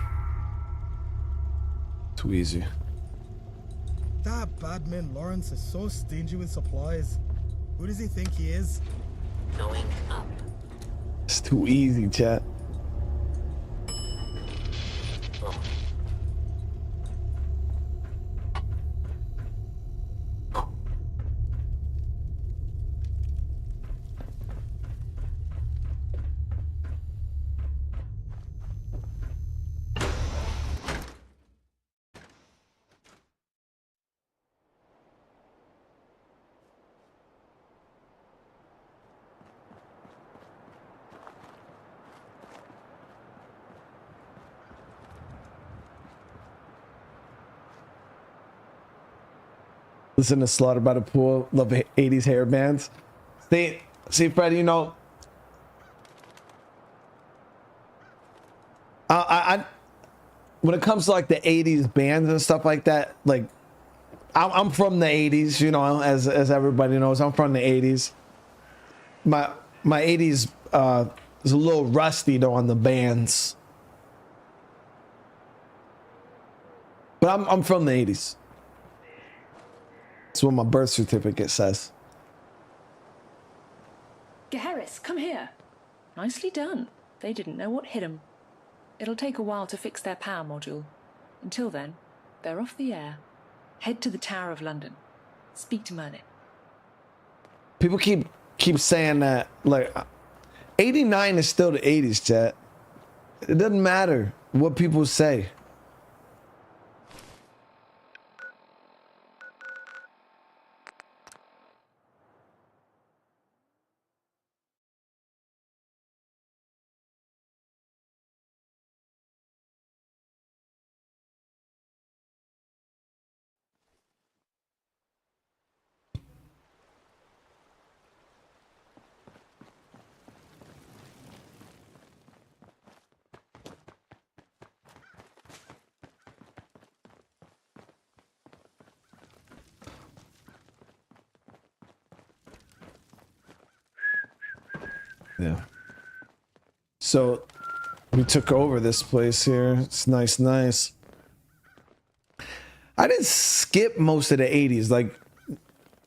Too easy. That badman Lawrence is so stingy with supplies. Who does he think he is? Going up. It's too easy, chat. Listen to Slaughter by the Pool. Love 80s hair bands. See, Freddie, you know, when it comes to like the 80s bands and stuff like that, like I'm from the 80s, you know, as everybody knows, I'm from the 80s. My 80s is a little rusty though on the bands, but I'm from the 80s. That's what my birth certificate says. Geharris, come here. Nicely done. They didn't know what hit them. It'll take a while to fix their power module. Until then, they're off the air. Head to the Tower of London. Speak to Merlin. People keep saying that, like, 89 is still the 80s, chat. It doesn't matter what people say. Yeah. So we took over this place here. It's nice. I didn't skip most of the 80s. Like,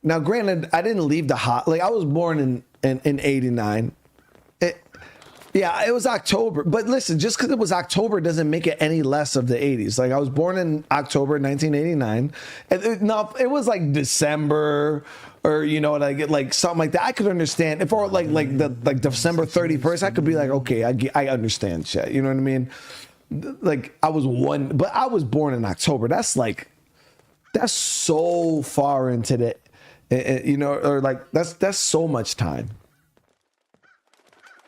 now granted, I didn't leave the hot. Like, I was born in 89. Yeah, it was October. But listen, just because it was October doesn't make it any less of the 80s. Like, I was born in October 1989. And now, it was like December or, you know, like something like that. I could understand. If or like December 31st, I could be like, okay, I understand shit. You know what I mean? Like, I was but I was born in October. That's so far into the, you know, or like that's so much time.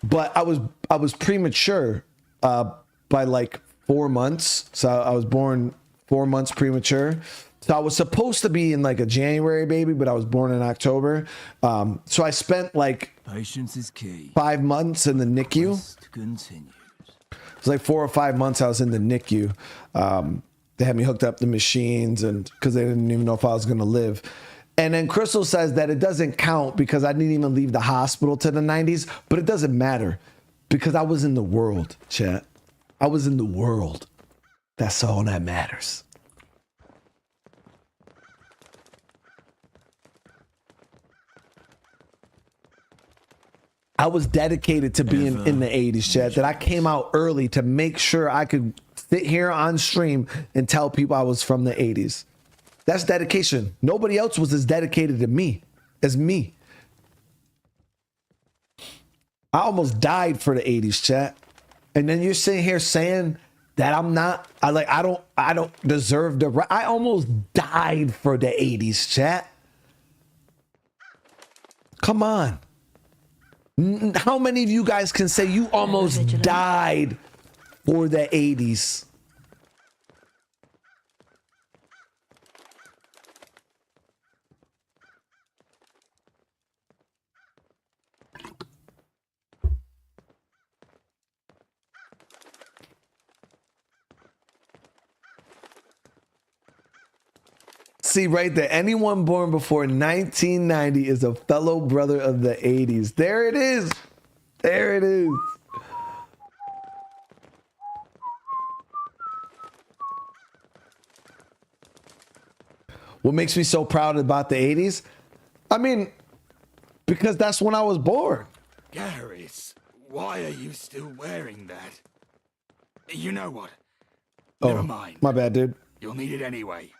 But I was premature by like 4 months. So I was born 4 months premature. So I was supposed to be in like a January baby, but I was born in October. So I spent like patience is key. 5 months in the NICU. Quest continues. It was like 4 or 5 months I was in the NICU. They had me hooked up to machines and because they didn't even know if I was going to live. And then Crystal says that it doesn't count because I didn't even leave the hospital to the 90s, but it doesn't matter because I was in the world, chat. I was in the world. That's all that matters. I was dedicated to being in the 80s, chat, that I came out early to make sure I could sit here on stream and tell people I was from the 80s. That's dedication. Nobody else was as dedicated to me as me. I almost died for the 80s, chat. And then you're sitting here saying that I'm not, I don't deserve the right. I almost died for the 80s, chat. Come on. How many of you guys can say you almost died for the 80s? See right there, anyone born before 1990 is a fellow brother of the 80s. There it is. There it is. What makes me so proud about the 80s? I mean, because that's when I was born. Garrus, why are you still wearing that? You know what? Oh, Never mind. my bad, dude. You'll need it anyway.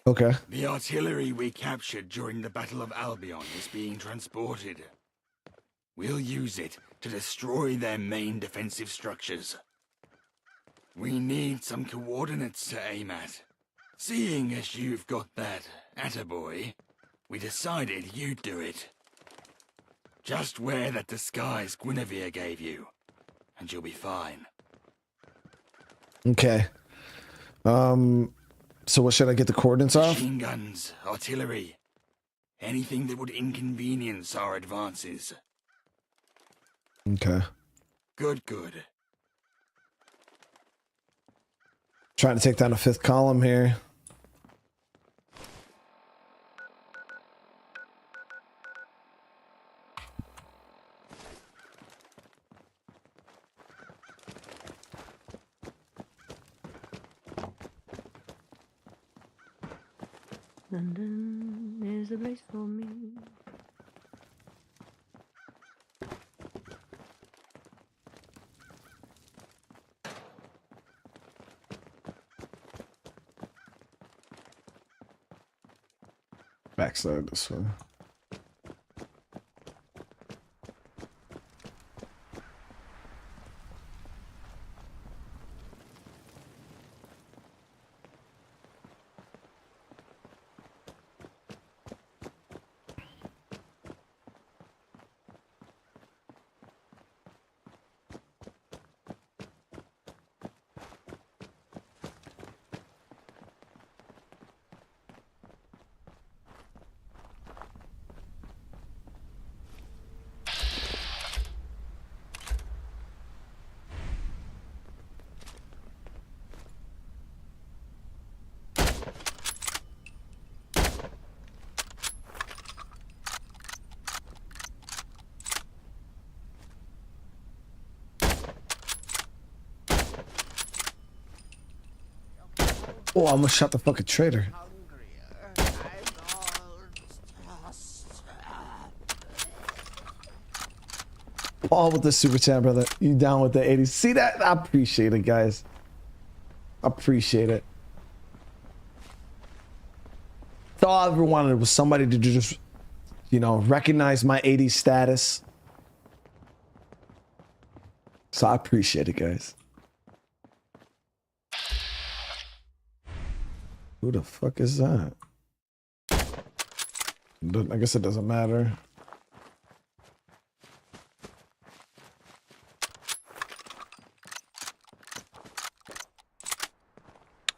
Okay. The artillery we captured during the Battle of Albion is being transported. We'll use it to destroy their main defensive structures. We need some coordinates to aim at. Seeing as you've got that attaboy, we decided you'd do it. Just wear that disguise Guinevere gave you, and you'll be fine. Okay. So what should I get the coordinates off? Machine guns, artillery, anything that would inconvenience our advances. Okay. Good, good. Trying to take down a 5th column here. London is the place for me. Backside this way. Oh, I almost shot the fucking traitor. Paul with the super chat, brother. You down with the 80s? See that? I appreciate it, guys. I appreciate it. That's all I ever wanted was somebody to just, you know, recognize my 80s status. So I appreciate it, guys. Who the fuck is that? I guess it doesn't matter.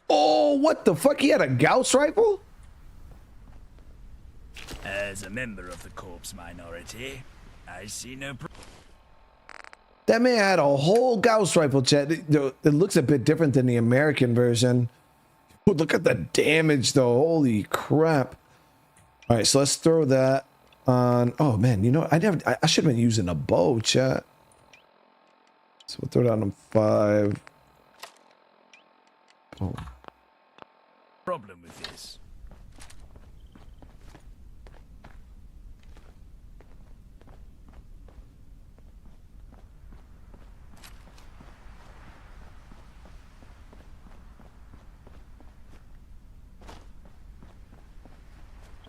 Oh, what the fuck? He had a Gauss rifle? As a member of the corpse minority, I see no That man had a whole Gauss rifle, chat. It looks a bit different than the American version. Oh, look at the damage, though. Holy crap. All right, so let's throw that on. Oh, man, you know, I should have been using a bow, chat. So we'll throw down on 5. Oh. problem with this.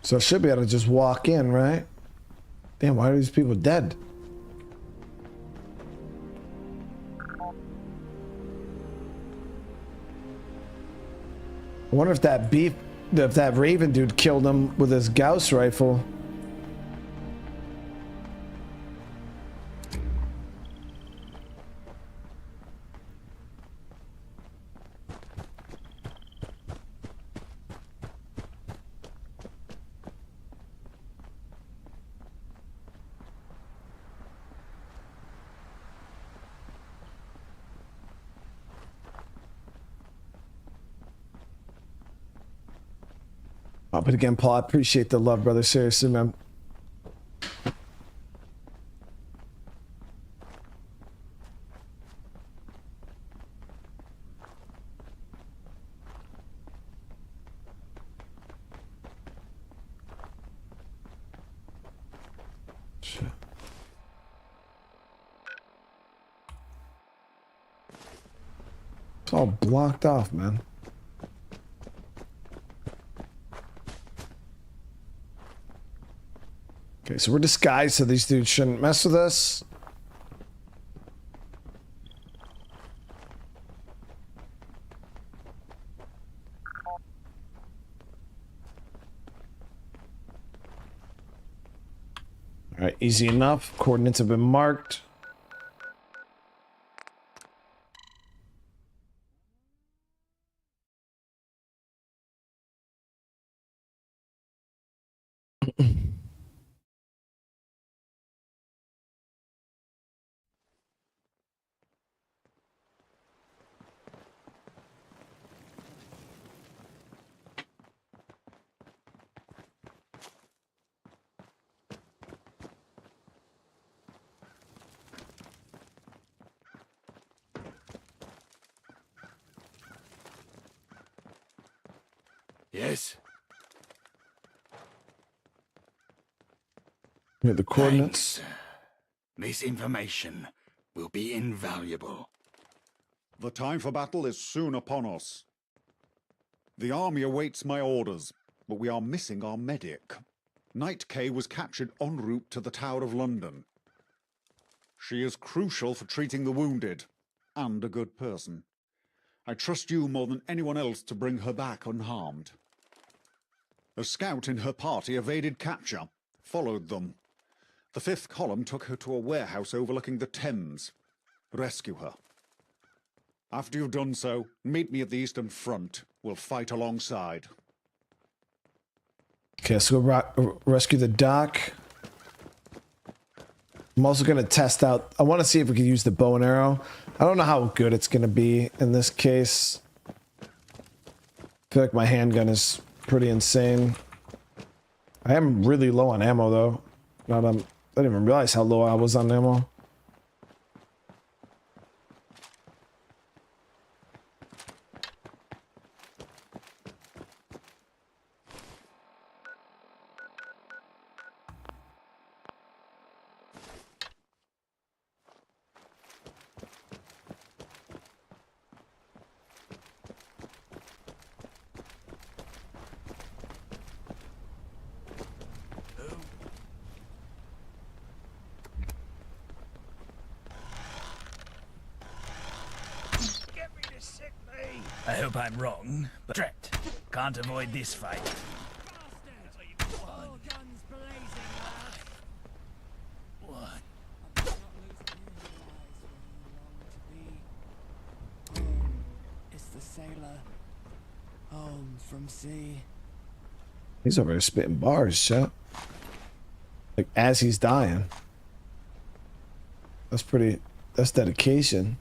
So I should be able to just walk in, right? Damn, why are these people dead? I wonder if that Raven dude killed him with his Gauss rifle. Oh, but again, Paul, I appreciate the love, brother. Seriously, man. It's all blocked off, man. Okay, so we're disguised, so these dudes shouldn't mess with us. All right, easy enough. Coordinates have been marked. Yes? Yeah, the coordinates. Thanks. This information will be invaluable. The time for battle is soon upon us. The army awaits my orders, but we are missing our medic. Knight K was captured en route to the Tower of London. She is crucial for treating the wounded, and a good person. I trust you more than anyone else to bring her back unharmed. A scout in her party evaded capture, followed them. The 5th column took her to a warehouse overlooking the Thames. Rescue her. After you've done so, meet me at the Eastern Front. We'll fight alongside. Okay, so we'll rescue the doc. I'm also going to test out. I want to see if we can use the bow and arrow. I don't know how good it's going to be in this case. I feel like my handgun is pretty insane. I am really low on ammo, though. I didn't even realize how low I was on ammo. I hope I'm wrong, but Drat, can't avoid this fight. It's the sailor. Home from sea. He's over there spitting bars, chat. Like, as he's dying. That's pretty... That's dedication.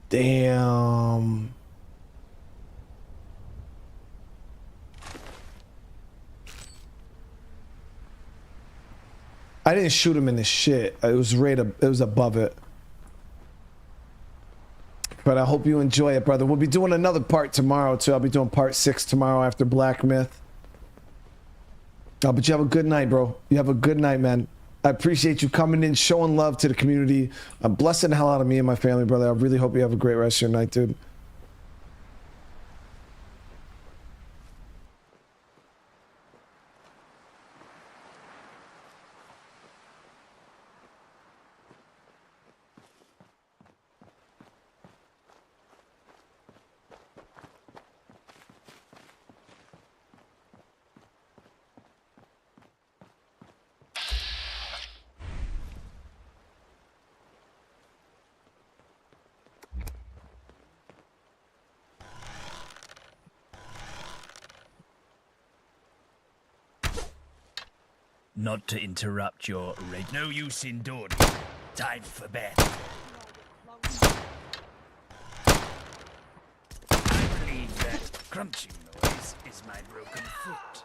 Damn. I didn't shoot him in the shit. It was it was above it. But I hope you enjoy it, brother. We'll be doing another part tomorrow, too. I'll be doing part 6 tomorrow after Black Myth. Oh, but you have a good night, bro. You have a good night, man. I appreciate you coming in, showing love to the community. I'm blessing the hell out of me and my family, brother. I really hope you have a great rest of your night, dude. Not to interrupt your raid. No use in dawdling. Time for bed. I believe that crunching noise is my broken foot.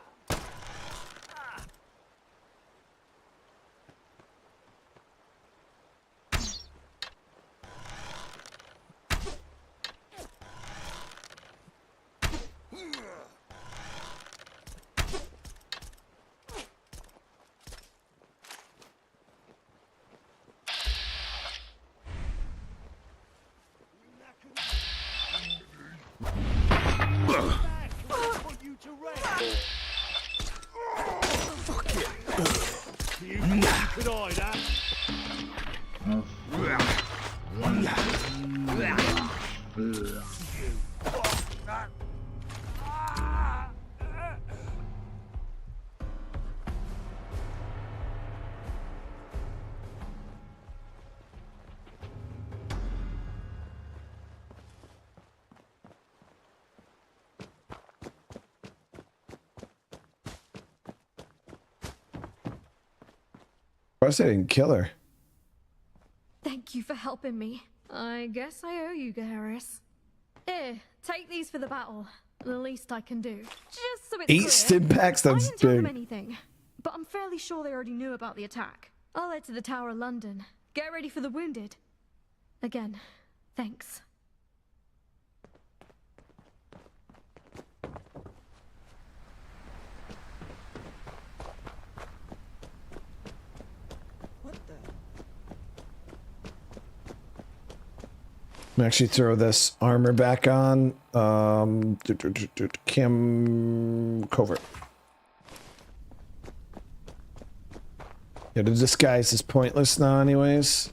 I didn't kill her. Thank you for helping me. I guess I owe you, Garrus. Here, take these for the battle. The least I can do. Just so it's 8 clear, stim packs, I that's didn't tell them big. anything, but I'm fairly sure they already knew about the attack. I'll head to the Tower of London. Get ready for the wounded. Again, thanks. Let me actually throw this armor back on. Cam covert. Yeah, the disguise is pointless now anyways.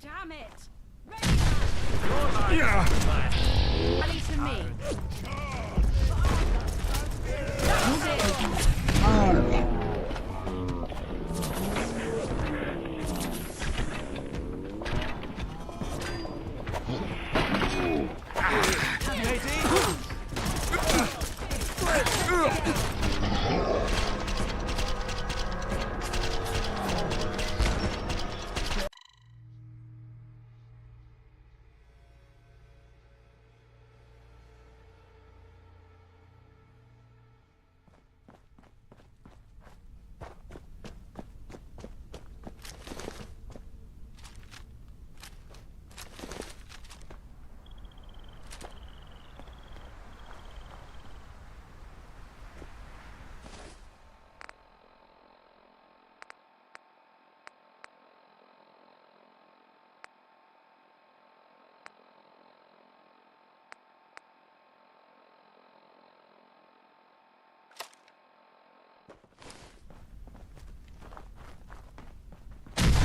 Damn it! Yeah. At least for me.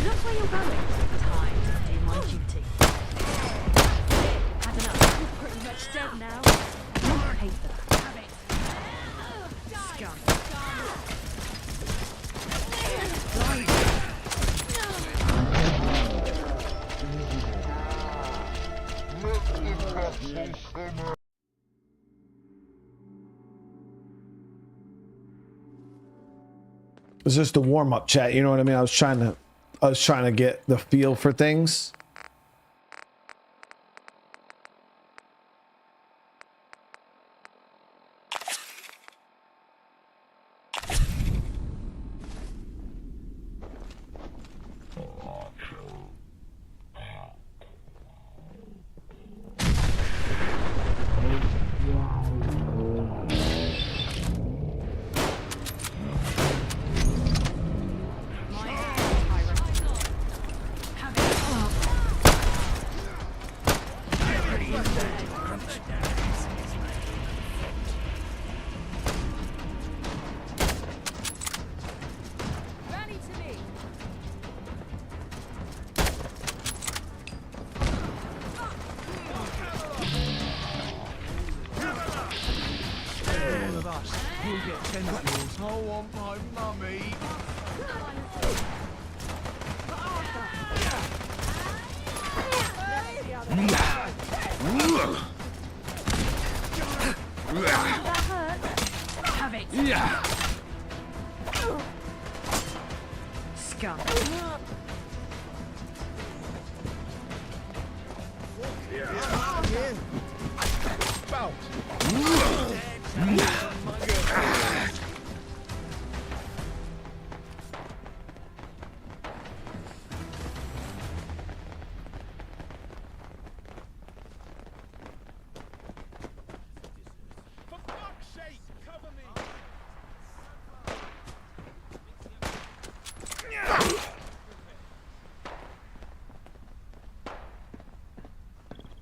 Look where you're going. Time to do my duty. Had enough. It's just a warm-up chat, you know what I mean? I was trying to get the feel for things.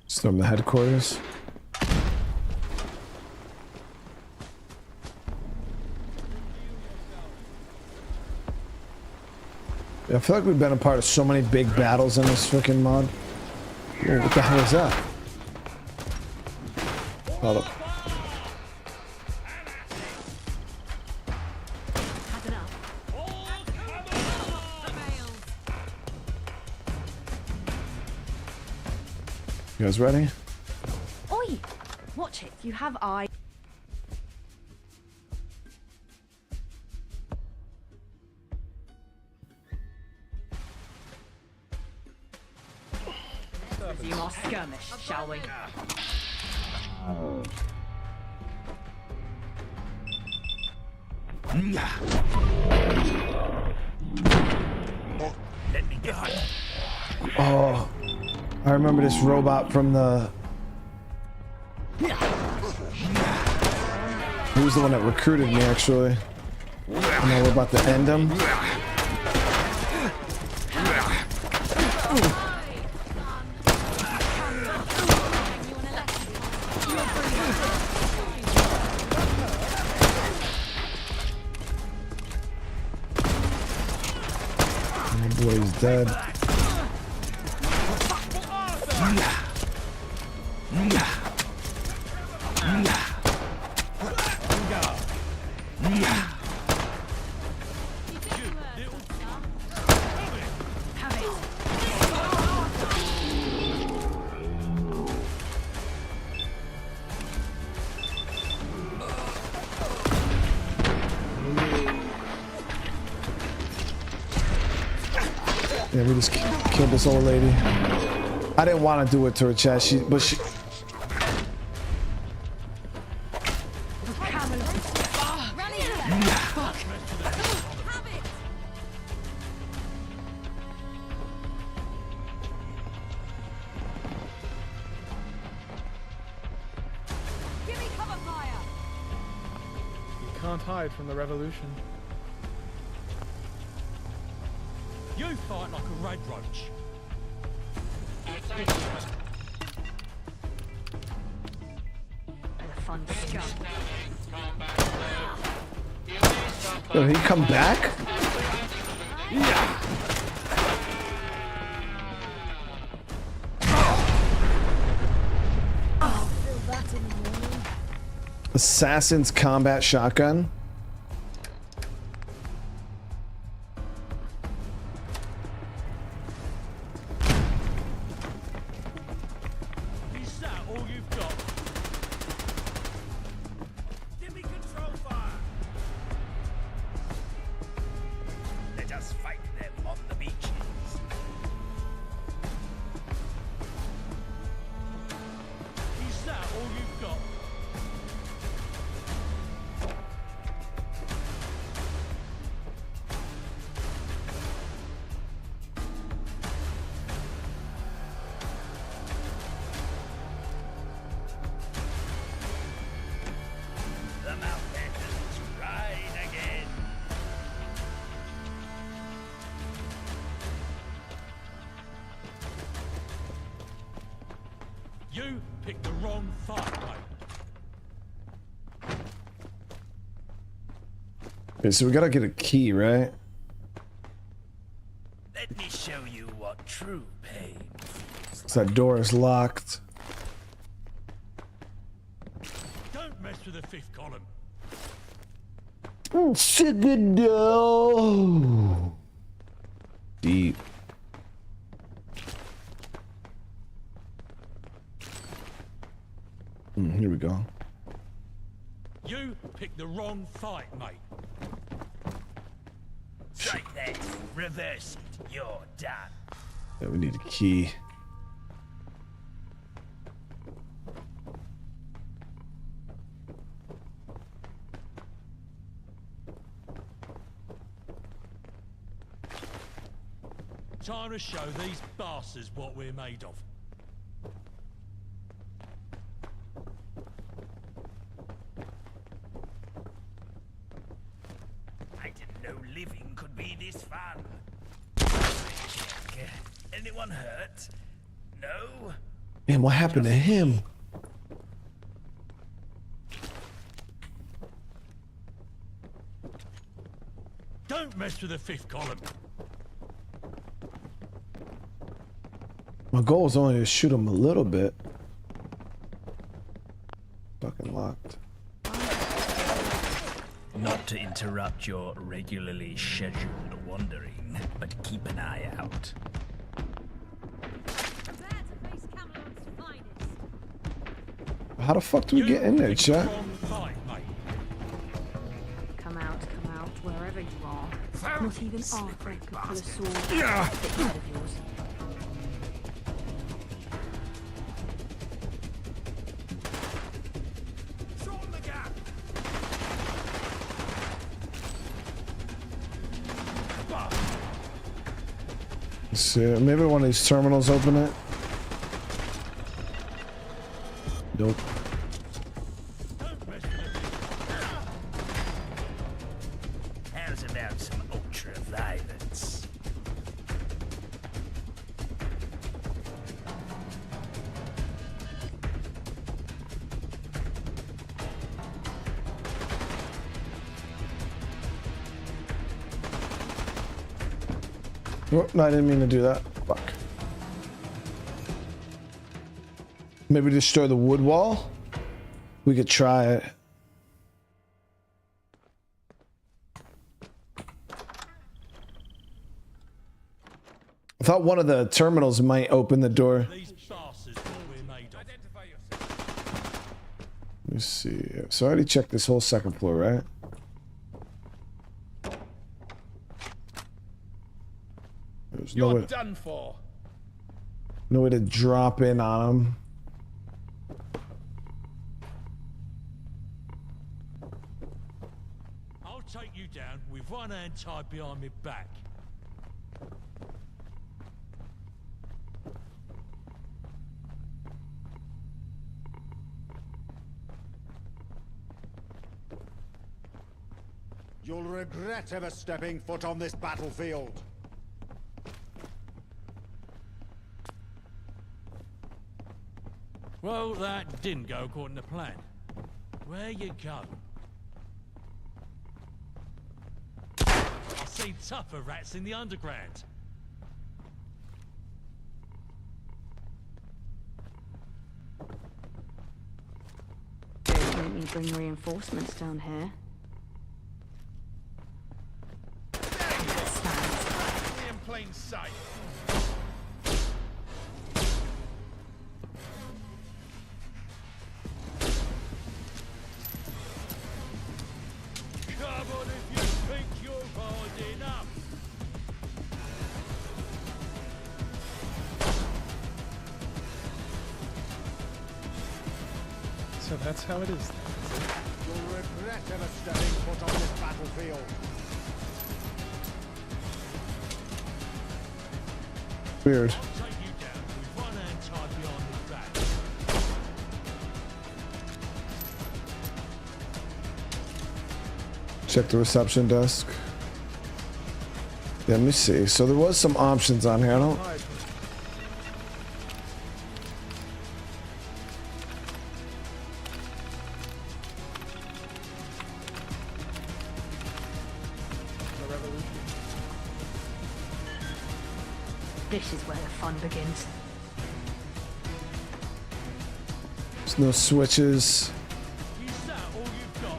Storm the headquarters. Yeah, I feel like we've been a part of so many big battles in this freaking mod. Whoa, what the hell is that? Hold up. You guys ready? Oi! Watch it. You have eye. Resume our skirmish, shall we? Let me go. Oh, I remember this robot from the... He was the one that recruited me, actually. And now we're about to end him. Oh boy, he's dead. Yeah, we just killed this old lady. I didn't want to do it to her, chat. But she. You can't hide from the revolution. You fight like a red roach. The fun scum. Did he come back? Yeah. Assassin's Combat Shotgun. You picked the wrong fight, mate. Okay, so we gotta get a key, right? Let me show you what true pain. So that door is locked. Don't mess with the fifth column. Sigado. Deep. Here we go. You picked the wrong fight, mate. Take that. Reverse it. You're done. Yeah, we need a key. Time to show these bastards what we're made of. I didn't know living could be this fun. Anyone hurt? No? Man, what happened to him? Don't mess with the fifth column. My goal was only to shoot him a little bit. Fucking locked. Not to interrupt your regularly scheduled wandering, but keep an eye out. How the fuck do we get in there, chat? Come out, wherever you are. Not even Arthur could pull a sword out of yours. Let's see, maybe one of these terminals open it. Nope. How's about some ultra violence? Oh, no, I didn't mean to do that. Fuck. Maybe destroy the wood wall? We could try it. I thought one of the terminals might open the door. Let me see. So I already checked this whole second floor, right? There's no You're way, done for. no way to drop in on him. I'll take you down with one hand tied behind my back. You'll regret ever stepping foot on this battlefield. Well, that didn't go according to plan. Where you go? I've seen tougher rats in the underground. Don't make me bring reinforcements down here. In plain sight. Come on if you think you're hard enough. So that's how it is. You'll regret ever stepping foot on this battlefield. Weird. Check the reception desk. Yeah, let me see. So there was some options on here. I don't. This is where the fun begins. There's no switches. Is that all you've got?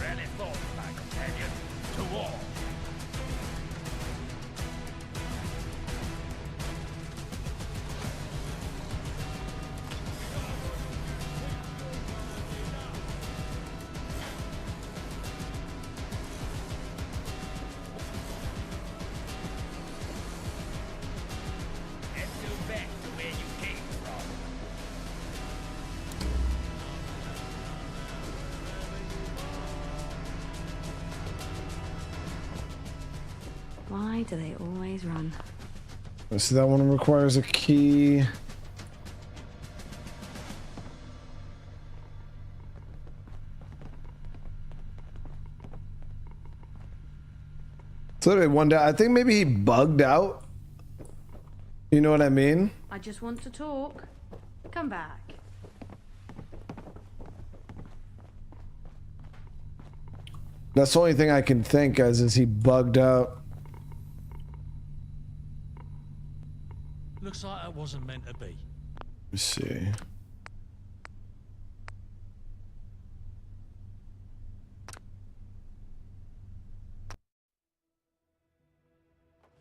Really thought, my companion. To war. Let's go back to where you came from. Why do they always run? So that one requires a key. It's literally one day. I think maybe he bugged out. You know what I mean? I just want to talk. Come back. That's the only thing I can think as is he bugged out. Looks like that wasn't meant to be. Let's see.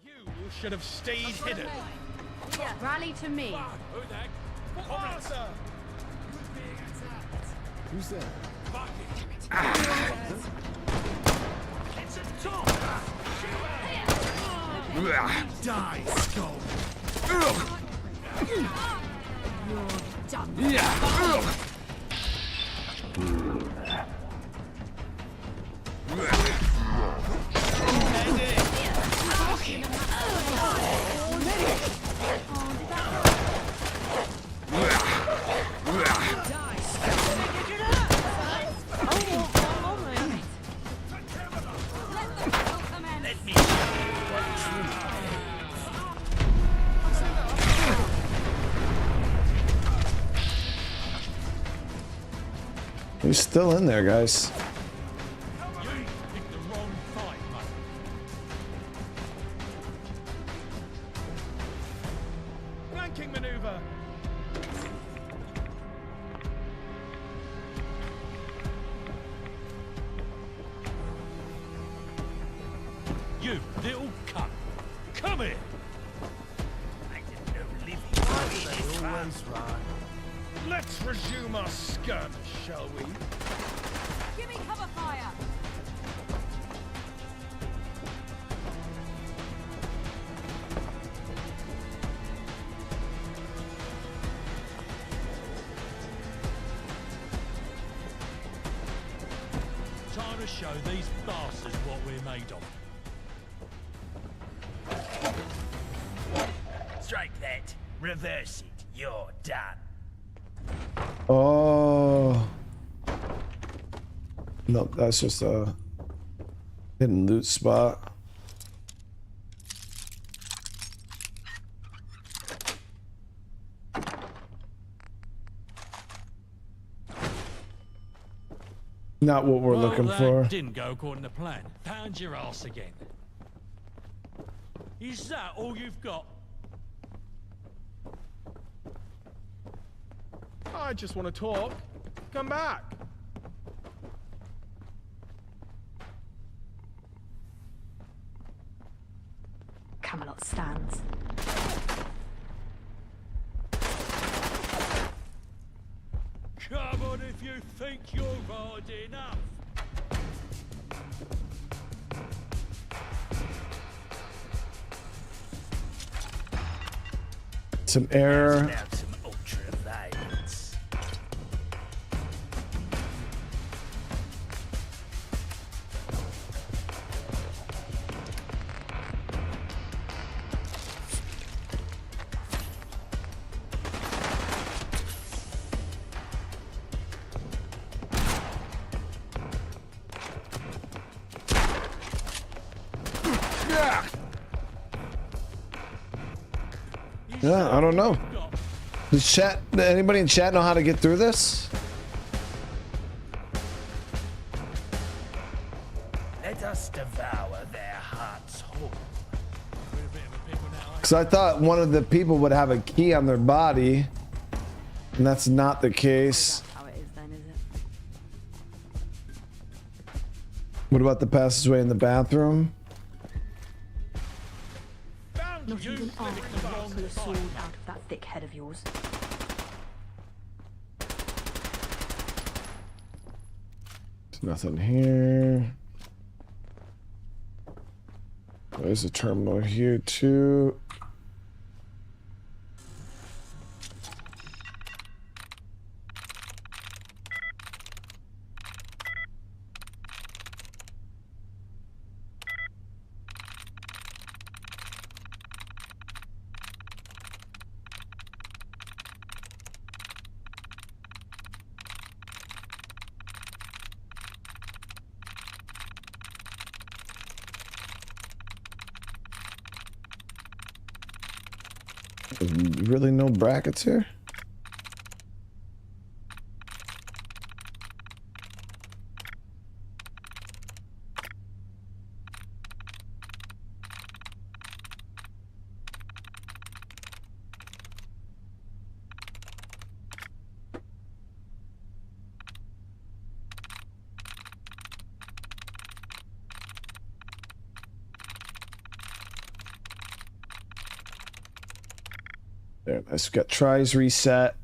You should have stayed hidden. Rally to me. Who the heck? Commander! Who's there? It's a top! Die, skull! You're done. He's still in there, guys. You picked the wrong fight, mate. Flanking maneuver. You little cunt. Come here. I didn't know living was always right. Let's resume our skirmish, shall we? Give me cover fire! Time to show these bastards what we're made of. Strike that. Reverse it. You're done. Oh. Nope, that's just a hidden loot spot. Not what we're looking that for. Didn't go according to plan. Pound your ass again. Is that all you've got? I just want to talk. Come back. Camelot stands. Come on if you think you're hard enough. Some error. Now some ultra violence. Yeah, I don't know. Does chat? Anybody in chat know how to get through this? Let us devour their hearts whole. Because I thought one of the people would have a key on their body, and that's not the case. How it is then, is it? What about the passageway in the bathroom? Not even I can pull a sword out of that thick head of yours. There's nothing here. There's a terminal here too. There's really no brackets here? There, nice. We got tries reset.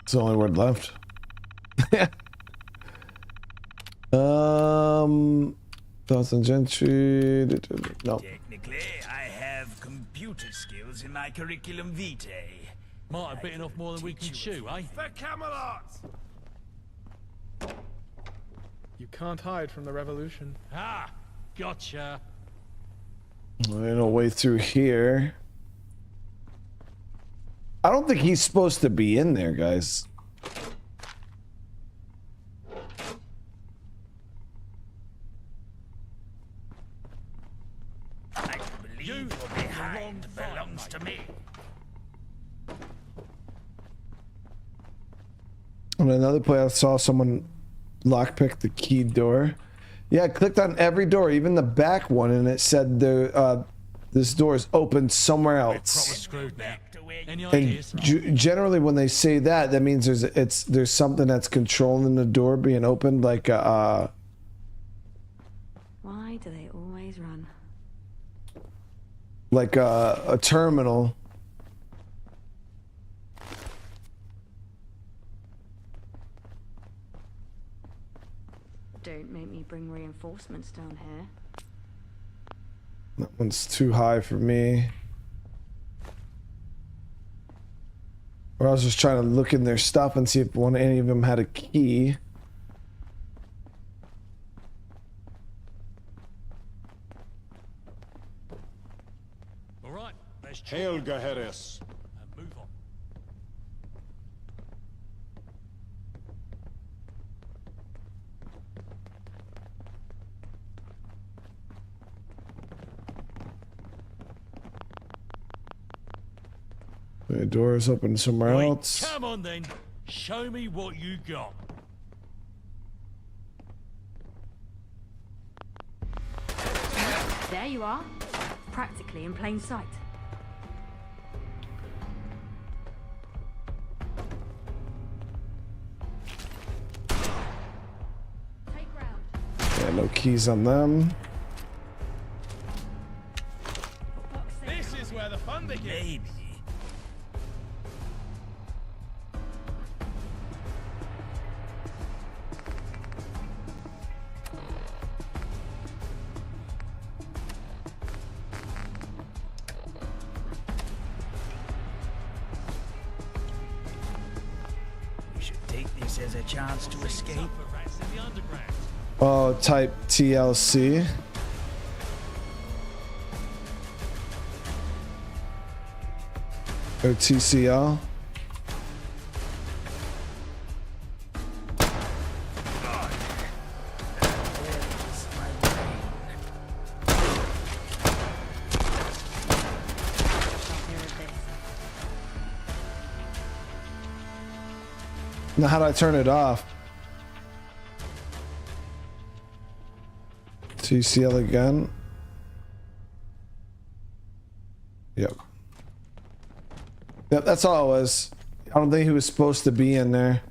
It's the only word left. Thousand gentry. No. Technically, I have computer skills in my curriculum vitae. Might have bitten off more than we can chew, eh? For Camelot! You can't hide from the revolution. Ah, gotcha. Ain't no way through here. I don't think he's supposed to be in there, guys. I believe you're behind belongs to me. On another play, I saw someone lockpick the key door. Yeah, I clicked on every door, even the back one, and it said this door is open somewhere else. Screwed now. Any And ideas? generally, when they say that, that means there's something that's controlling the door being opened, like Why do they always run? like a terminal. Don't make me bring reinforcements down here. That one's too high for me. Or I was just trying to look in their stuff and see if any of them had a key. All right, let's Hail, Gaheris. and move on. The door is open somewhere Right, else. come on then. Show me what you got. There you are. Practically in plain sight. Take ground. Yeah, no keys on them. This is where the fun begins. Maybe. We should take This has a chance to escape. Oh, type TLC. Or TCL. Now, how do I turn it off? TCL again. Yep. Yep, that's all it was. I don't think he was supposed to be in there.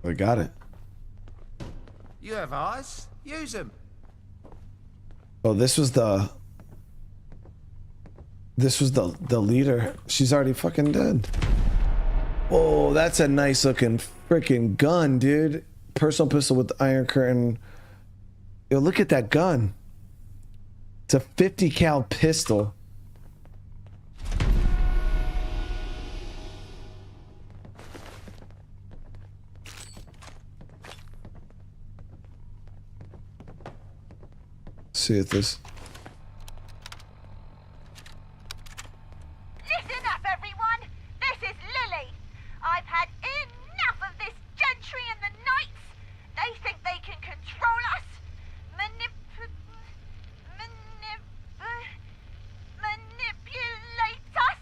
I got it. You have eyes. Use them. Oh, this was the leader. She's already fucking dead. Oh, that's a nice looking freaking gun, dude. Personal pistol with the iron curtain. Yo, look at that gun. It's a 50 cal pistol. See if this. Listen up, everyone. This is Lily. I've had enough of this gentry and the knights. They think they can control us, manipulate us,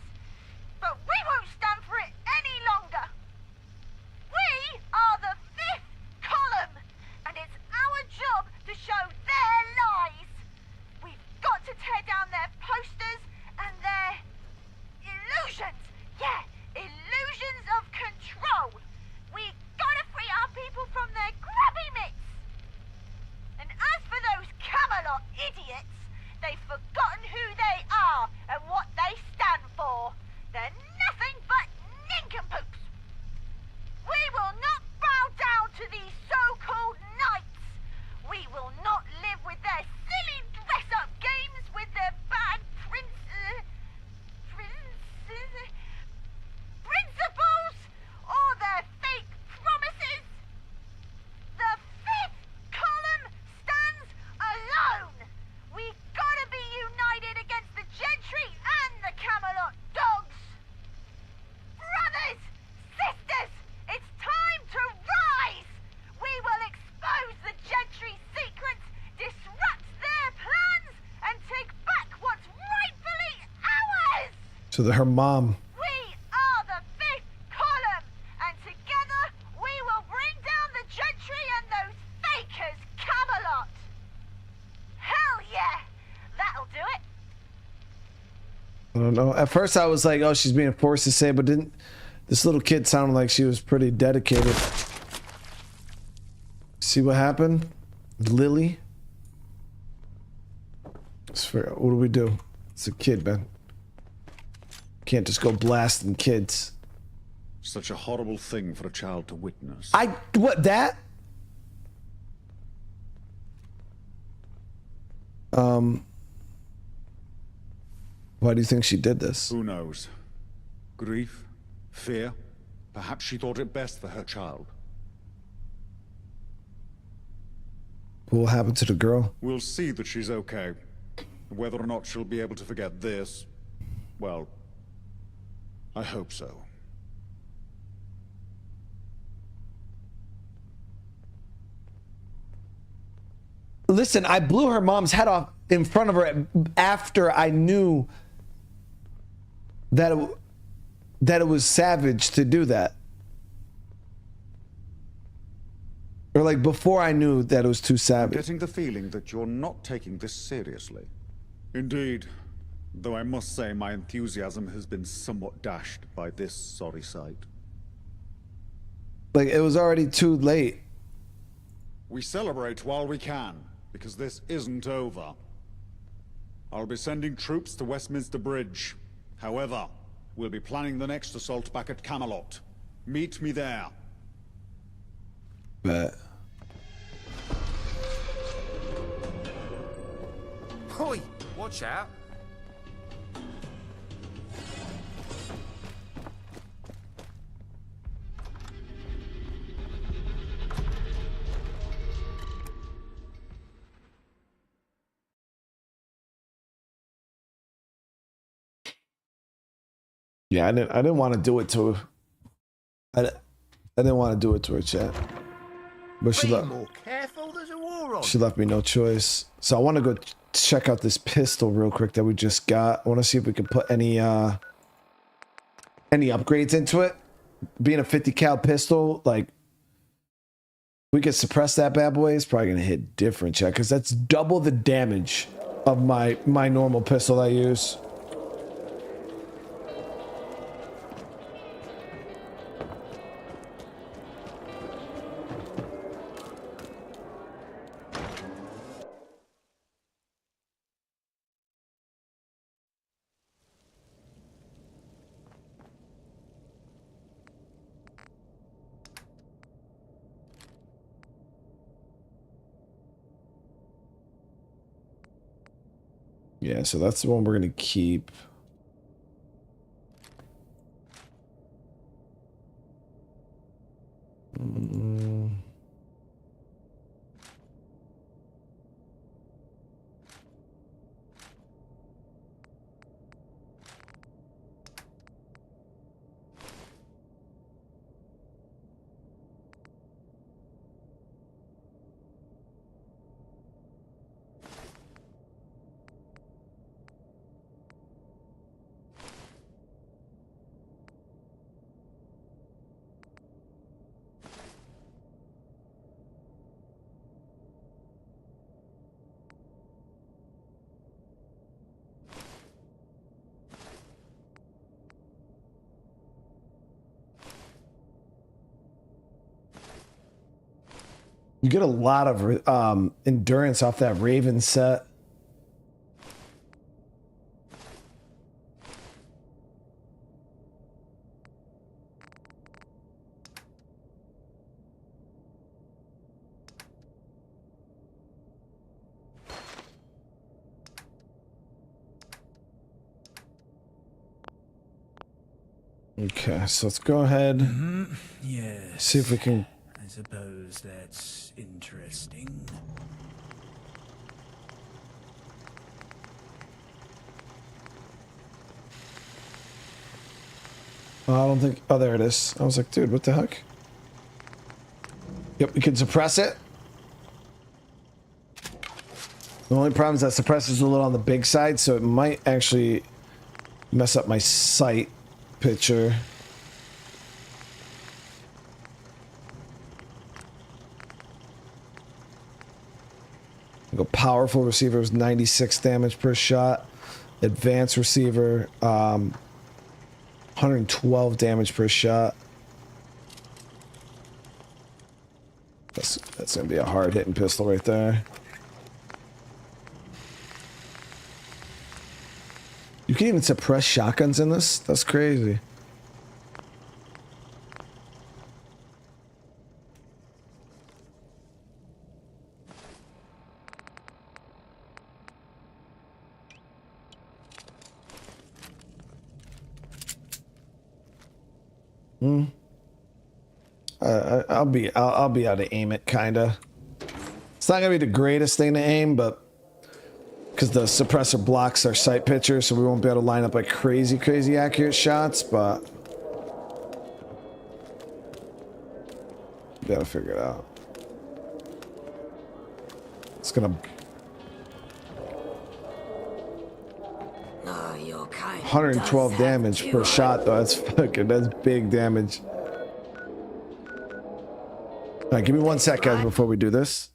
but we won't stand for it any longer. We are the fifth column, and it's our job to show their lies. We've got to tear down their posters and their illusions. Yeah, illusions of control. We gotta free our people from their grubby mitts. And as for those Camelot idiots, they've forgotten who they are and what they stand for. They're nothing but nincompoops. We will not bow down to these so-called knights. We will not live with their silly dress-up games with their bad principles or their fake promises. The fifth column stands alone. We gotta be united against the gentry and the Camelot dogs. Brothers, sisters, it's time to rise. We will expose the gentry's secrets, disrupt their plans, and take back what's rightfully ours. To her mom. We are the fifth column, and together we will bring down the gentry and those fakers, Camelot. Hell yeah, that'll do it. I don't know. At first I was like, oh, she's being forced to say, but didn't this little kid sounded like she was pretty dedicated. See what happened? Lily? What do we do? It's a kid, man. Can't just go blasting kids. Such a horrible thing for a child to witness. What, that? Why do you think she did this? Who knows? Grief? Fear? Perhaps she thought it best for her child. What will happen to the girl? We'll see that she's okay. Whether or not she'll be able to forget this, well, I hope so. Listen, I blew her mom's head off in front of her after I knew that it was savage to do that. Or like before I knew that it was too I'm savvy. getting the feeling that you're not taking this seriously. Indeed. Though I must say my enthusiasm has been somewhat dashed by this sorry sight. Like it was already too late. We celebrate while we can, because this isn't over. I'll be sending troops to Westminster Bridge. However, we'll be planning the next assault back at Camelot. Meet me there. Bet. Oi, watch out. Yeah, I didn't want to do it to her. I didn't want to do it to her, chat. But she Be more careful, there's a war on. She left me no choice. So I want to go check out this pistol real quick that we just got. I want to see if we can put any upgrades into it. Being a 50 cal pistol, like we could suppress that bad boy. It's probably gonna hit different, chat, because that's double the damage of my normal pistol I use. Yeah, so that's the one we're gonna keep. You get a lot of endurance off that Raven set. Okay, so let's go ahead. Yes. See if we can. I suppose that's interesting. I don't think. Oh, there it is. I was like, dude, what the heck? Yep, we can suppress it. The only problem is that suppressor's a little on the big side, so it might actually mess up my sight picture. Go powerful receiver is 96 damage per shot. Advanced receiver, 112 damage per shot. That's gonna be a hard hitting pistol right there. You can even suppress shotguns in this? That's crazy. I'll be able to aim it, kinda. It's not gonna be the greatest thing to aim, but because the suppressor blocks our sight picture, so we won't be able to line up like crazy accurate shots, but we gotta figure it out. It's gonna 112 damage per shot though. That's big damage. All right, give me 1 sec, guys, before we do this.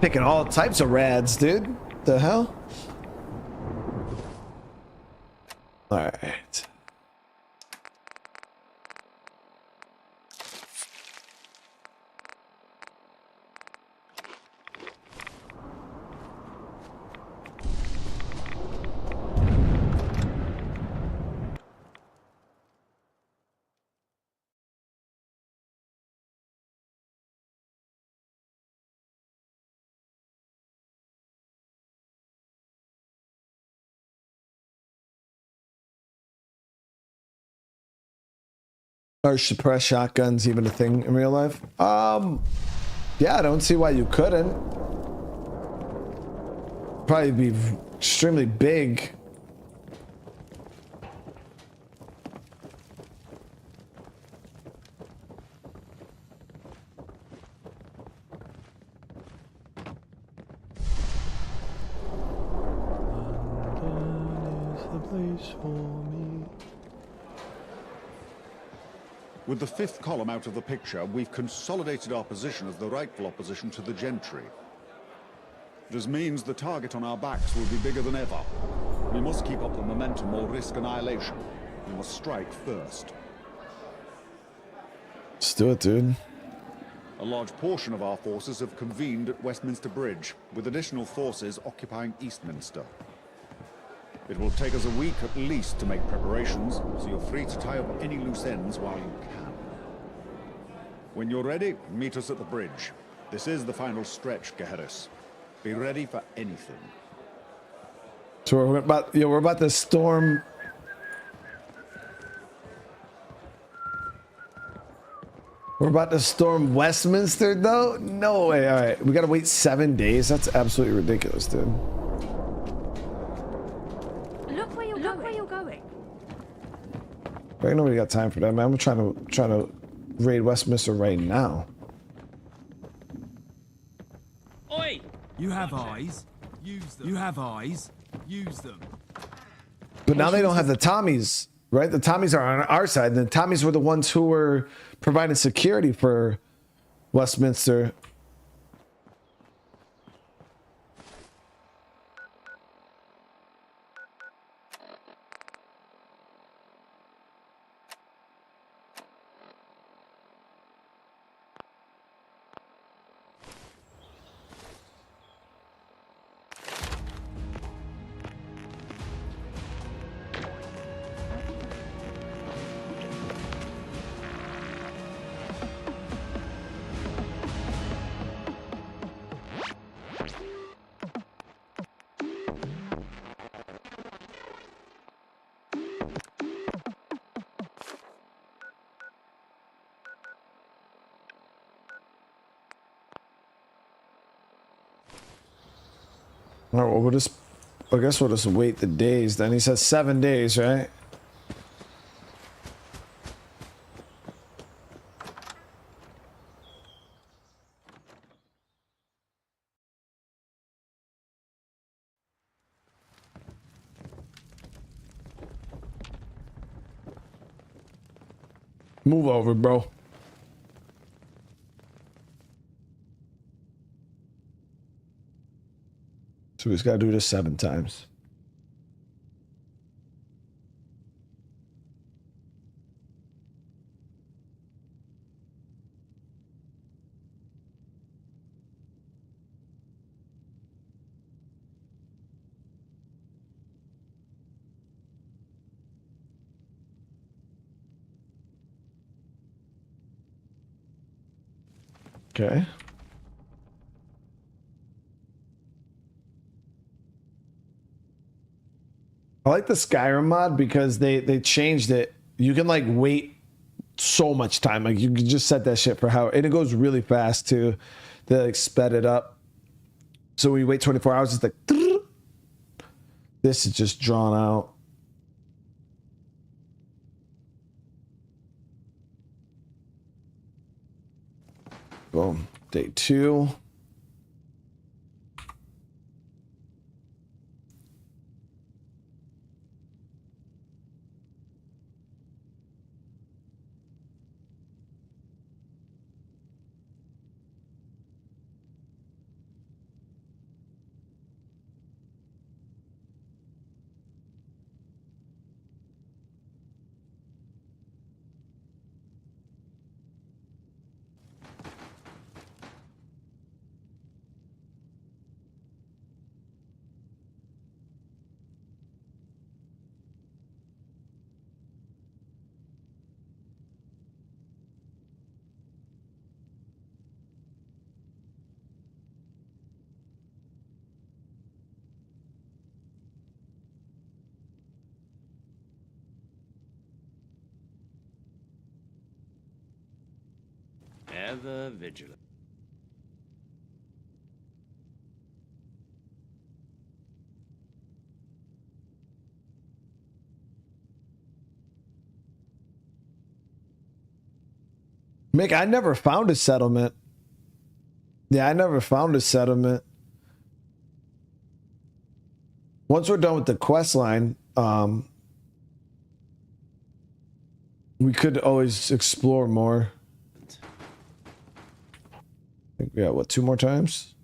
Picking all types of rads, dude. The hell? All right. Are suppressed shotguns even a thing in real life? Yeah, I don't see why you couldn't. Probably be extremely big. London is the place for me. With the fifth column out of the picture, we've consolidated our position as the rightful opposition to the gentry. This means the target on our backs will be bigger than ever. We must keep up the momentum or risk annihilation. We must strike first. Let's do it, dude. A large portion of our forces have convened at Westminster Bridge, with additional forces occupying Eastminster. It will take us a week at least to make preparations, so you're free to tie up any loose ends while you can. When you're ready, meet us at the bridge. This is the final stretch, GeForce. Be ready for anything. So we're about to storm. We're about to storm Westminster, though? No way. All right, we gotta wait 7 days. That's absolutely ridiculous, dude. Look where you're going. Ain't nobody got time for that, man. I'm trying to raid Westminster right now. Oi! You have eyes. Use them. You have eyes. Use them. But now they don't have the Tommies, right? The Tommies are on our side. The Tommies were the ones who were providing security for Westminster. All right, well, I guess we'll just wait the days then. He says 7 days, right? Move over, bro. So we just gotta do this 7 times. Okay. I like the Skyrim mod because they changed it. You can like wait so much time. Like you can just set that shit for how, and it goes really fast too. They like sped it up. So when you wait 24 hours, it's like this is just drawn out. Boom. Day 2. Ever vigilant. Mick, I never found a settlement. Yeah, I never found a settlement. Once we're done with the quest line, we could always explore more. I think we got, what, 2 more times?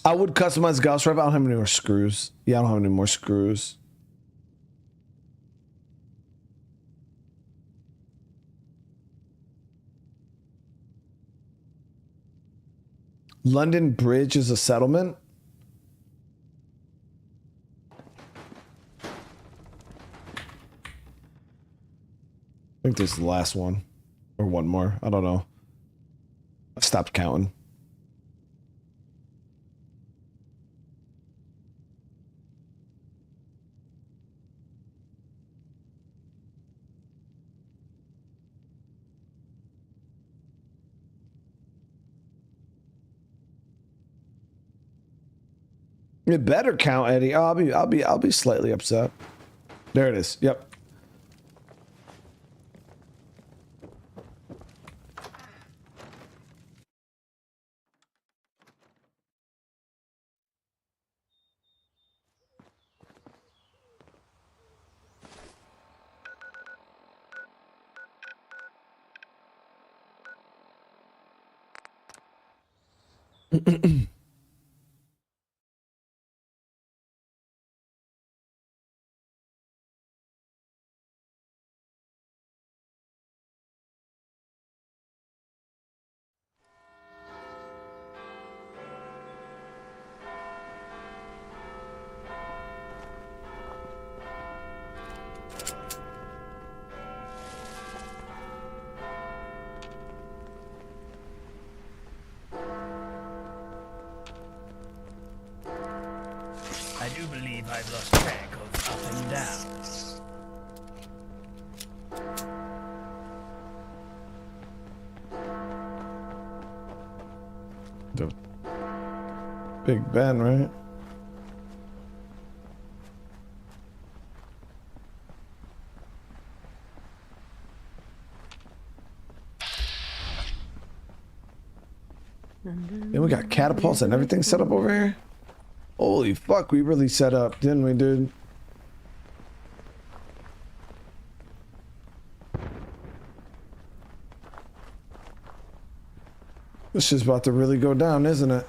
I would customize Gauss Rev. I don't have any more screws. Yeah, I don't have any more screws. London Bridge is a settlement. I think this is the last one. Or one more. I don't know. I stopped counting. It better count, Eddie. Oh, I'll be slightly upset. There it is. Yep. I do believe I've lost track of up and down. The Big Ben, right? And we got catapults and everything set up over here. Holy fuck, we really set up, didn't we, dude? This is about to really go down, isn't it?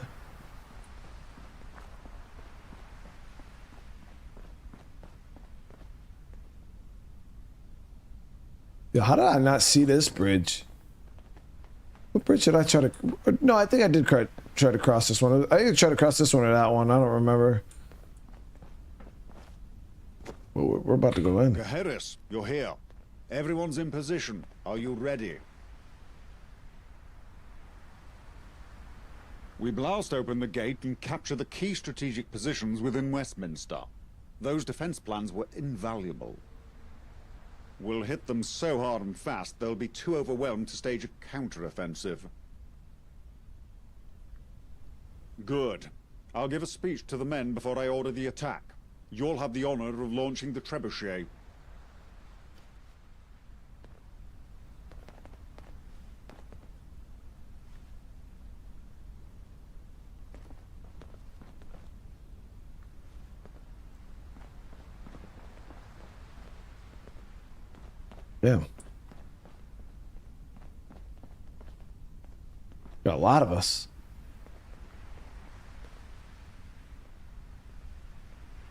Yo, how did I not see this bridge? What bridge did I try to... No, I think I did try to cross this one. I think I tried to cross this one or that one. I don't remember. Well, we're about to go in. Harris, you're here. Everyone's in position. Are you ready? We blast open the gate and capture the key strategic positions within Westminster. Those defense plans were invaluable. We'll hit them so hard and fast, they'll be too overwhelmed to stage a counter-offensive. Good. I'll give a speech to the men before I order the attack. You'll have the honor of launching the trebuchet. Yeah. Got a lot of us.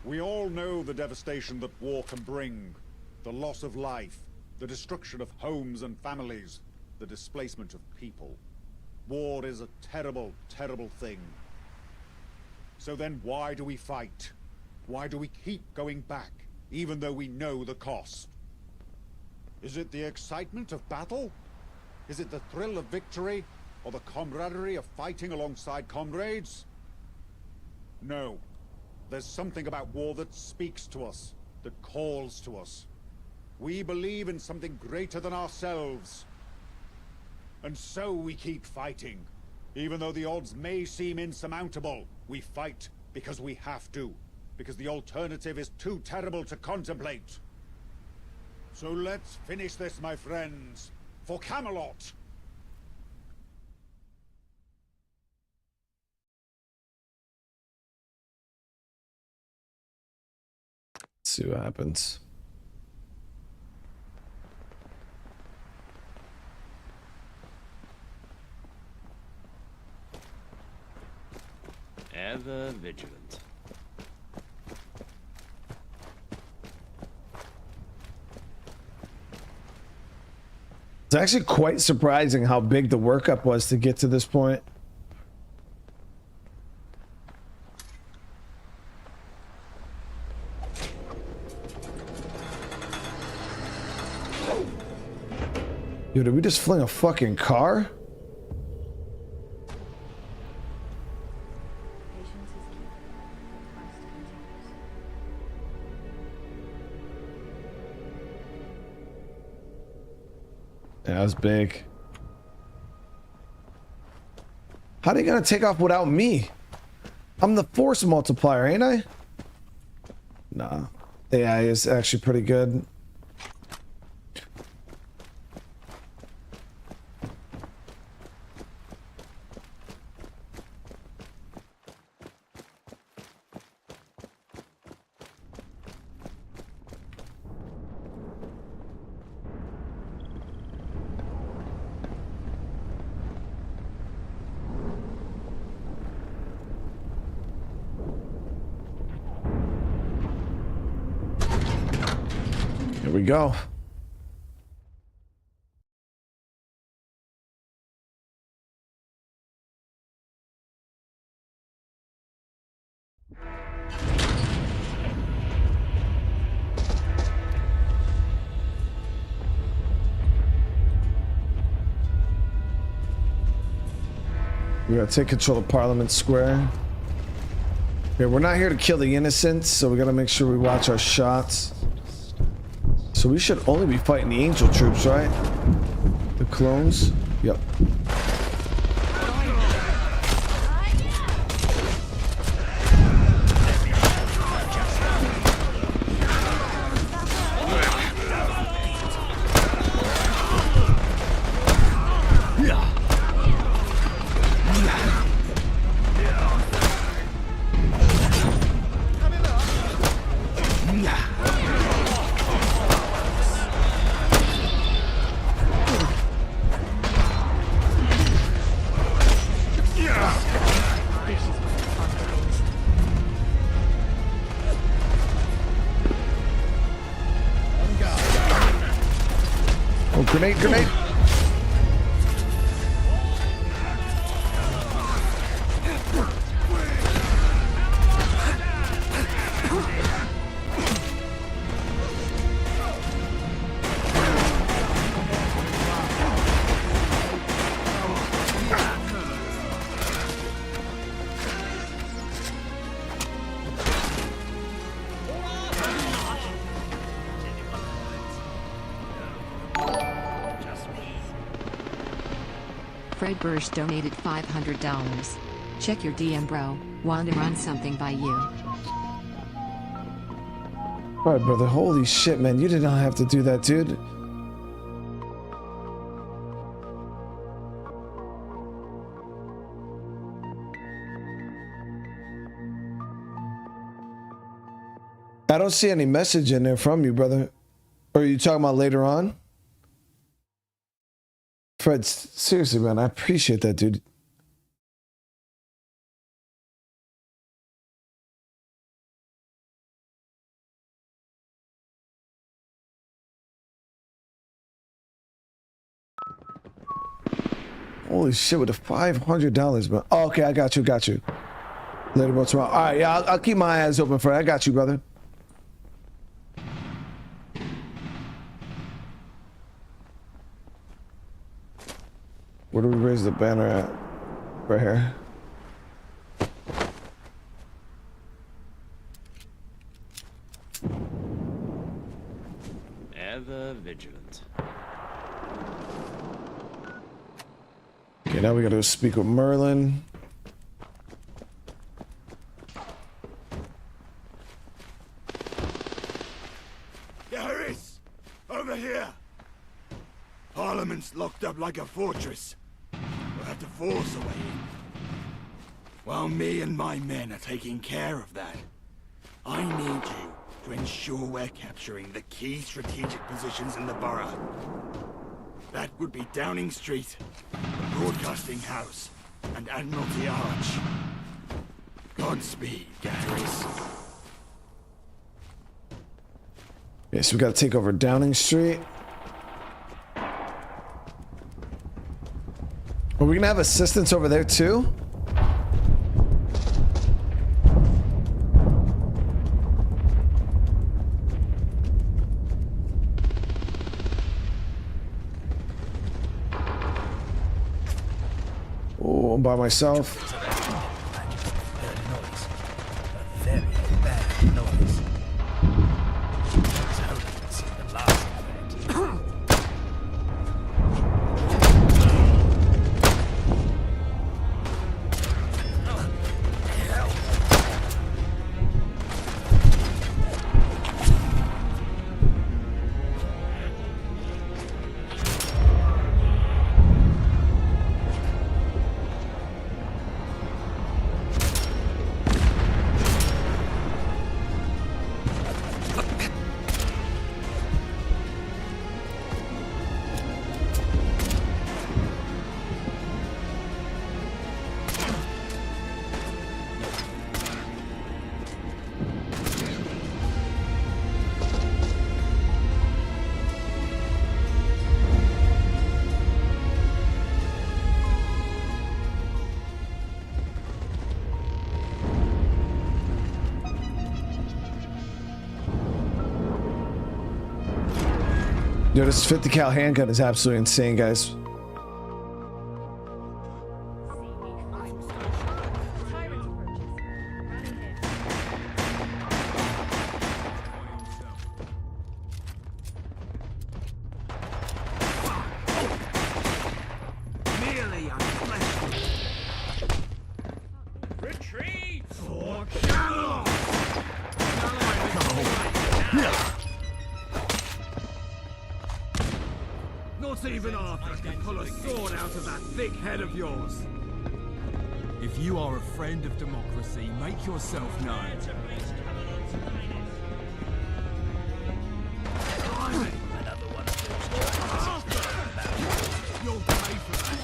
We all know the devastation that war can bring. The loss of life, the destruction of homes and families, the displacement of people. War is a terrible, terrible thing. So then why do we fight? Why do we keep going back, even though we know the cost? Is it the excitement of battle? Is it the thrill of victory? Or the camaraderie of fighting alongside comrades? No. There's something about war that speaks to us, that calls to us. We believe in something greater than ourselves. And so we keep fighting. Even though the odds may seem insurmountable, we fight because we have to. Because the alternative is too terrible to contemplate. So let's finish this, my friends, for Camelot! Let's see what happens. Ever vigilant. It's actually quite surprising how big the workup was to get to this point. Yo, did we just fling a fucking car? Yeah, that was big. How are they gonna take off without me? I'm the force multiplier, ain't I? Nah. AI is actually pretty good. Here we go. We gotta take control of Parliament Square. Okay, we're not here to kill the innocents, so we gotta make sure we watch our shots. So we should only be fighting the angel troops, right? The clones? Yep. Grenade, grenade. Fred Bursch donated $500. Check your DM, bro. Want to run something by you. Alright, brother. Holy shit, man. You did not have to do that, dude. I don't see any message in there from you, brother. Or are you talking about later on? Fred, seriously, man, I appreciate that, dude. Holy shit, with the $500, man. Oh, okay, I got you, Later, bro, tomorrow. All right, yeah, I'll keep my eyes open, Fred. I got you, brother. Where do we raise the banner at? Right here. Ever vigilant. Okay, now we gotta speak with Merlin. Harris! Over here! Parliament's locked up like a fortress. We'll have to force a way in. While me and my men are taking care of that, I need you to ensure we're capturing the key strategic positions in the borough. That would be Downing Street, the Broadcasting House, and Admiralty Arch. Godspeed, Garrus. Okay, so we gotta take over Downing Street. Are we gonna have assistance over there too? Oh, I'm by myself. Yo, this 50 cal handgun is absolutely insane, guys. If you are a friend of democracy, make yourself known. You'll pay for that.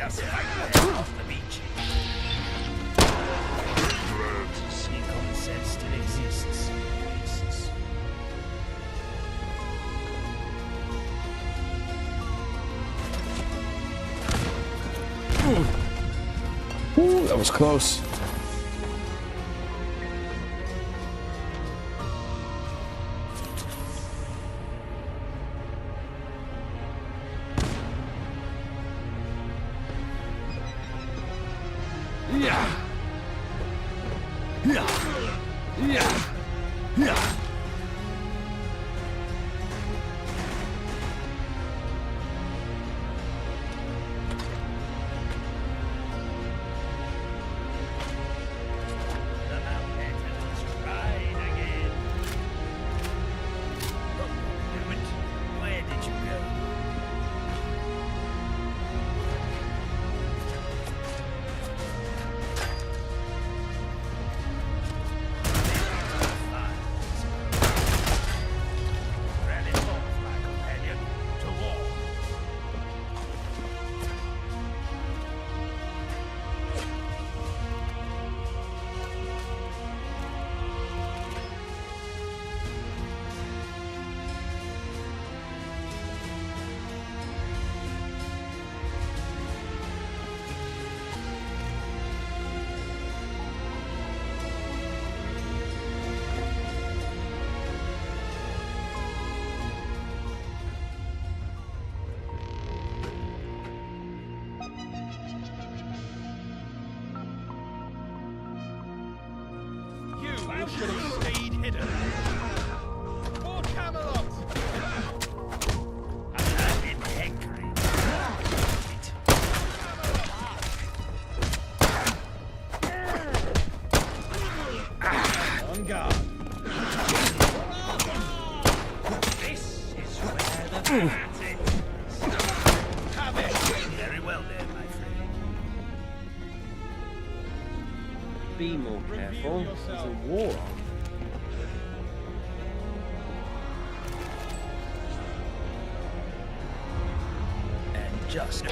us fight there off the beach. Common sense still exists. Ooh, that was close. Should have stayed hidden. For Camelot! On guard. This is where the fat is. Have it! Very well then, my friend. Be more careful. There's a war on. And just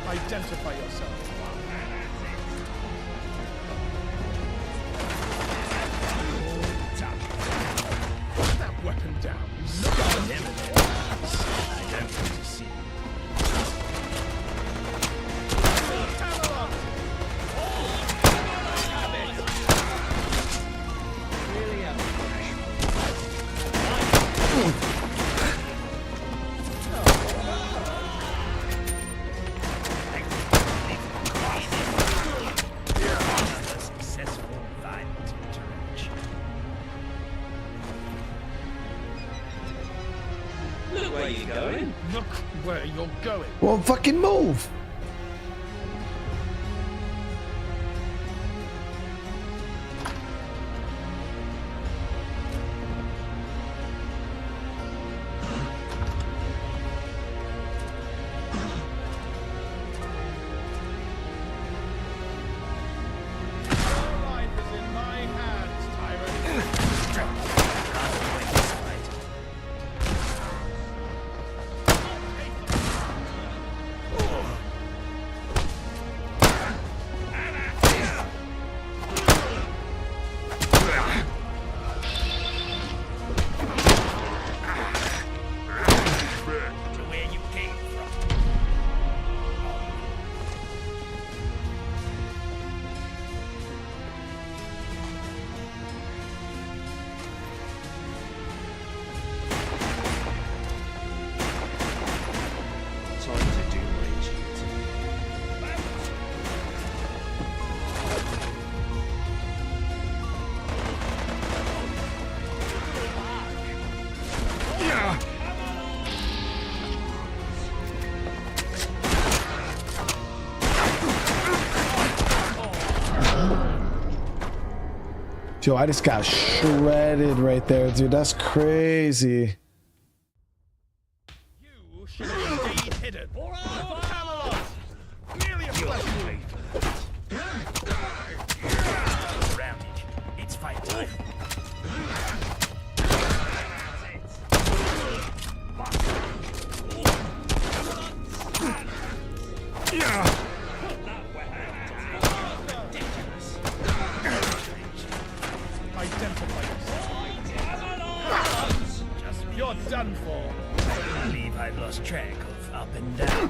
identify yourself. Put that weapon down. I don't want to see. Look where you're going. Well, fucking move. Yo, I just got shredded right there, dude. That's crazy. You should have stayed hidden. For Camelot! Merely a flesh wound. Around it. It's fight time. done for. I believe I've lost track of up and down.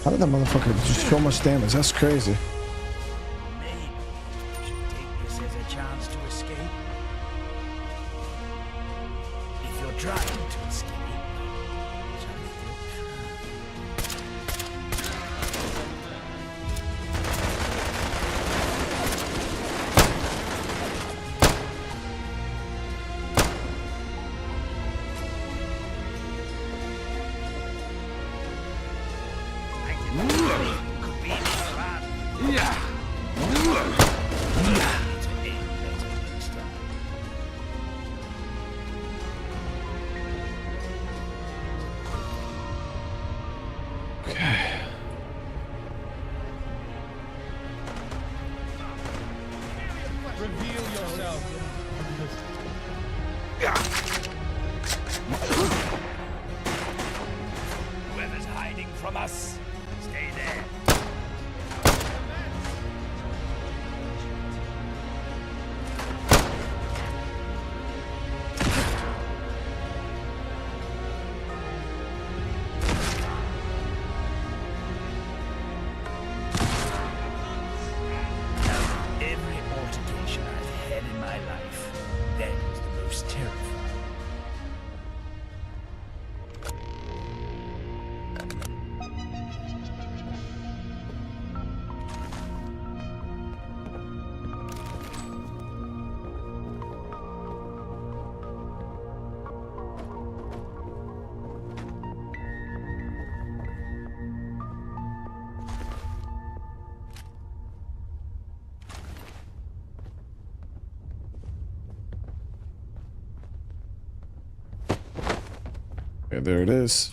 How did that motherfucker do so much damage? That's crazy. Maybe you should take this as a chance to escape. If you're trying to escape, whoever's hiding from us, stay there. Every altercation I've had in my life, that was the most terrifying. Okay, there it is.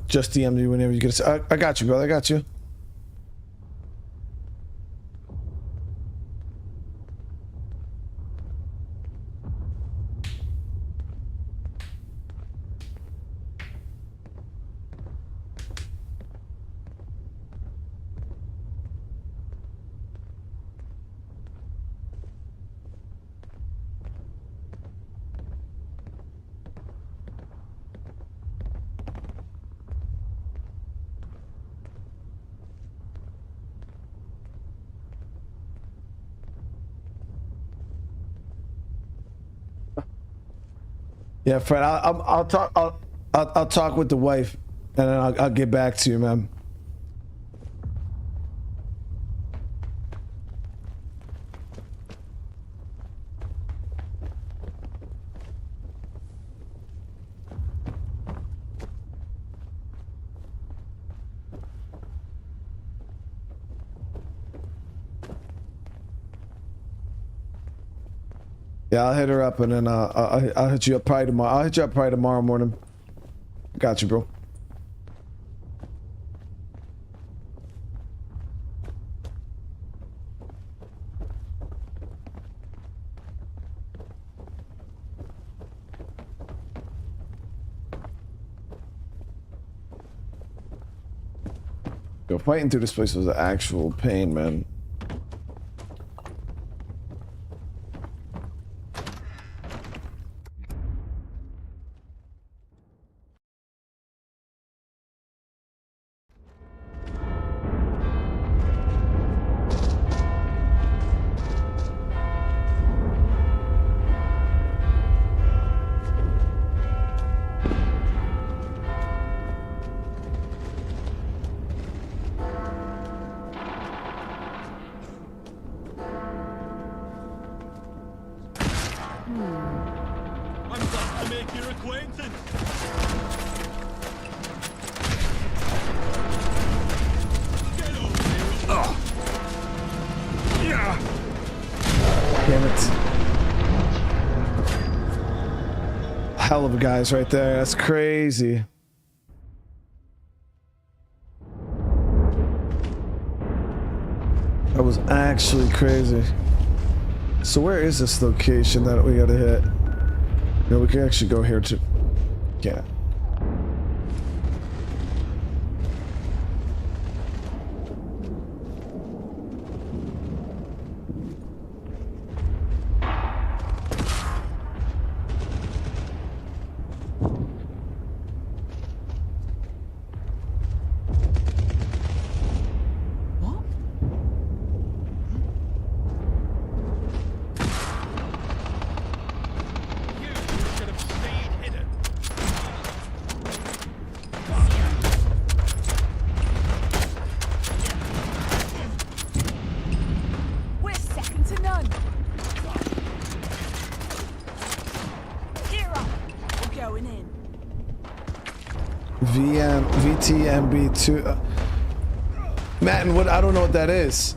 Just DM me whenever you get a I got you, brother. I got you. Yeah, Fred. I'll talk. I'll talk with the wife, and then I'll get back to you, man. Yeah, I'll hit her up, and then I'll hit you up probably tomorrow. I'll hit you up probably tomorrow morning. Got you, bro. Yo, fighting through this place was an actual pain, man. I'm glad to make your acquaintance. Get over here. Oh. Yeah. Damn it. Hell of a guys right there. That's crazy. That was actually crazy. So where is this location that we gotta hit? No, we can actually go here too. Yeah. VTMB2. Matt, and what? I don't know what that is.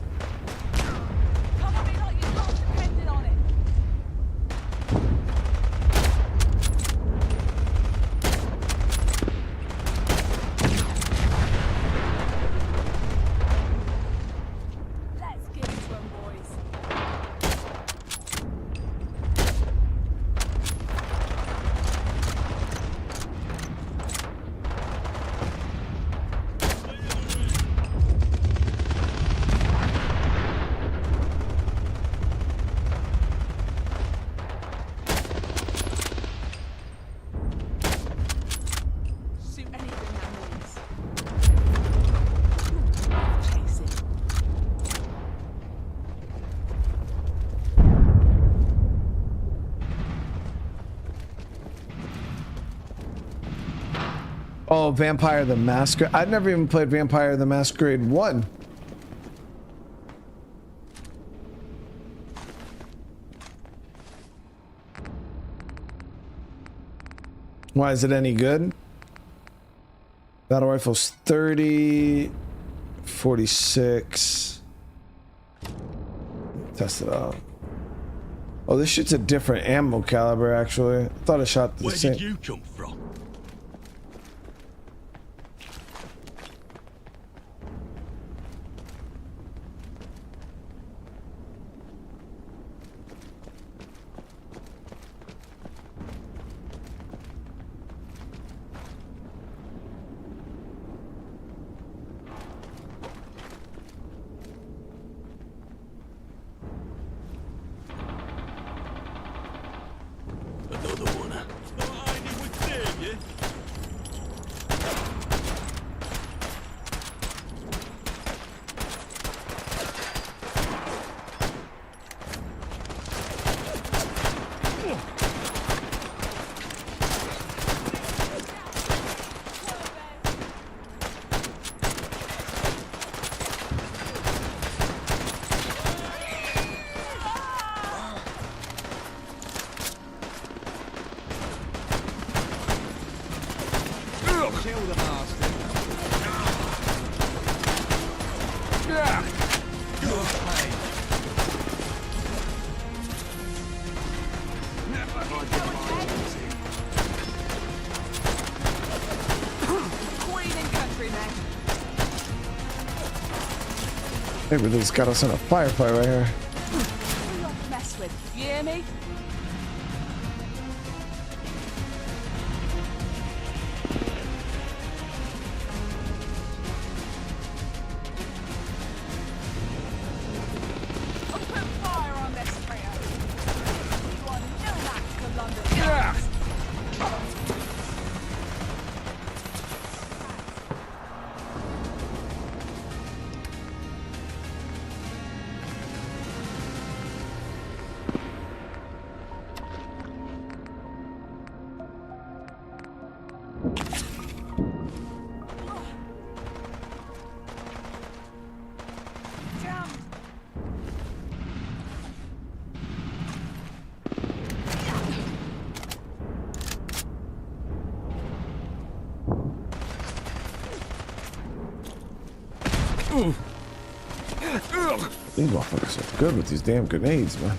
Oh, Vampire the Masquerade. I'd never even played Vampire the Masquerade 1. Why is it any good? Battle rifles 30, 46. Test it out. Oh, this shit's a different ammo caliber, actually. I thought I shot the same. Where did you come from? They really just got us in a firefight right here. Who you want to mess with? You hear me? These motherfuckers are good with these damn grenades, man.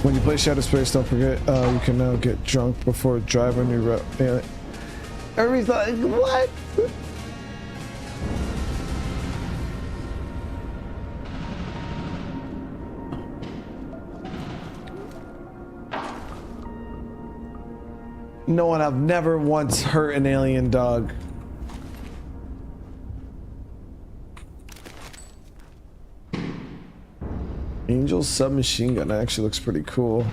When you play Shadow Space, don't forget you can now get drunk before driving your route. Yeah. Everybody's like, what? No one, I've never once hurt an alien dog. Angel submachine gun actually looks pretty cool.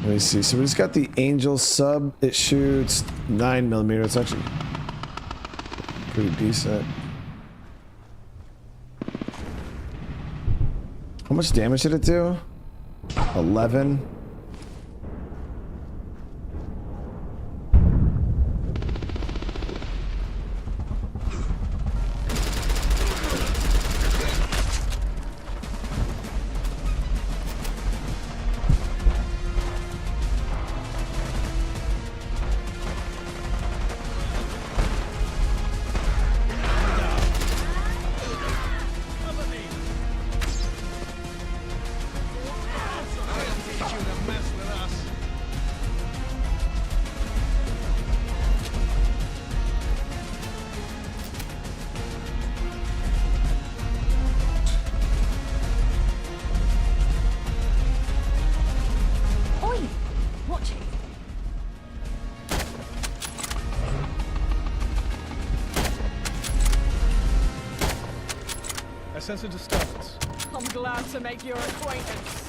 Let me see. So we just got the Angel sub. It shoots 9mm. It's actually pretty decent. How much damage did it do? 11. Sense a disturbance. I'm glad to make your acquaintance.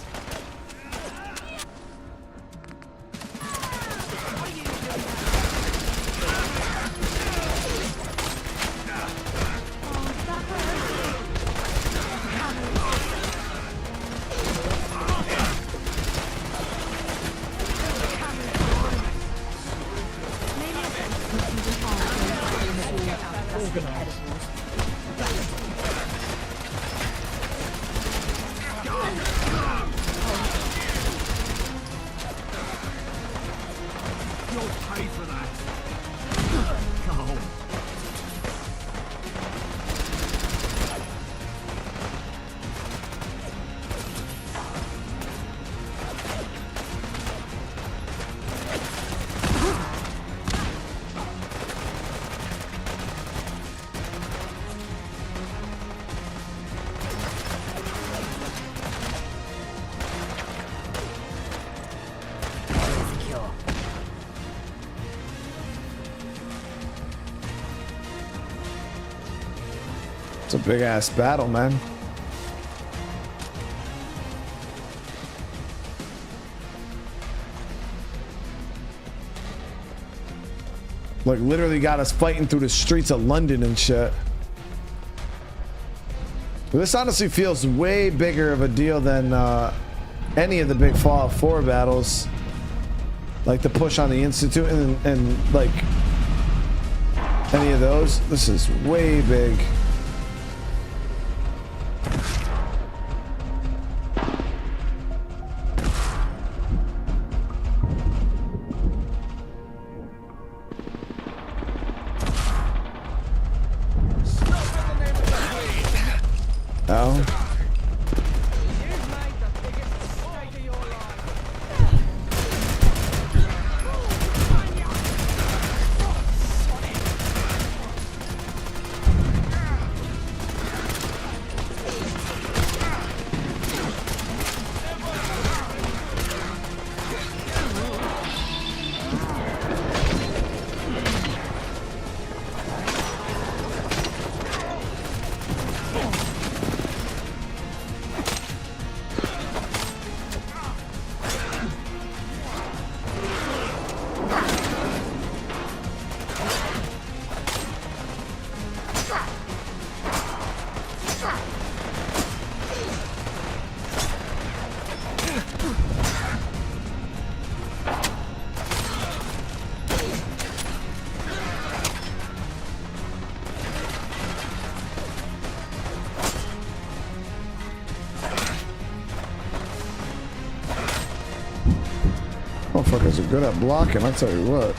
It's a big ass battle, man. Like literally got us fighting through the streets of London and shit. This honestly feels way bigger of a deal than any of the big Fallout 4 battles. Like the push on the Institute and like any of those. This is way big. good at blocking, I'll tell you what.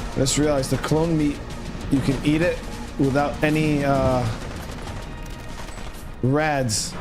I just realized the clone meat, you can eat it without any rads.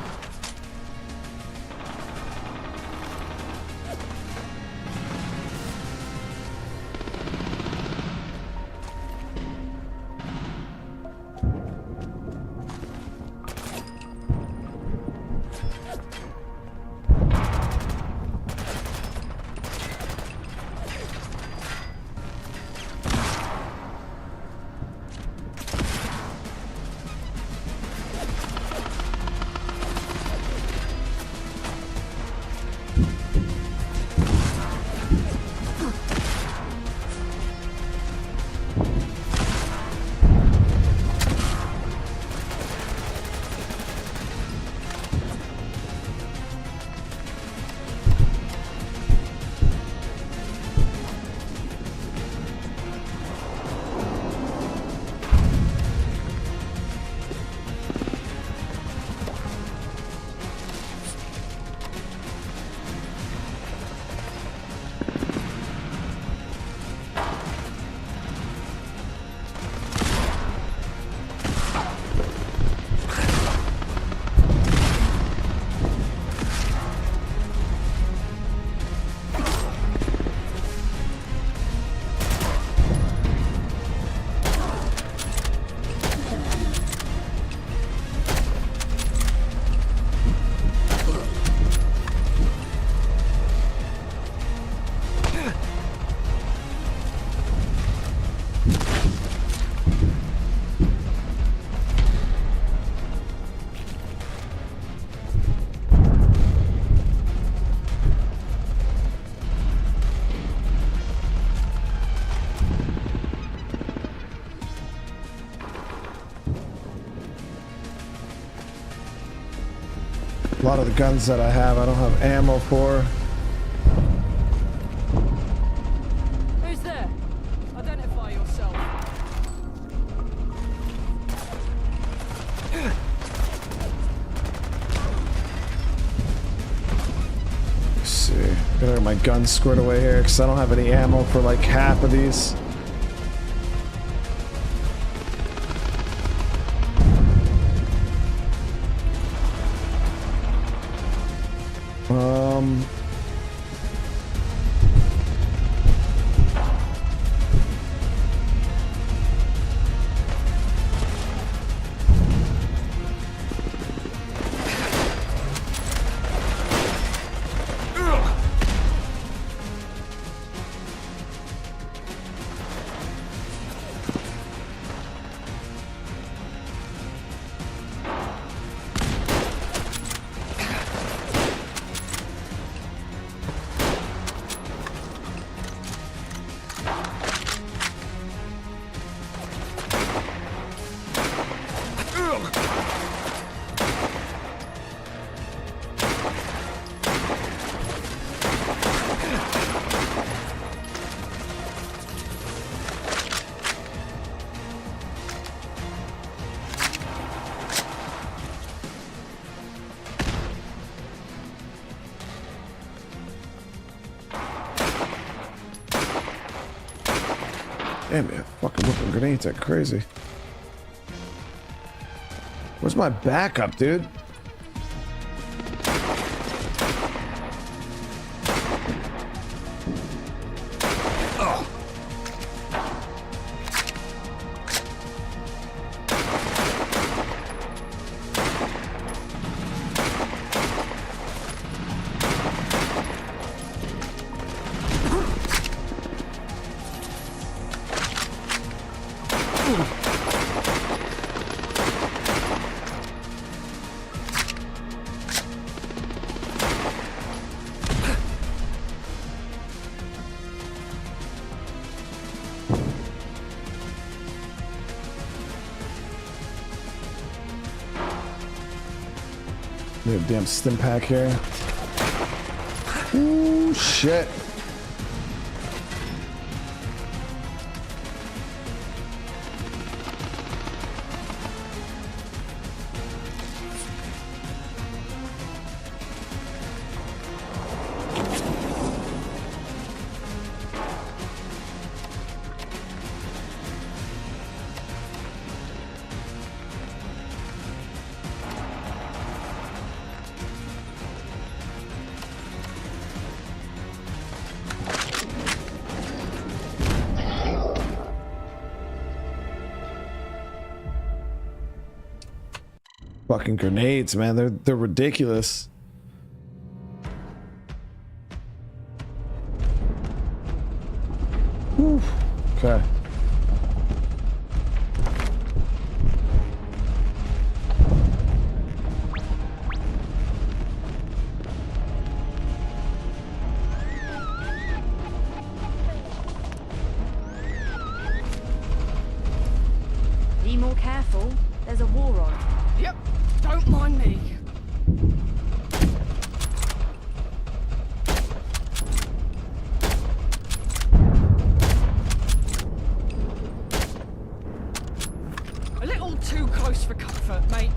A lot of the guns that I have, I don't have ammo for. Who's there? Identify yourself. Let's see. Gotta get my gun squared away here because I don't have any ammo for like half of these. Damn it, fucking whipping grenades like crazy. Where's my backup, dude? We have damn stim pack here. Ooh, shit. Fucking grenades, man. They're ridiculous. Whew. Okay. Be more careful. There's a war on. Yep, don't mind me. A little too close for comfort, mate.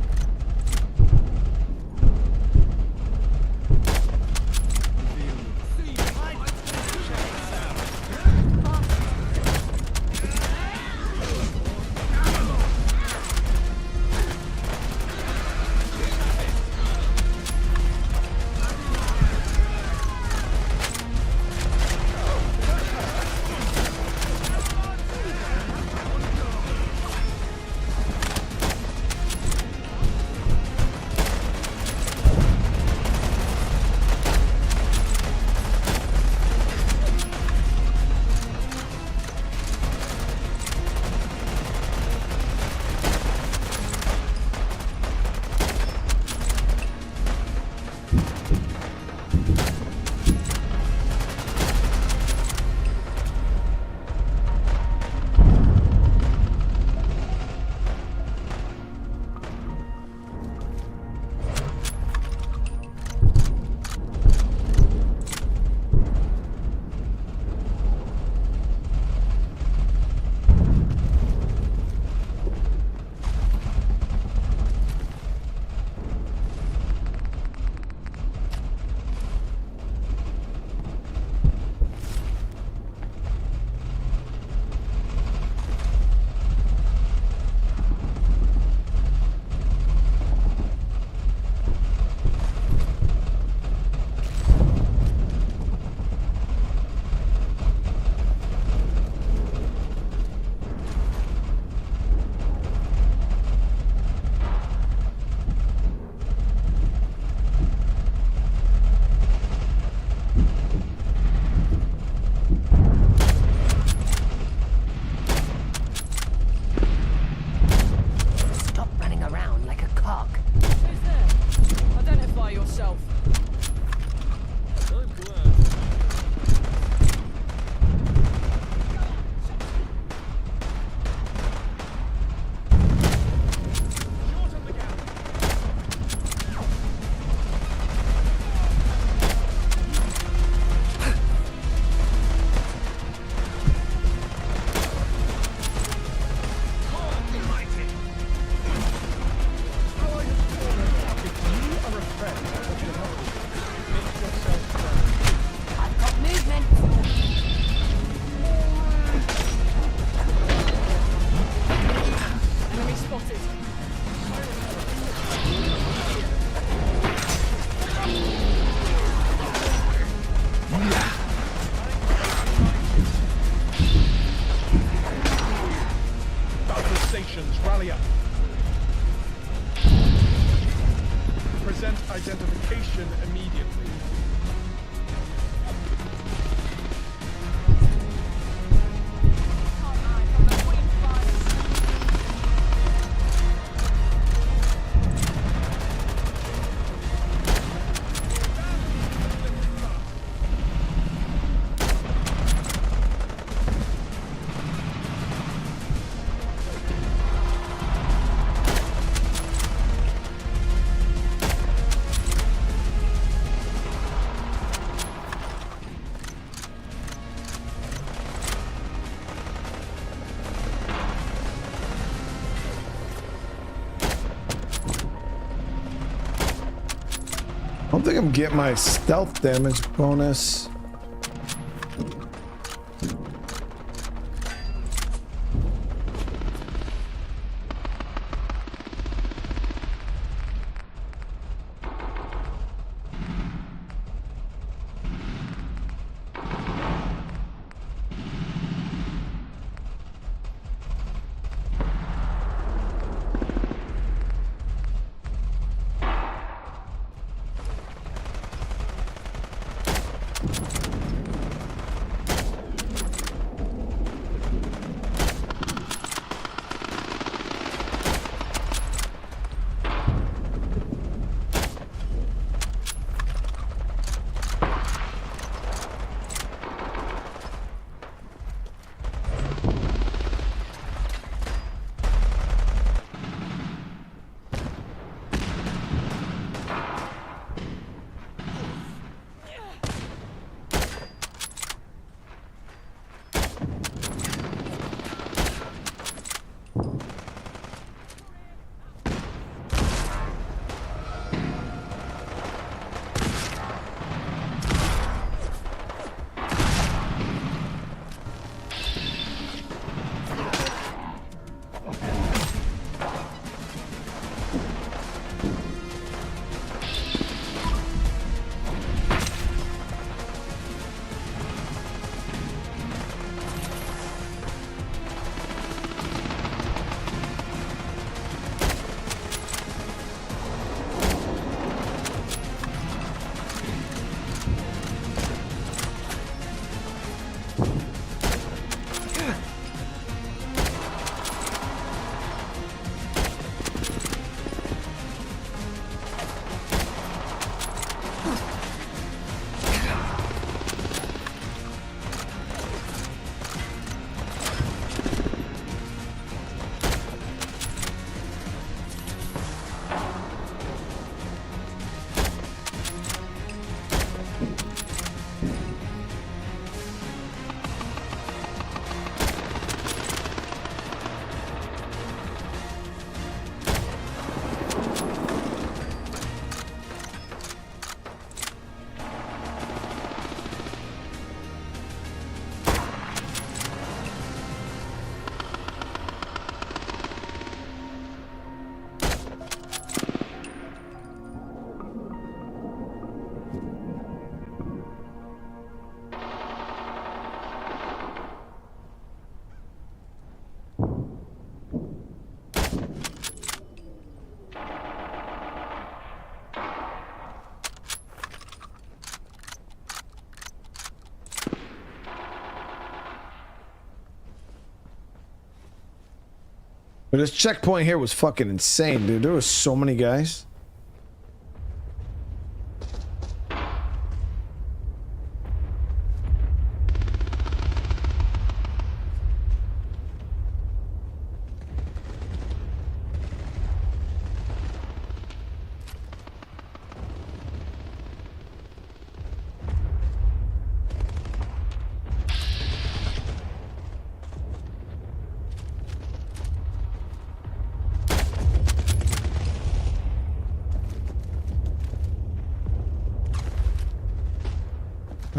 Rally up. Present identification immediately. don't think I'm getting my stealth damage bonus. But this checkpoint here was fucking insane, dude. There were so many guys.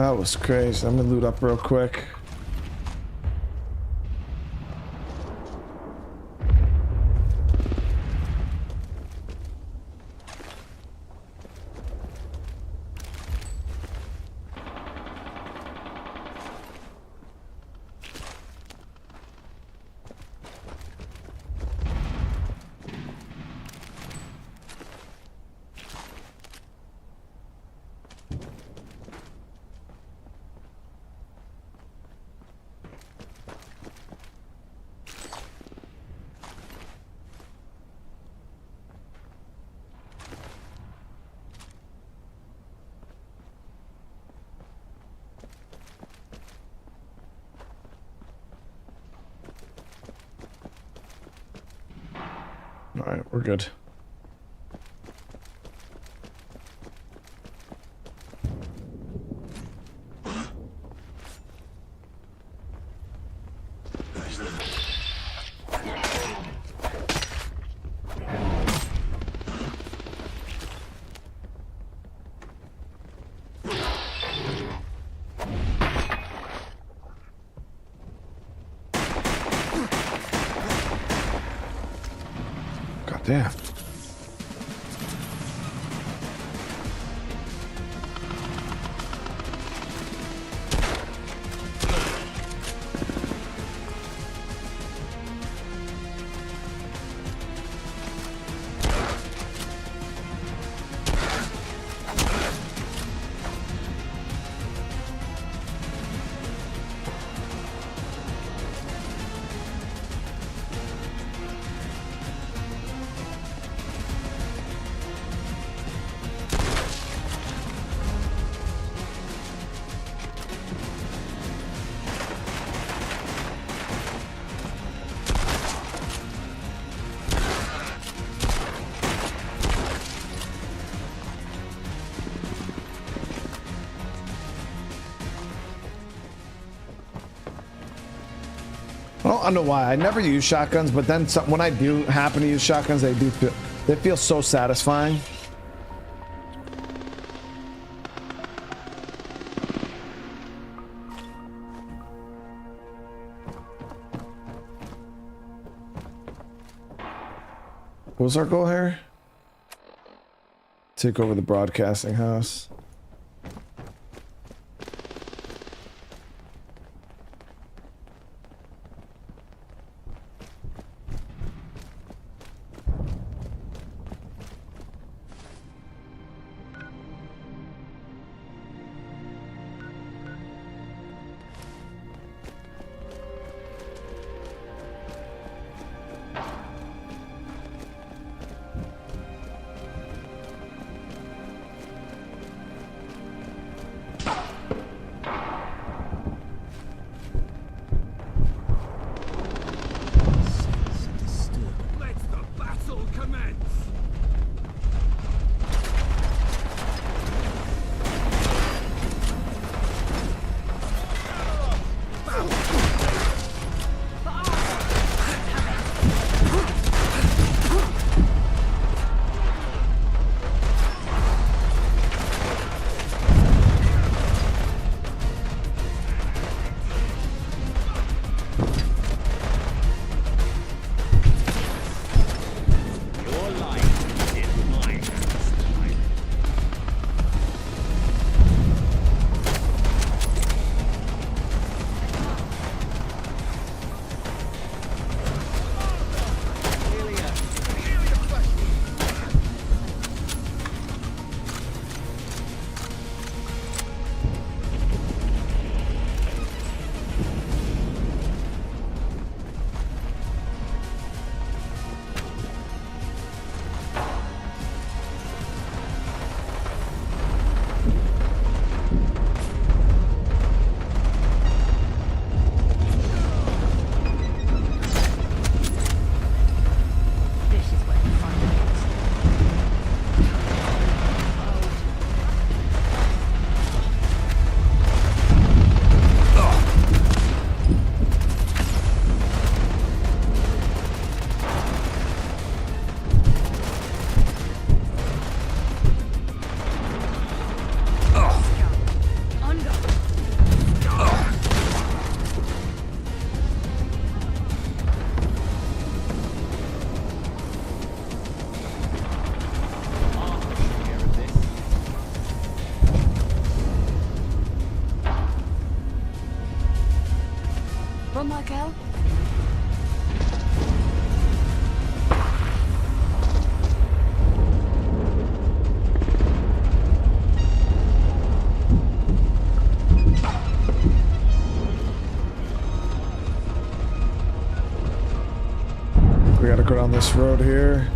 That was crazy. I'm gonna loot up real quick. All right, we're good. Damn. I don't know why. I never use shotguns, but then when I do happen to use shotguns, they feel so satisfying. What was our goal here? Take over the broadcasting house. Michael? We gotta go down this road here.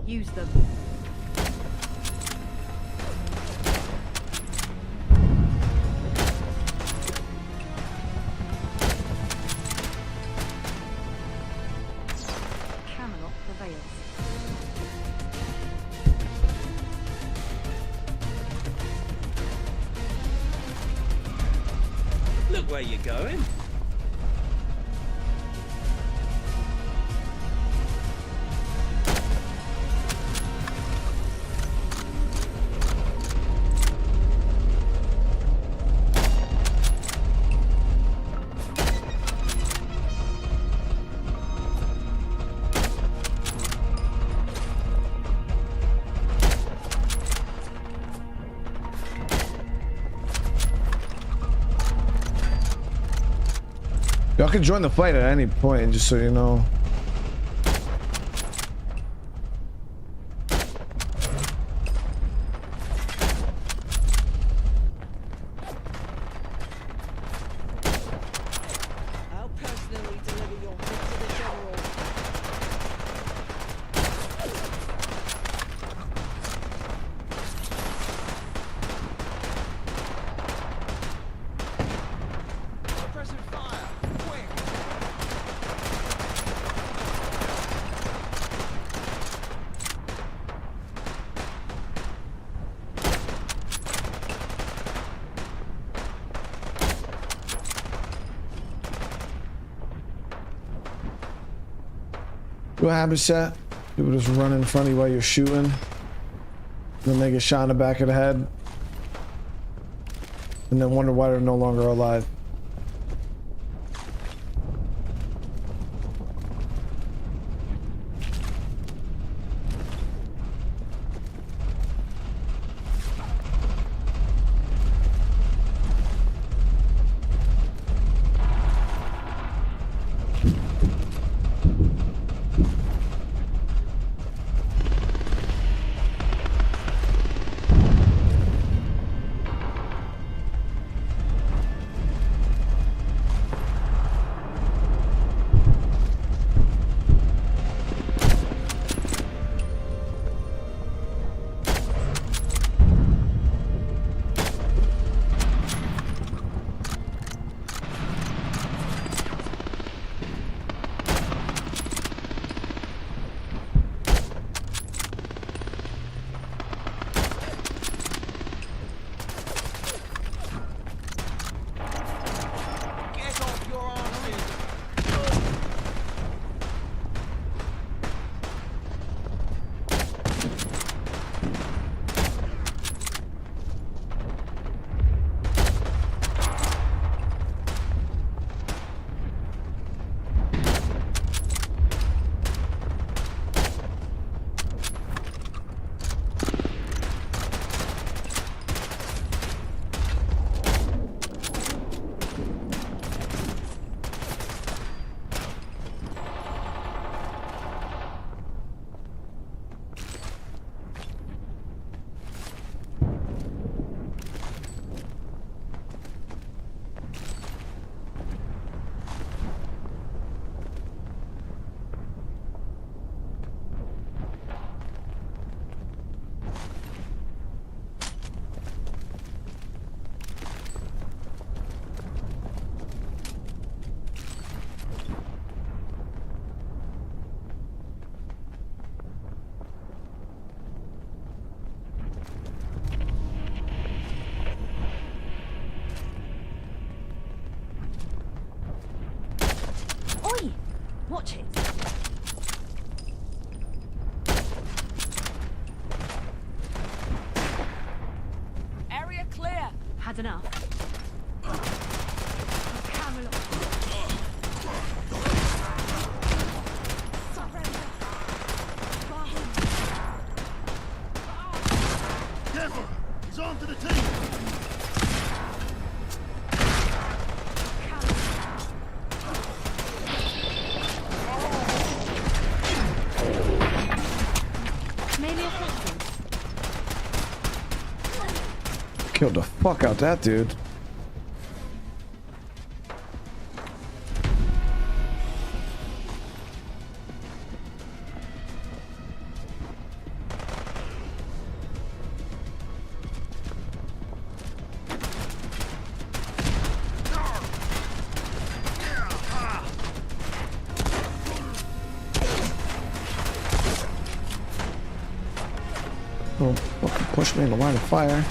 Use them. Camelot prevails. Look where you're going. Y'all can join the fight at any point, just so you know. I'll personally deliver your hit to the general. Suppressing fire! Quick! What happens, chat? People just run in front of you while you're shooting. Then they get shot in the back of the head. And then wonder why they're no longer alive. Oi! Watch it. Area clear. Had enough. Camelot. Careful! He's on to the team! Killed the fuck out that dude. push me in the line of fire.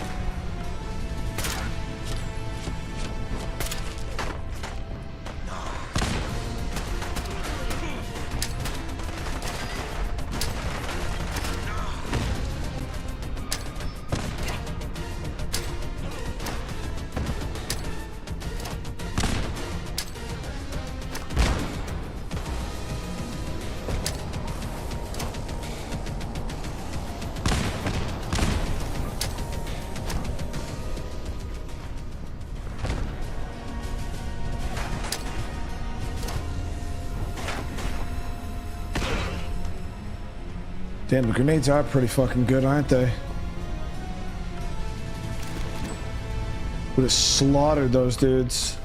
Damn, the grenades are pretty fucking good, aren't they? Would have slaughtered those dudes.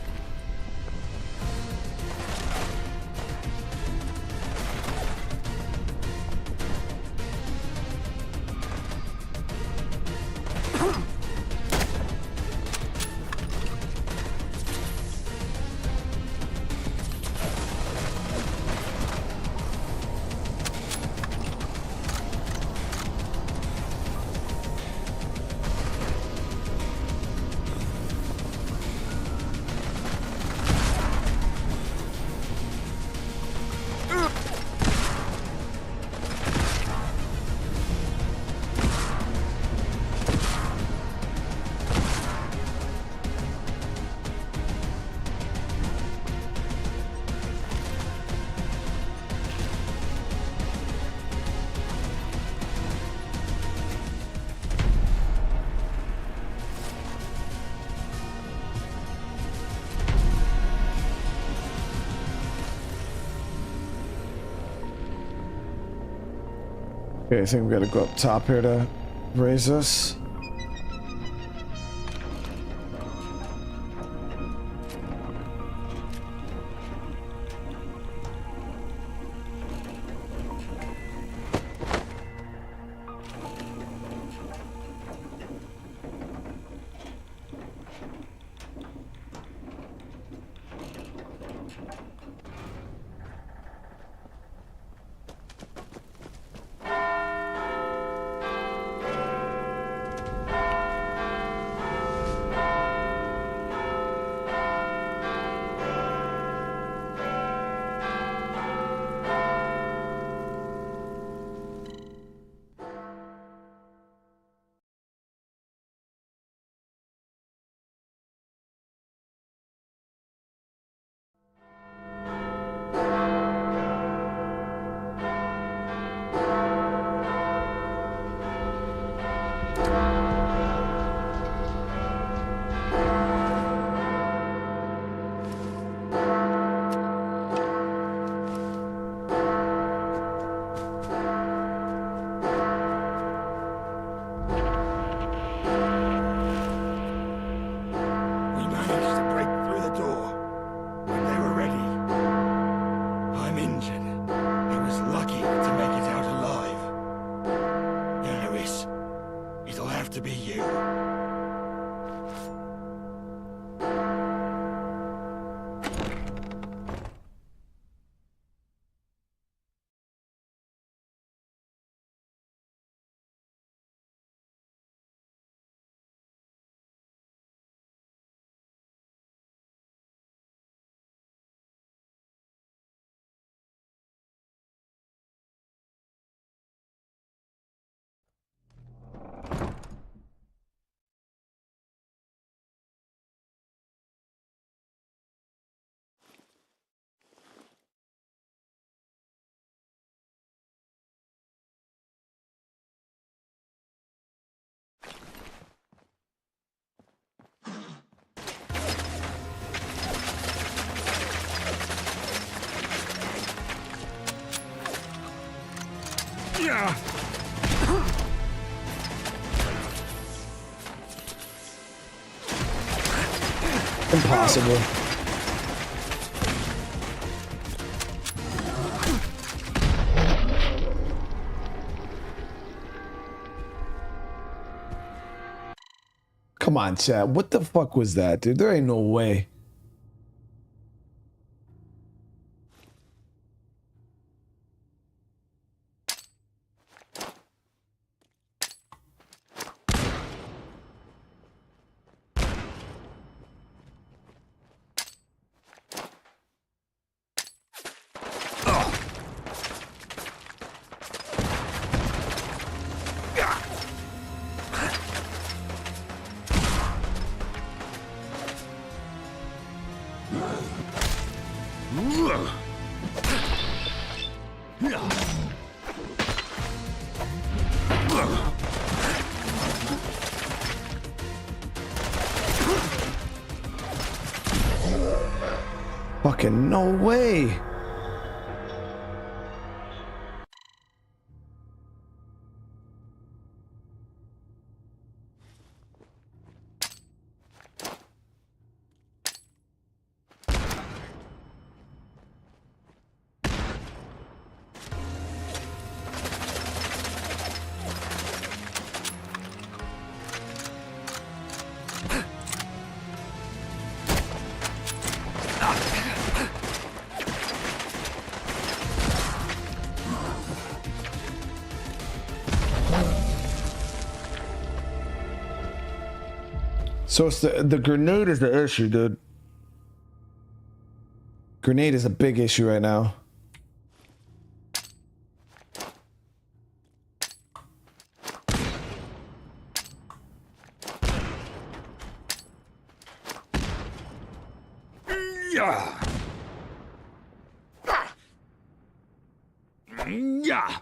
Okay, I think we gotta go up top here to raise us. Impossible. Come on, chat. What the fuck was that, dude? There ain't no way. Fucking no way. So it's the grenade is the issue, dude. Grenade is a big issue right now. Yeah. Yeah.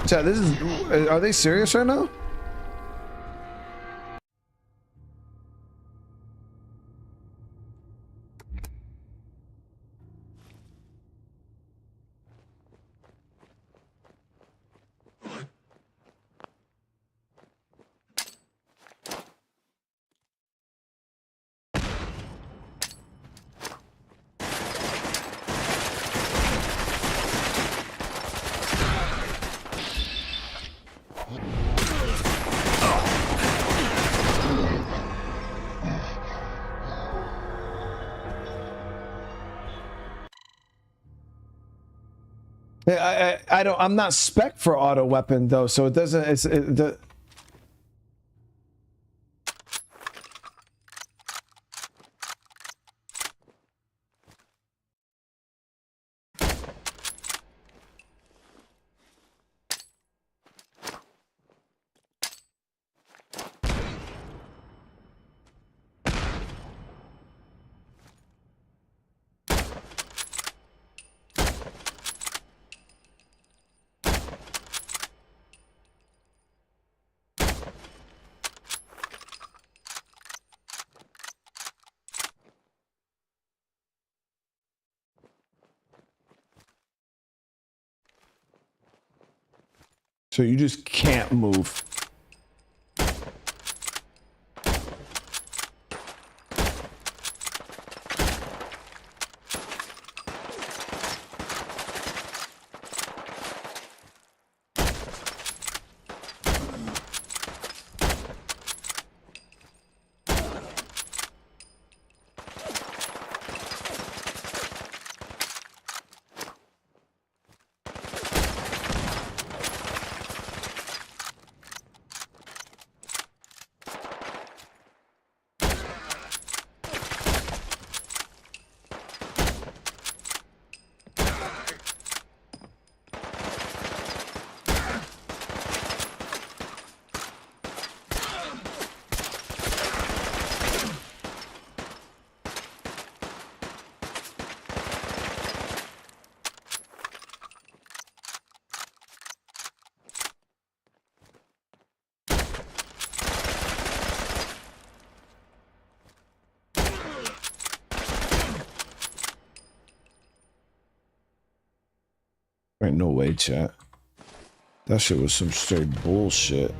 Chat, this is. Are they serious right now? I don't. I'm not spec for auto weapon though, so it doesn't. The. So you just can't move. Ain't no way, chat. That shit was some straight bullshit.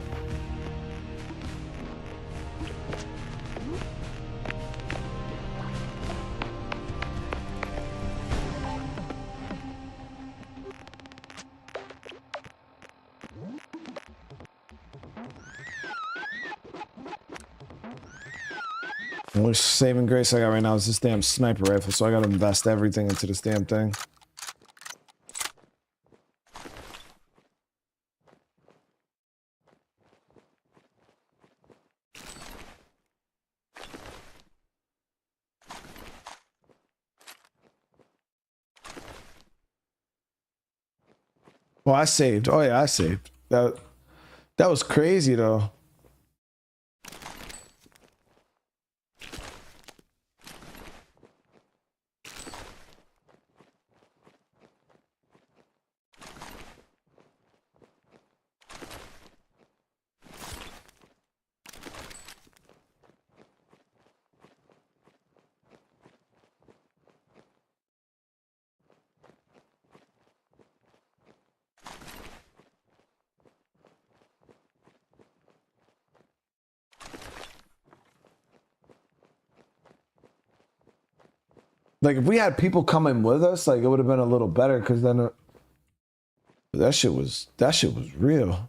The only saving grace I got right now is this damn sniper rifle, so I gotta invest everything into this damn thing. Well, I saved. Oh yeah, I saved. That was crazy though. Like if we had people coming with us, like it would have been a little better because then that shit was real.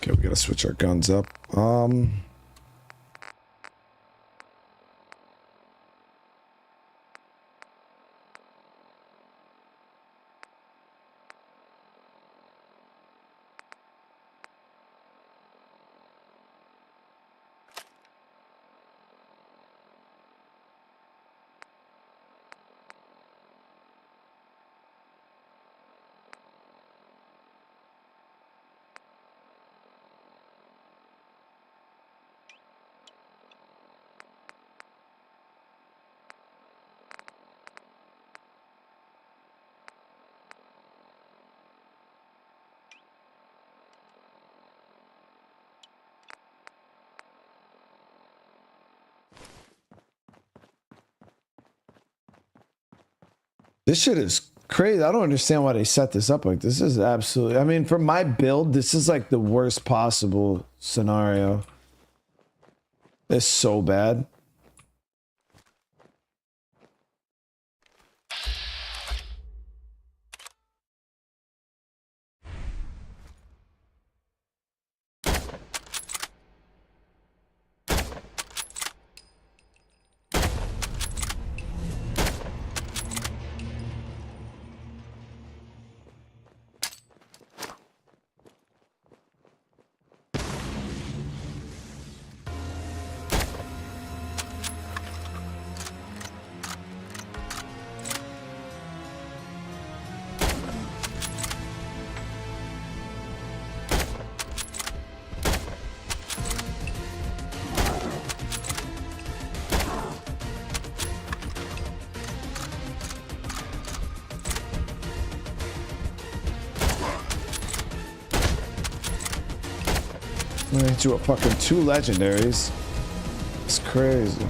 Okay, we gotta switch our guns up. This shit is crazy. I don't understand why they set this up like this. This is absolutely, I mean, for my build, this is like the worst possible scenario. It's so bad. I drew a fucking 2 legendaries. It's crazy.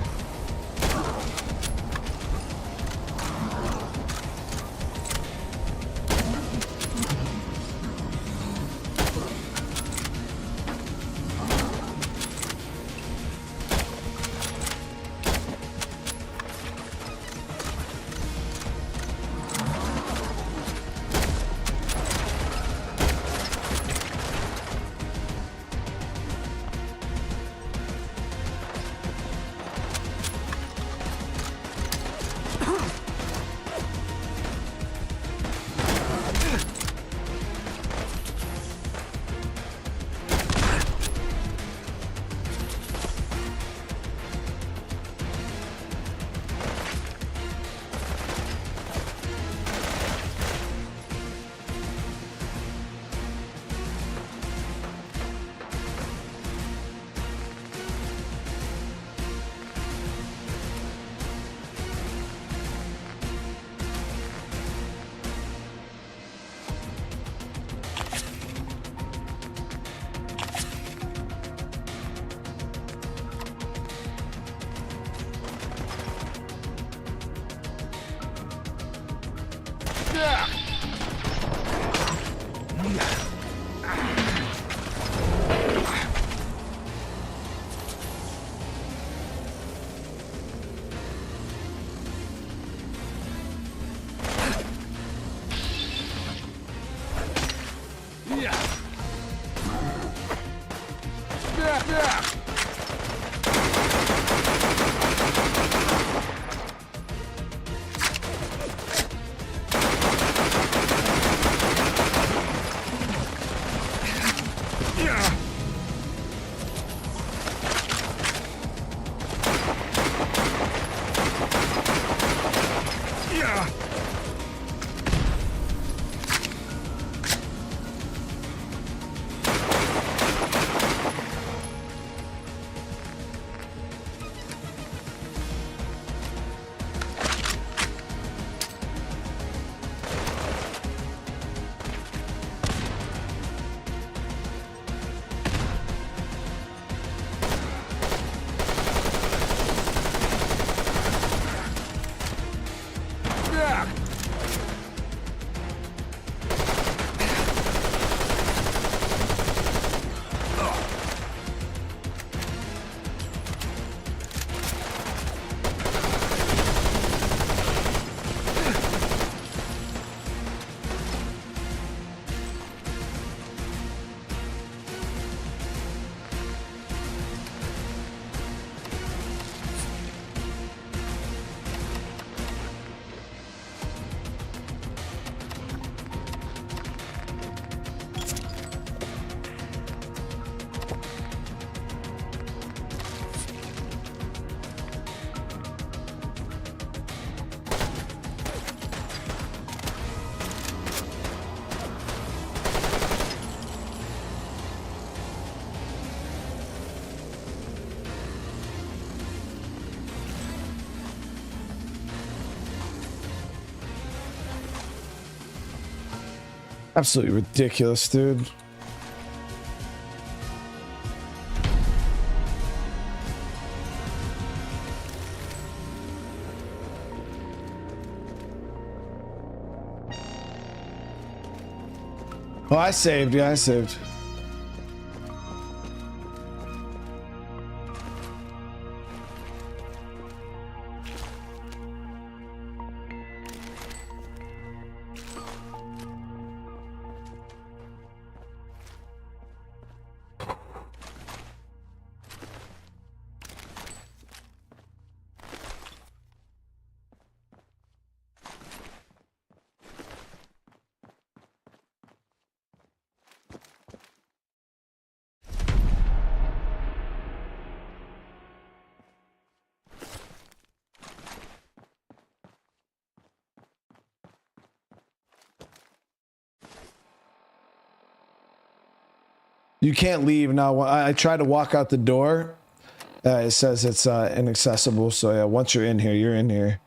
Absolutely ridiculous, dude. Oh, I saved. Yeah, I saved. You can't leave now. I tried to walk out the door. It says it's inaccessible. So yeah, once you're in here, you're in here.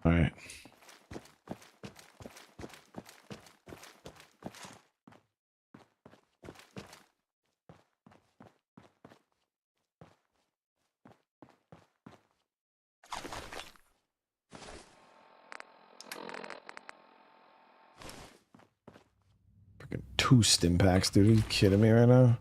All right. Freaking 2 stim packs, dude. Are you kidding me right now?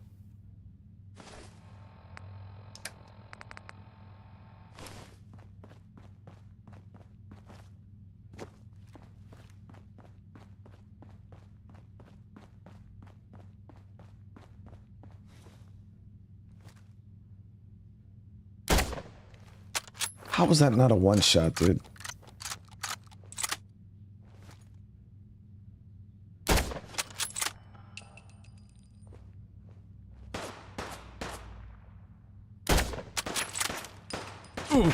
How was that not a one-shot, dude? Ooh.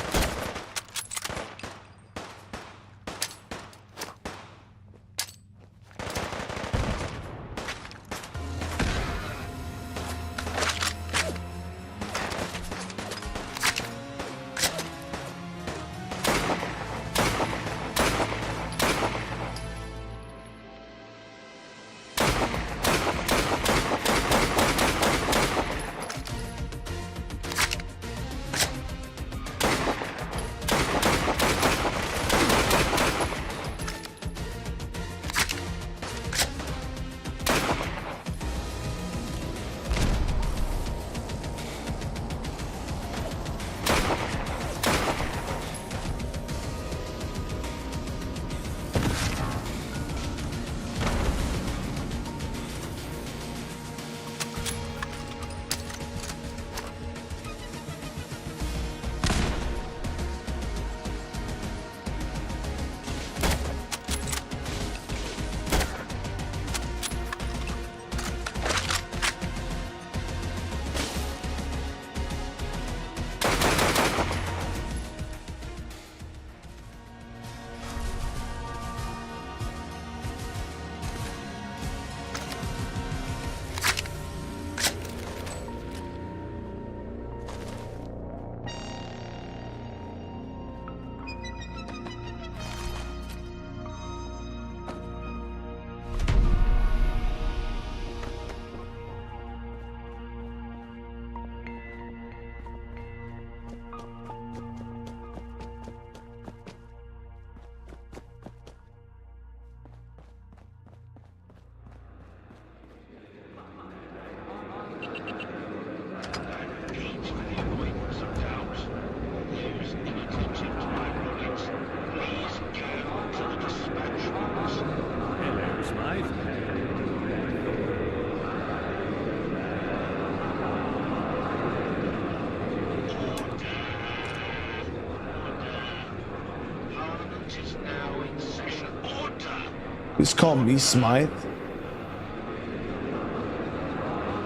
Just call me Smythe.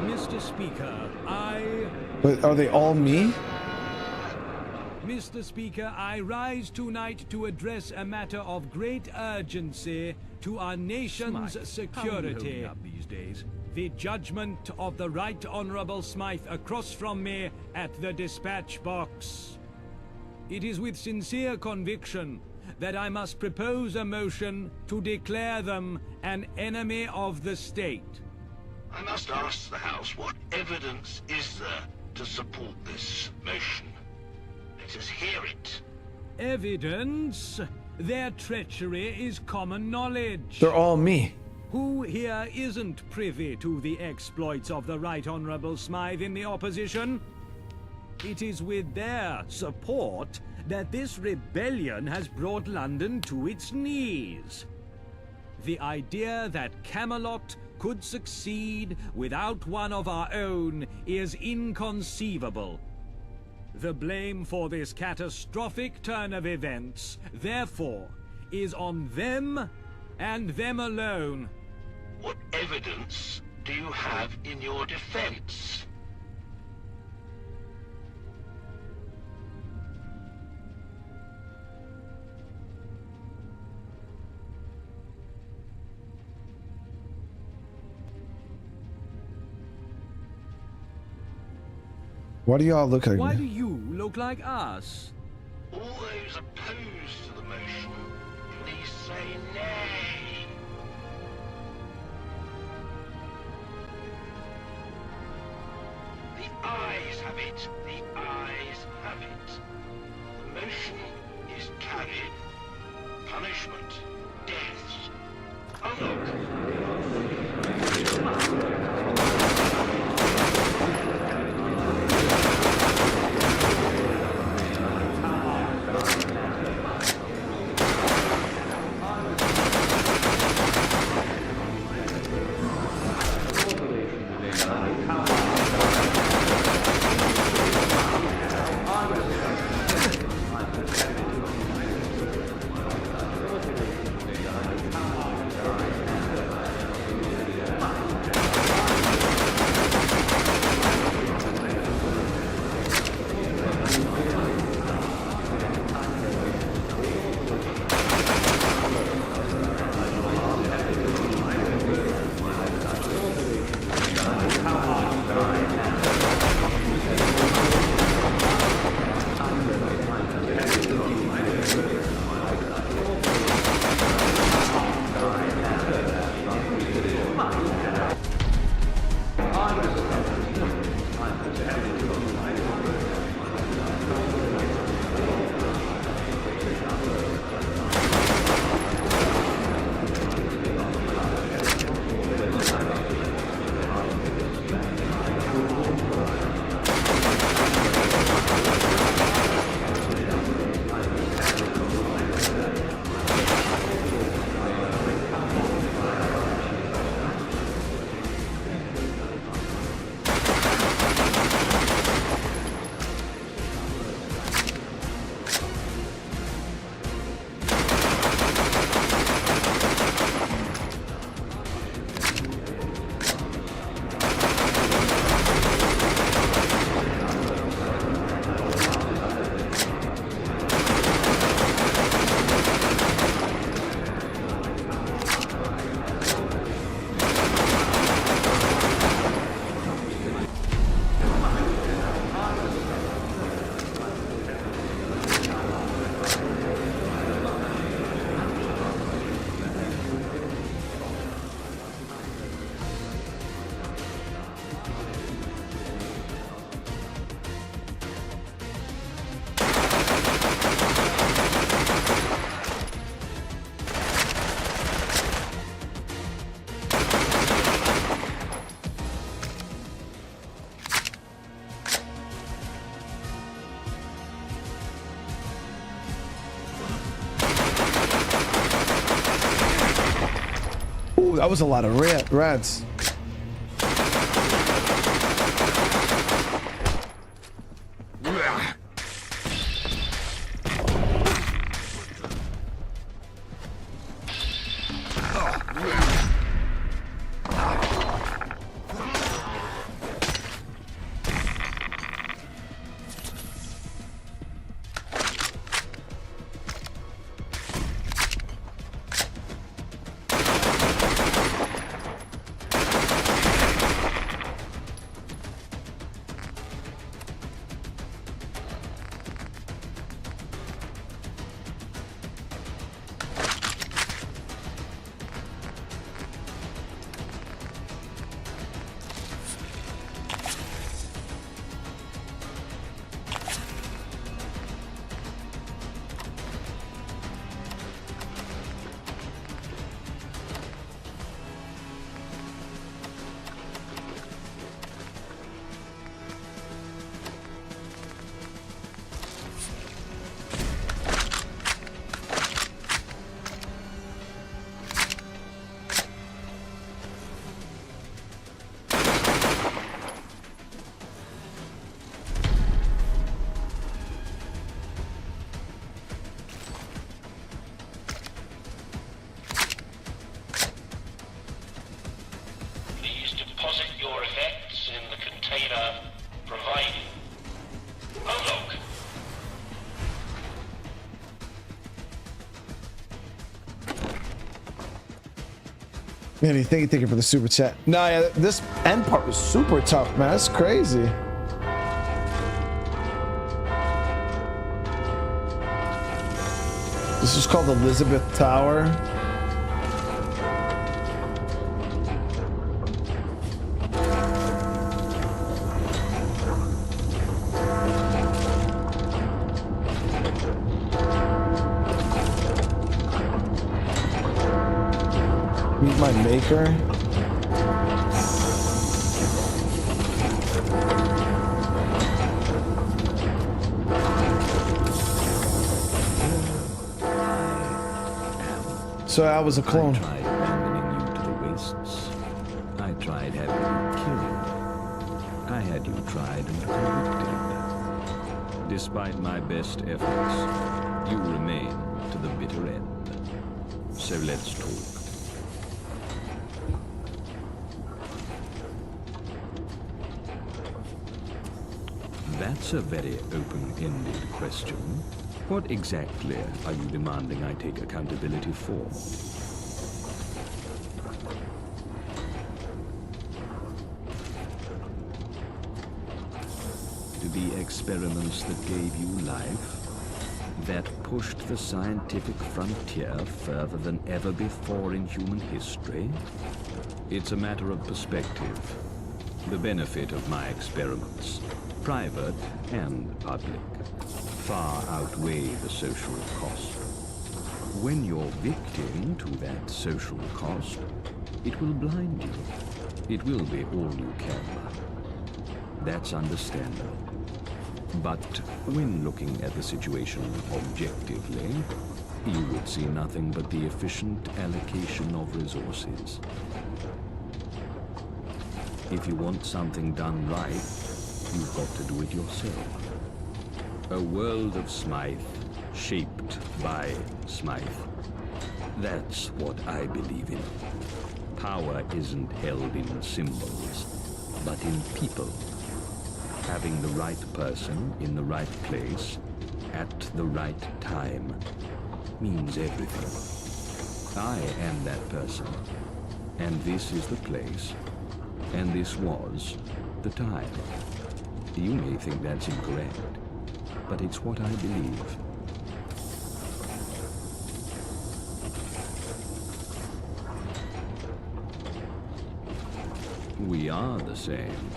Mr. Speaker, But are they all me? Mr. Speaker, I rise tonight to address a matter of great urgency to our nation's security. Up these days? The judgment of the Right Honourable Smythe across from me at the dispatch box. It is with sincere conviction that I must propose a motion to declare them an enemy of the state. I must ask the House, what evidence is there to support this motion? Let us hear it. Evidence? Their treachery is common knowledge. They're all me. Who here isn't privy to the exploits of the Right Honourable Smythe in the opposition? It is with their support that this rebellion has brought London to its knees. The idea that Camelot could succeed without one of our own is inconceivable. The blame for this catastrophic turn of events, therefore, is on them and them alone. What evidence do you have in your defense? Why do y'all look like Why me? do you look like us? All those opposed to the motion, please say nay. The ayes have it. The ayes have it. The motion is carried. Punishment. Deaths. Unlock. Ooh, that was a lot of rats. Man, thank you for the super chat. No, yeah, this end part was super tough, man. That's crazy. This is called Elizabeth Tower. Meet my maker. So I was a clone. I tried abandoning you to the wastes. I tried having you killed. I had you tried and convicted. Despite my best efforts, you remain to the bitter end. So let's talk. That's a very open-ended question. What exactly are you demanding I take accountability for? To the experiments that gave you life? That pushed the scientific frontier further than ever before in human history? It's a matter of perspective. The benefit of my experiments, private and public, far outweigh the social cost. When you're victim to that social cost, it will blind you. It will be all you care about. That's understandable. But when looking at the situation objectively, you would see nothing but the efficient allocation of resources. If you want something done right, you've got to do it yourself. A world of Smythe, shaped by Smythe. That's what I believe in. Power isn't held in symbols, but in people. Having the right person in the right place at the right time means everything. I am that person, and this is the place, and this was the time. You may think that's incorrect, but it's what I believe. We are the same.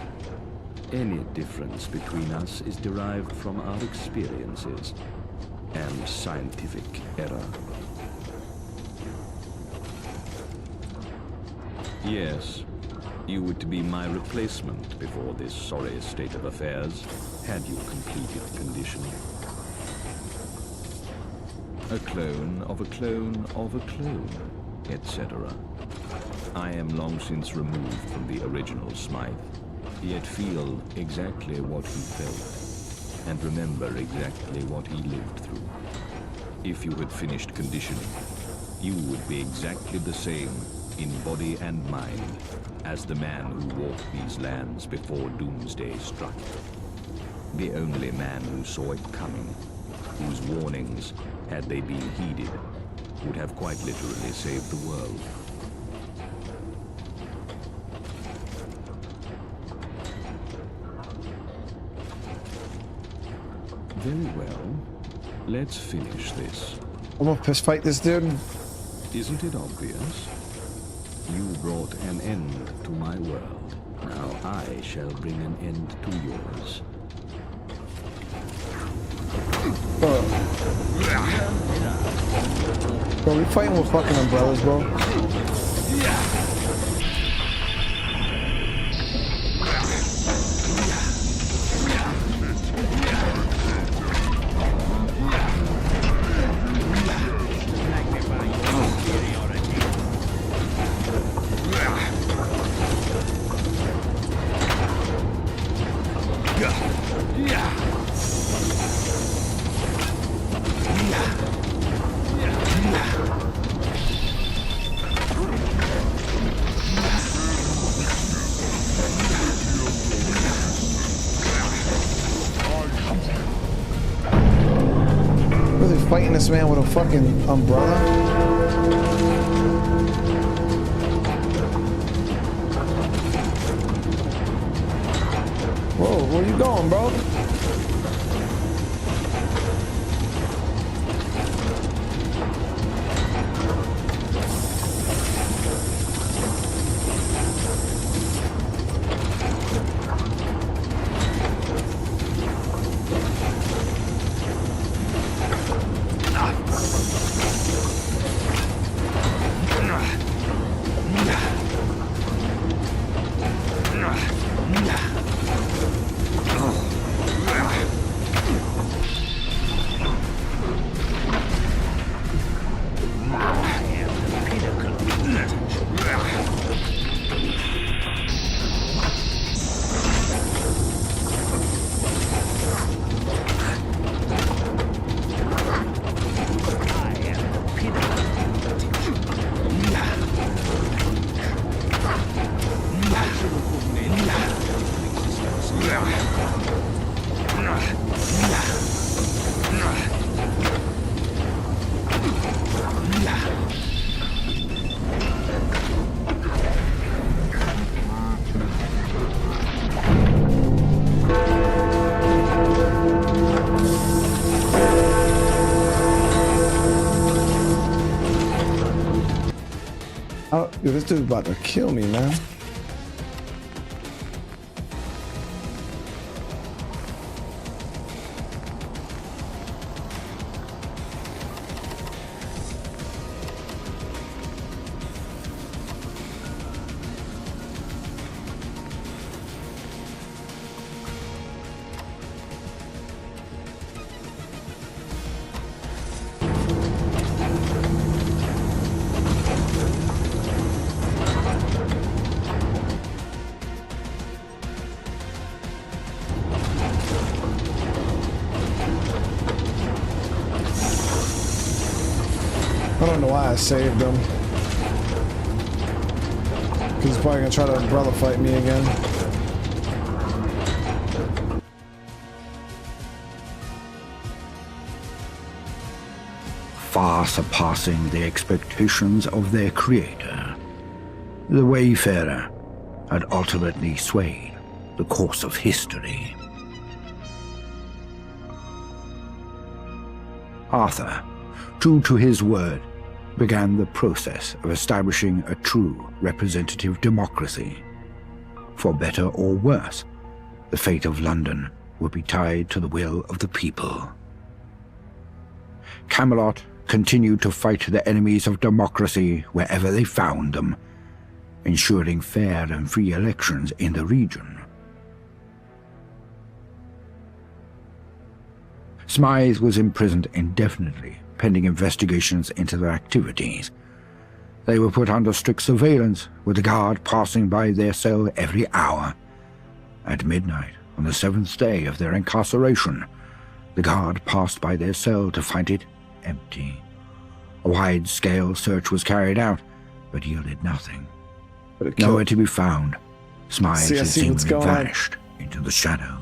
Any difference between us is derived from our experiences and scientific error. Yes, you were to be my replacement before this sorry state of affairs, had you completed conditioning. A clone of a clone of a clone, etc. I am long since removed from the original Smythe, yet feel exactly what he felt, and remember exactly what he lived through. If you had finished conditioning, you would be exactly the same in body and mind as the man who walked these lands before Doomsday struck. The only man who saw it coming, whose warnings, had they been heeded, would have quite literally saved the world. Very well. Let's finish this. I'm gonna fist fight this dude. Isn't it obvious? You brought an end to my world. Now I shall bring an end to yours. Bro, we fighting with fucking umbrellas, bro. Fighting this man with a fucking umbrella. Whoa, where you going, bro? Oh, yo, this dude's about to kill me, man. I don't know why I saved him. Because he's probably gonna try to umbrella fight me again. Far surpassing the expectations of their creator, the Wayfarer had ultimately swayed the course of history. Arthur, true to his word, began the process of establishing a true representative democracy. For better or worse, the fate of London would be tied to the will of the people. Camelot continued to fight the enemies of democracy wherever they found them, ensuring fair and free elections in the region. Smythe was imprisoned indefinitely, pending investigations into their activities. They were put under strict surveillance, with a guard passing by their cell every hour. At midnight, on the 7th day of their incarceration, the guard passed by their cell to find it empty. A wide-scale search was carried out, but yielded nothing. Nowhere to be found, Smythe had seemingly vanished into the shadows.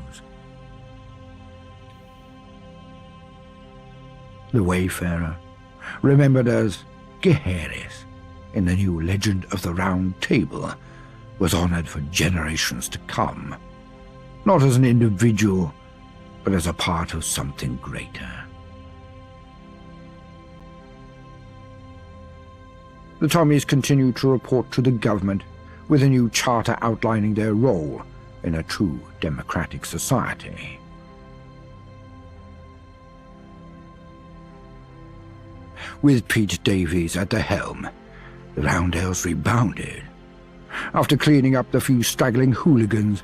The Wayfarer, remembered as GeForce in the new Legend of the Round Table, was honored for generations to come, not as an individual, but as a part of something greater. The Tommies continued to report to the government with a new charter outlining their role in a true democratic society. With Pete Davies at the helm, the Roundels rebounded. After cleaning up the few straggling hooligans,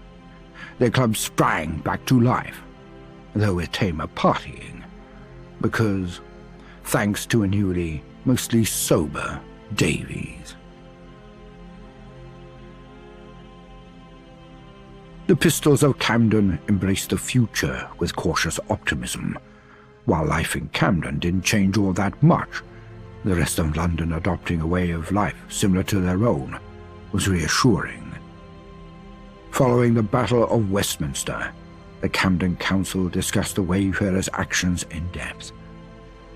their club sprang back to life, though with tamer partying, because, thanks to a newly, mostly sober Davies. The Pistols of Camden embraced the future with cautious optimism. While life in Camden didn't change all that much, the rest of London adopting a way of life similar to their own was reassuring. Following the Battle of Westminster, the Camden Council discussed the Wayfarer's actions in depth.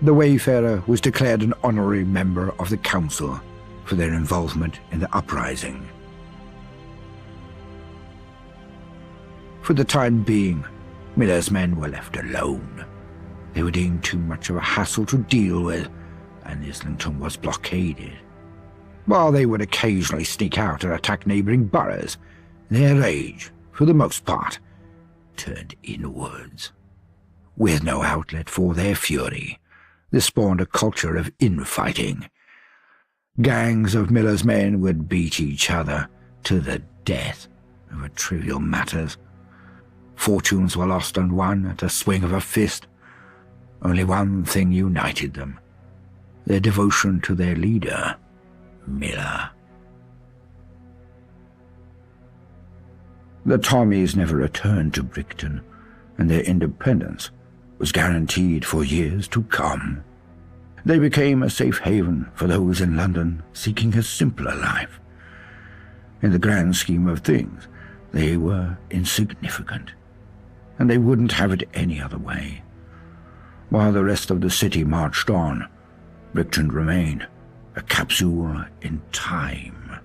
The Wayfarer was declared an honorary member of the Council for their involvement in the uprising. For the time being, Miller's men were left alone. They were deemed too much of a hassle to deal with, and Islington was blockaded. While they would occasionally sneak out and attack neighbouring boroughs, their rage, for the most part, turned inwards. With no outlet for their fury, this spawned a culture of infighting. Gangs of Miller's men would beat each other to the death over trivial matters. Fortunes were lost and won at a swing of a fist. Only one thing united them: their devotion to their leader, Miller. The Tommies never returned to Brixton, and their independence was guaranteed for years to come. They became a safe haven for those in London seeking a simpler life. In the grand scheme of things, they were insignificant, and they wouldn't have it any other way. While the rest of the city marched on, Brixton remained a capsule in time.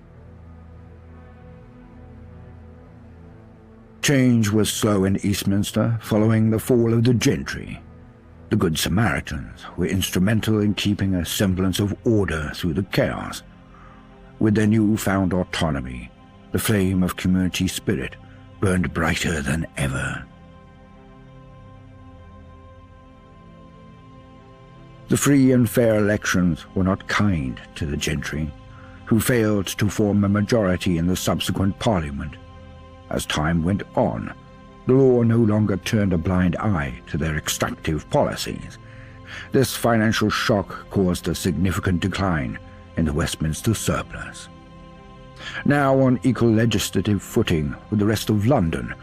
Change was slow in Eastminster following the fall of the gentry. The Good Samaritans were instrumental in keeping a semblance of order through the chaos. With their newfound autonomy, the flame of community spirit burned brighter than ever. The free and fair elections were not kind to the gentry, who failed to form a majority in the subsequent parliament. As time went on, the law no longer turned a blind eye to their extractive policies. This financial shock caused a significant decline in the Westminster surplus. Now on equal legislative footing with the rest of London,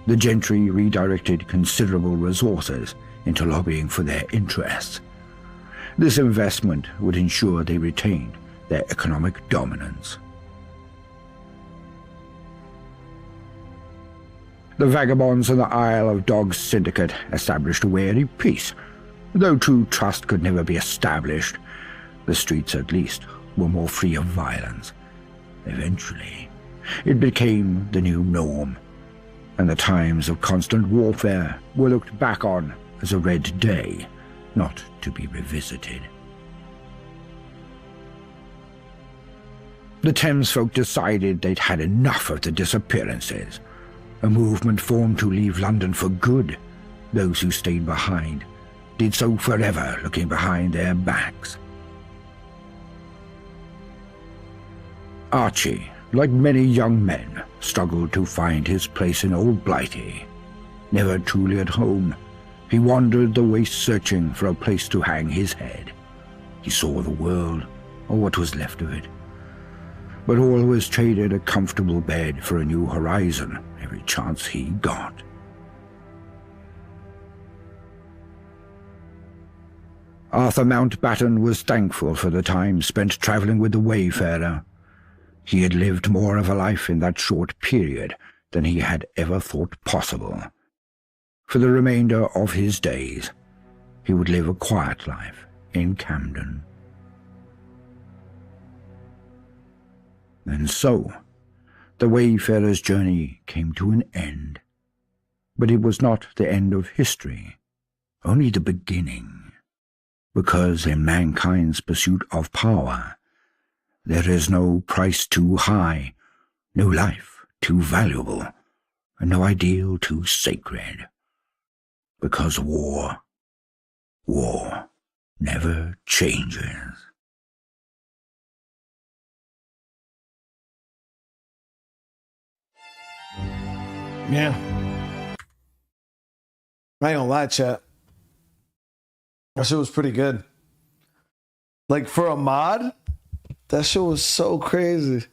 the gentry redirected considerable resources into lobbying for their interests. This investment would ensure they retained their economic dominance. The vagabonds in the Isle of Dogs syndicate established a wary peace. Though true trust could never be established, the streets at least were more free of violence. Eventually, it became the new norm, and the times of constant warfare were looked back on as a red day, not to be revisited. The Thames folk decided they'd had enough of the disappearances. A movement formed to leave London for good. Those who stayed behind did so forever, looking behind their backs. Archie, like many young men, struggled to find his place in Old Blighty. Never truly at home, he wandered the waste searching for a place to hang his head. He saw the world, or what was left of it, but always traded a comfortable bed for a new horizon every chance he got. Arthur Mountbatten was thankful for the time spent travelling with the Wayfarer. He had lived more of a life in that short period than he had ever thought possible. For the remainder of his days, he would live a quiet life in Camden. And so, the Wayfarer's journey came to an end. But it was not the end of history, only the beginning. Because in mankind's pursuit of power, there is no price too high, no life too valuable, and no ideal too sacred. Because war never changes. Yeah. I ain't gonna lie, chat. That shit was pretty good. Like, for a mod, that shit was so crazy.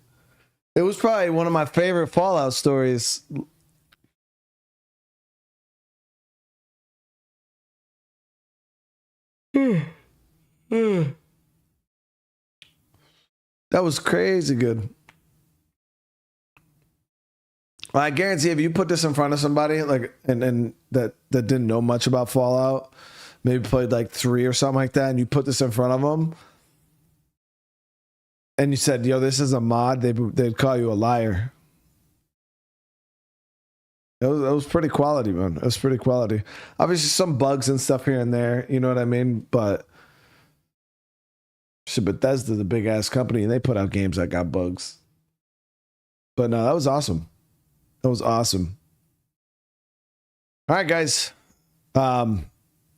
It was probably one of my favorite Fallout stories. That was crazy good. I guarantee if you put this in front of somebody like and that didn't know much about Fallout, maybe played like 3 or something like that, and you put this in front of them and you said, yo, this is a mod, they'd call you a liar. It was pretty quality, man. It was pretty quality. Obviously some bugs and stuff here and there, you know what I mean? But Bethesda, the big ass company, and they put out games that got bugs. But no, that was awesome. That was awesome. All right, guys. I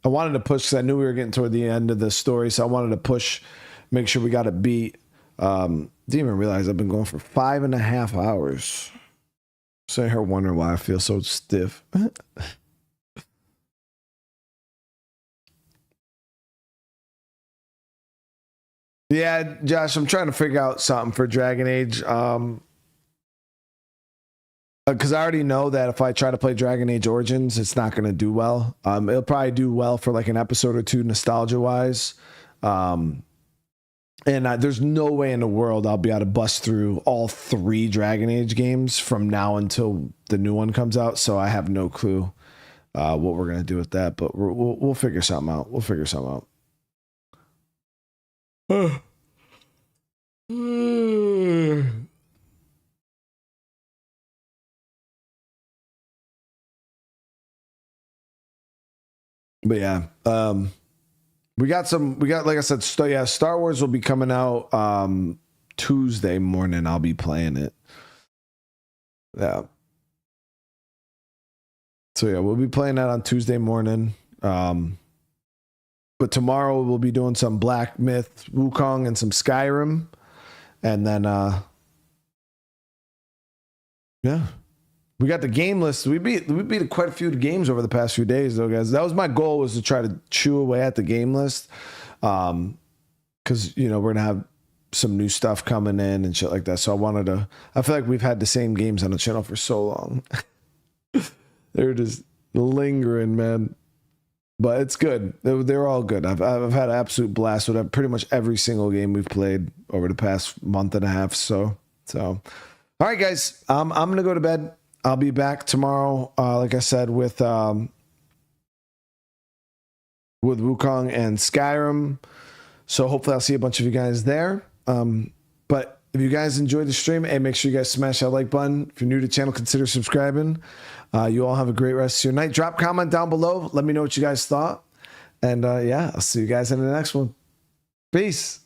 wanted to push because I knew we were getting toward the end of the story, so I wanted to push, make sure we got it beat. Didn't even realize I've been going for 5.5 hours. Sitting here wondering why I feel so stiff. Yeah, Josh, I'm trying to figure out something for Dragon Age. Because I already know that if I try to play Dragon Age Origins, it's not going to do well. It'll probably do well for like an episode or two nostalgia-wise. And there's no way in the world I'll be able to bust through all 3 Dragon Age games from now until the new one comes out. So I have no clue what we're going to do with that. But we'll figure something out. We'll figure something out. But yeah, we got like I said, Star Wars will be coming out Tuesday morning I'll be playing it. Yeah. So yeah, we'll be playing that on Tuesday morning. But tomorrow we'll be doing some Black Myth, Wukong, and some Skyrim. And then yeah. We got the game list. We beat quite a few games over the past few days though, guys. That was my goal, was to try to chew away at the game list. Cause you know, we're gonna have some new stuff coming in and shit like that. So I feel like we've had the same games on the channel for so long. They're just lingering, man. But it's good. They're all good. I've had an absolute blast with pretty much every single game we've played over the past month and a half. So all right, guys. I'm gonna go to bed. I'll be back tomorrow, like I said, with Wukong and Skyrim. So hopefully I'll see a bunch of you guys there. But if you guys enjoyed the stream, hey, make sure you guys smash that like button. If you're new to the channel, consider subscribing. You all have a great rest of your night. Drop a comment down below. Let me know what you guys thought. And yeah, I'll see you guys in the next one. Peace.